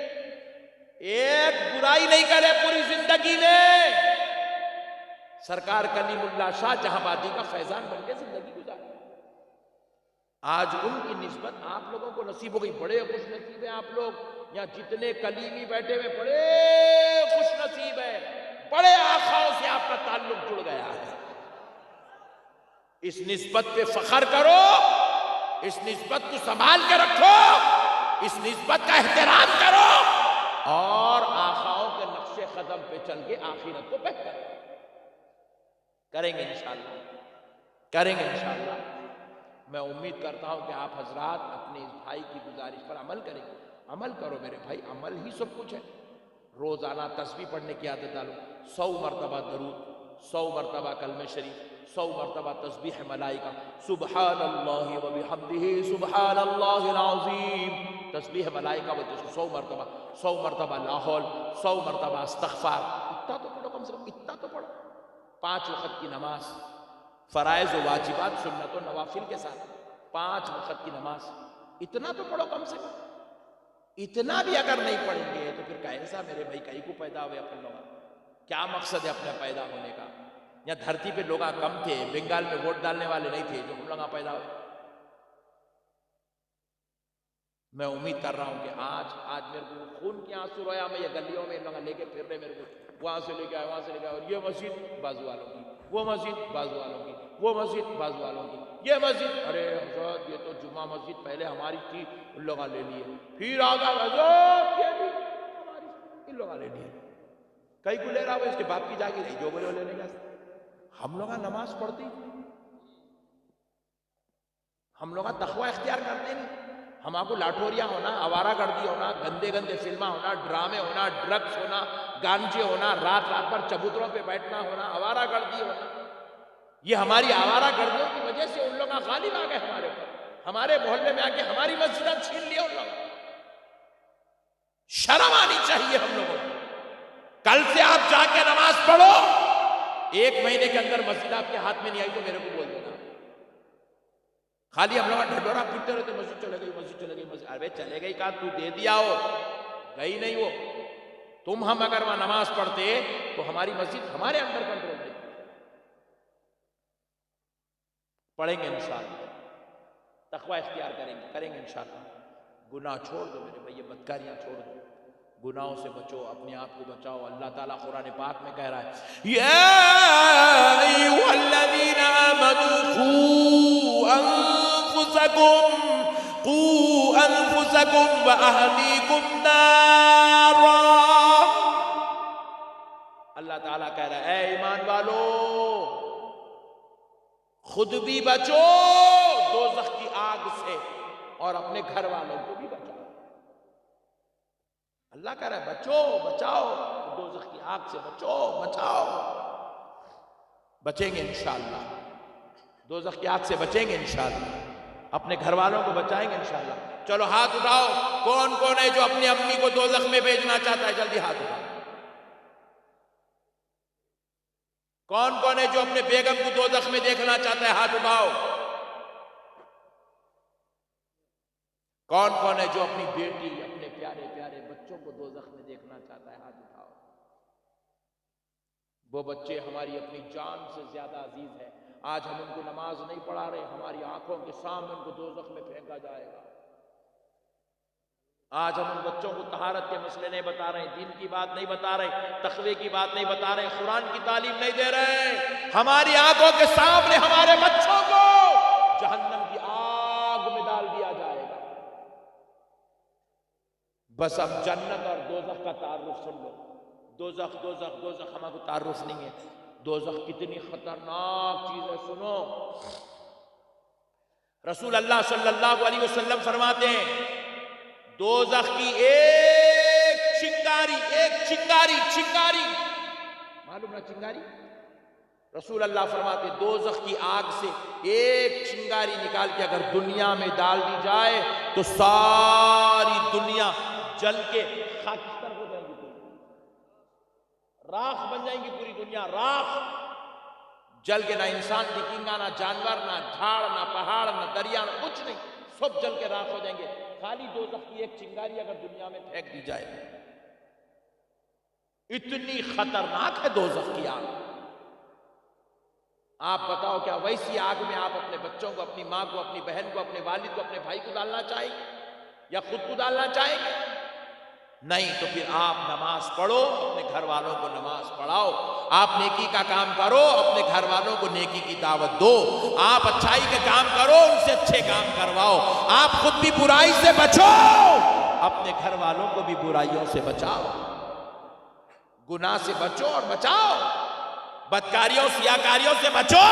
ایک برائی نہیں کرے پوری زندگی میں، سرکار کلیم اللہ شاہ جہاں بادی کا فیضان بن کے زندگی گزارے۔ آج ان کی نسبت آپ لوگوں کو نصیب ہو گئی، بڑے خوش نصیب ہیں آپ لوگ، یہاں جتنے کلیمی بیٹھے ہوئے بڑے خوش نصیب ہیں، بڑے آقاؤں سے آپ کا تعلق جڑ گیا ہے۔ اس نسبت پہ فخر کرو، اس نسبت کو سنبھال کے رکھو، اس نسبت کا احترام کرو، اور آقاؤں کے نقش قدم پہ چل کے آخرت کو بہتر کریں گے انشاءاللہ، کریں گے انشاءاللہ۔ میں امید کرتا ہوں کہ آپ حضرات اپنے اس بھائی کی گزارش پر عمل کریں گے، عمل کرو میرے بھائی، عمل ہی سب کچھ ہے۔ روزانہ تسبیح پڑھنے کی عادت ڈالو، 100 مرتبہ درود، 100 مرتبہ کلمہ شریف، 100 مرتبہ تسبیح ملائکہ، سبحان اللہ و بحمدہ سبحان اللہ العظیم، تسبیح ملائکہ بولتے اس کو 100 مرتبہ، 100 مرتبہ لا حول، 100 مرتبہ استغفار، اتنا تو پڑھو کم سے کم، اتنا تو پڑھو۔ 5 وقت کی نماز، فرائض و واجبات سنت و نوافل کے ساتھ 5 وقت کی نماز، اتنا تو پڑھو کم سے کم۔ اتنا بھی اگر نہیں پڑھیں گے تو پھر کیسا میرے بھائی کئی کو پیدا ہوئے اپنے لوگ؟ کیا مقصد ہے اپنے پیدا ہونے کا؟ یا دھرتی پہ لوگ کم تھے، بنگال میں ووٹ ڈالنے والے نہیں تھے جو ہم لوگ پیدا ہوئے؟ میں امید کر رہا ہوں کہ آج میرے کو خون کی آنسو رویا، میں یہ گلیوں میں لوگ لے کے پھر رہے، میرے کو وہاں سے لے کے آئے، وہاں سے لے کے آئے، اور یہ مسجد بازو والوں کی، وہ مسجد بازو والوں کی، وہ مسجد بازو والوں کی، یہ مسجد، ارے حضرت یہ تو جمعہ مسجد پہلے ہماری تھی، ان لوگوں لے لیے، پھر آگا حضرت یہ بھی ہماری، ان لوگوں لے لیے، کئی کو لے رہا ہو، اس کے باپ کی جاگیر ہے جو بولے وہ لینے کا۔ ہم لوگ نماز پڑھتی، ہم لوگ تقوی اختیار کرتے نہیں، ہمارے کو لاٹھوریاں ہونا، آوارہ گردی ہونا، گندے گندے فلمیں ہونا، ڈرامے ہونا، ڈرگس ہونا، گانجے ہونا، رات رات بھر چبوتروں پہ بیٹھنا ہونا، آوارہ گردی ہونا، یہ ہماری آوارہ گردیوں کی وجہ سے ان لوگ غالب آ گئے ہمارے اوپر، ہمارے محلے میں آ کے ہماری مسجد چھین لیا ان لوگوں۔ شرم آنی چاہیے ہم لوگوں کو۔ کل سے آپ جا کے نماز پڑھو، 1 مہینے کے اندر مسجد آپ کے ہاتھ میں نہیں آئی تو میرے کو بول دینا۔ خالی ہم لوگ ڈھڈورا پیٹتے رہتے، مسجد چلے گئی، مسجد چلے گئی، مسجد، ارے چلے گئی کہا، تو دے دیا ہو، گئی نہیں وہ۔ تم ہم اگر وہاں نماز پڑھتے تو ہماری مسجد ہمارے اندر کنٹرول نہیں، پڑھیں گے انشاءاللہ، تقوی اختیار کریں گے انشاءاللہ۔ گناہ چھوڑ دو میرے بھائی، بدکاریاں چھوڑ دو، گناہوں سے بچو، اپنے آپ کو بچاؤ۔ اللہ تعالیٰ قرآن پاک میں کہہ رہا ہے، یا ایھا الذین آمنوا قوا انفسکم واہلیکم نارا۔ اللہ تعالیٰ کہہ رہا ہے، اے ایمان والو، خود بھی بچو دوزخ کی آگ سے اور اپنے گھر والوں کو بھی بچاؤ۔ اللہ کہہ رہا ہے بچو، بچاؤ، دوزخ کی آگ سے بچو، بچاؤ۔ بچیں گے انشاءاللہ، دوزخ کی آگ سے بچیں گے انشاءاللہ، اپنے گھر والوں کو بچائیں گے انشاءاللہ۔ چلو ہاتھ اٹھاؤ، کون کون ہے جو اپنی امی کو دوزخ میں بھیجنا چاہتا ہے؟ جلدی ہاتھ اٹھاؤ۔ کون کون ہے جو اپنے بیگم کو دوزخ میں دیکھنا چاہتا ہے؟ ہاتھ اٹھاؤ۔ کون کون ہے جو اپنی بیٹی، اپنے پیارے پیارے بچوں کو دوزخ میں دیکھنا چاہتا ہے؟ ہاتھ اٹھاؤ۔ وہ بچے ہماری اپنی جان سے زیادہ عزیز ہیں، آج ہم ان کو نماز نہیں پڑھا رہے، ہماری آنکھوں کے سامنے ان کو دوزخ میں پھینکا جائے گا۔ آج ہم ان بچوں کو طہارت کے مسئلے نہیں بتا رہے، دین کی بات نہیں بتا رہے، تقوی کی بات نہیں بتا رہے، قرآن کی تعلیم نہیں دے رہے، ہماری آنکھوں کے سامنے ہمارے بچوں کو جہنم کی آگ میں ڈال دیا جائے گا۔ بس اب جنت اور دوزخ کا تعارف سن لو۔ دوزخ دوزخ دوزخ ہمارا کوئی تعارف نہیں ہے، دوزخ کتنی خطرناک چیز ہے سنو۔ رسول اللہ صلی اللہ علیہ وسلم فرماتے ہیں، دوزخ کی ایک چنگاری معلوم نا چنگاری؟ رسول اللہ فرماتے ہیں دوزخ کی آگ سے ایک چنگاری نکال کے اگر دنیا میں ڈال دی جائے تو ساری دنیا جل کے خاکستر ہو جائے گی، راکھ بن جائیں گی پوری دنیا، راکھ جل کے، نہ انسان دکھیں گا، نہ جانور، نہ جھاڑ، نہ پہاڑ، نہ دریا، نہ کچھ نہیں، سب جل کے راکھ ہو جائیں گے۔ خالی دوزخ کی ایک چنگاری اگر دنیا میں پھینک دی جائے، اتنی خطرناک ہے دوزخ کی آگ۔ آپ بتاؤ کیا ویسی آگ میں آپ اپنے بچوں کو، اپنی ماں کو، اپنی بہن کو، اپنے والد کو، اپنے بھائی کو ڈالنا چاہیں گے یا خود کو ڈالنا چاہیں گے؟ نہیں تو پھر آپ نماز پڑھو، اپنے گھر والوں کو نماز پڑھاؤ، آپ نیکی کا کام کرو، اپنے گھر والوں کو نیکی کی دعوت دو، آپ اچھائی کے کام کرو، ان سے اچھے کام کرواؤ، آپ خود بھی برائی سے بچو، اپنے گھر والوں کو بھی برائیوں سے بچاؤ، گناہ سے بچو اور بچاؤ، بدکاریوں سیاکاریوں سے بچو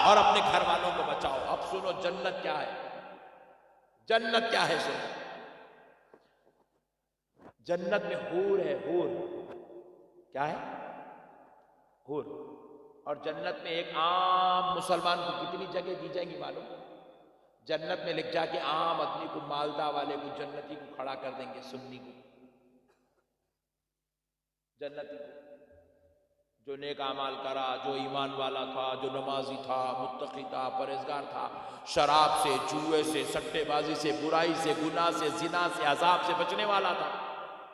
اور اپنے گھر والوں کو بچاؤ۔ اب سنو جنت کیا ہے، جنت کیا ہے سنو۔ جنت میں حور ہے، حور کیا ہے؟ حور، اور جنت میں ایک عام مسلمان کو کتنی جگہ دی جائیں گی معلوم؟ جنت میں لکھ جا کے عام آدمی کو، مالدہ والے کو، جنتی کو کھڑا کر دیں گے، سنی کو، جنتی کو، جو نیک اعمال کرا، جو ایمان والا تھا، جو نمازی تھا، متقی تھا، پرہیزگار تھا، شراب سے، جوئے سے، سٹے بازی سے، برائی سے، گناہ سے، زنا سے، عذاب سے بچنے والا تھا،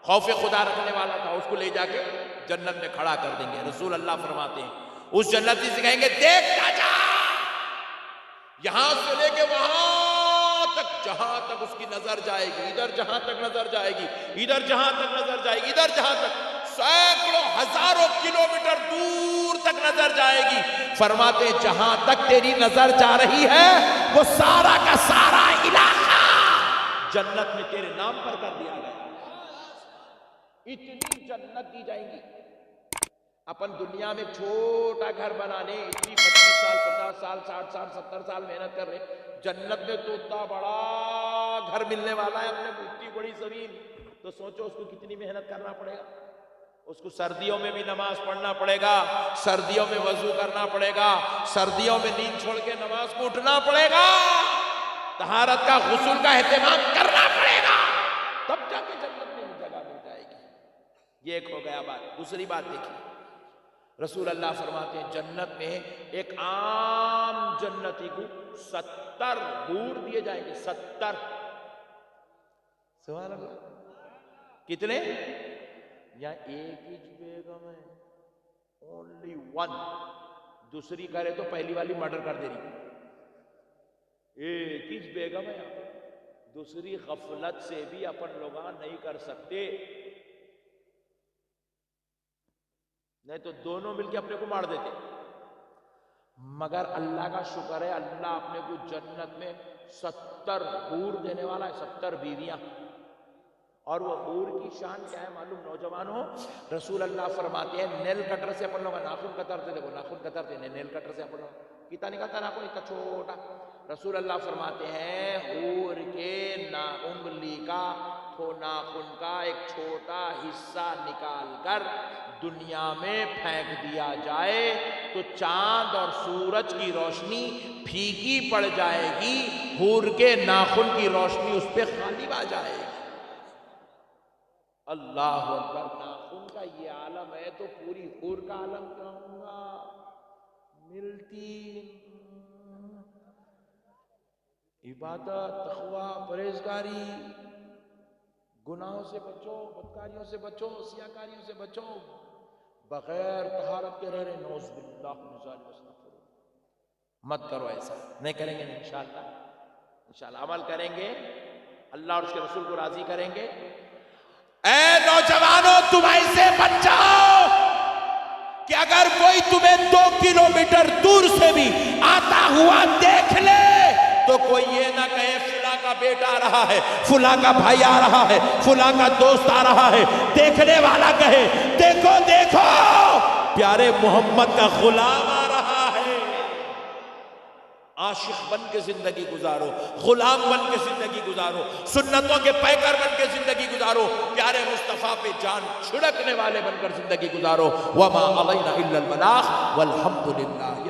خوف خدا رکھنے والا تھا، اس کو لے جا کے جنت میں کھڑا کر دیں گے۔ رسول اللہ فرماتے ہیں اس جنتی سے کہیں گے دیکھتا جا، یہاں سے لے کے وہاں تک، جہاں تک اس کی نظر جائے گی، ادھر جہاں تک نظر جائے گی، ادھر جہاں تک نظر جائے گی، ادھر جہاں تک، سینکڑوں ہزاروں کلومیٹر دور تک نظر جائے گی۔ فرماتے ہیں جہاں تک تیری نظر جا رہی ہے وہ سارا کا سارا علاقہ جنت میں تیرے نام پر کر دیا گیا۔ اتنی جنت دی جائیں گی۔ اپن دنیا میں چھوٹا گھر بنانے اتنی 25 سال 50 سال 60 سال 70 سال محنت کر رہے، جنت میں تو اتنا بڑا گھر ملنے والا ہے، اپنے اتنی بڑی زمین، تو سوچو اس کو کتنی محنت کرنا پڑے گا۔ اس کو سردیوں میں بھی نماز پڑھنا پڑے گا، سردیوں میں وضو کرنا پڑے گا، سردیوں میں نیند چھوڑ کے نماز کو اٹھنا پڑے گا، طہارت کا غسل کا اہتمام کرنا پڑے گا، تب جا کے جنت میں جگہ مل جائے گی۔ یہ ایک ہو گیا بات۔ دوسری بات دیکھیے، رسول اللہ فرماتے ہیں جنت میں ایک عام جنتی کو 70 حور دیے جائیں گے، 70۔ سبحان اللہ۔ کتنے؟ یہاں ایک ہی بیگم ہے، اونلی ون، دوسری کرے تو پہلی والی مرڈر کر دے رہی، ایک ہی بیگم ہے یہاں پہ، دوسری غفلت سے بھی اپن لوگ نہیں کر سکتے، نہیں تو دونوں مل کے اپنے کو مار دیتے۔ مگر اللہ کا شکر ہے، اللہ اپنے کو جنت میں 70 حور دینے والا ہے، 70 بیویاں۔ اور وہ حور کی شان کیا ہے معلوم نوجوانوں؟ رسول اللہ فرماتے ہیں نیل کٹر سے اپن لوگ ناخن کترتے، دیکھو ناخن کترتے، نیل کٹر سے اپن لوگ کتنا نکلتا ناخن، اتنا چھوٹا۔ رسول اللہ فرماتے ہیں حور کے انگلی کا ناخن کا ایک چھوٹا حصہ نکال کر دنیا میں پھینک دیا جائے تو چاند اور سورج کی روشنی پھیکی پڑ جائے گی، حور کے ناخن کی روشنی اس پہ غالب آ جائے گی۔ اللہ اکبر۔ ناخن کا یہ عالم ہے تو پوری حور کا عالم کیا ہوگا؟ ملتی عبادت، تقوی، پرہیزگاری، گناہوں سے بچو، بدکاریوں سے بچو، سیاکاریوں سے بچو، بغیر طہارت کے رہ رہے، نعوذ باللہ من ذالک، استغفر، مت کرو ایسا، نہیں کریں گے انشاءاللہ، انشاءاللہ عمل کریں گے، اللہ اور اس کے رسول کو راضی کریں گے۔ اے نوجوانوں تم ایسے بن جاؤ کہ اگر کوئی تمہیں 2 کلومیٹر دور سے بھی آتا ہوا دیکھ لے تو کوئی یہ نہ کہے فلاں کا بیٹا آ رہا ہے، فلاں کا بھائی آ رہا ہے، فلاں کا دوست آ رہا ہے، دیکھنے والا کہے دیکھو دیکھو پیارے محمد کا غلام آ رہا ہے۔ عاشق بن کے زندگی گزارو، غلام بن کے زندگی گزارو، سنتوں کے پیکر بن کے زندگی گزارو، پیارے مصطفیٰ پہ جان چھڑکنے والے بن کر زندگی گزارو۔ وما علینا الا البلاغ والحمد للہ۔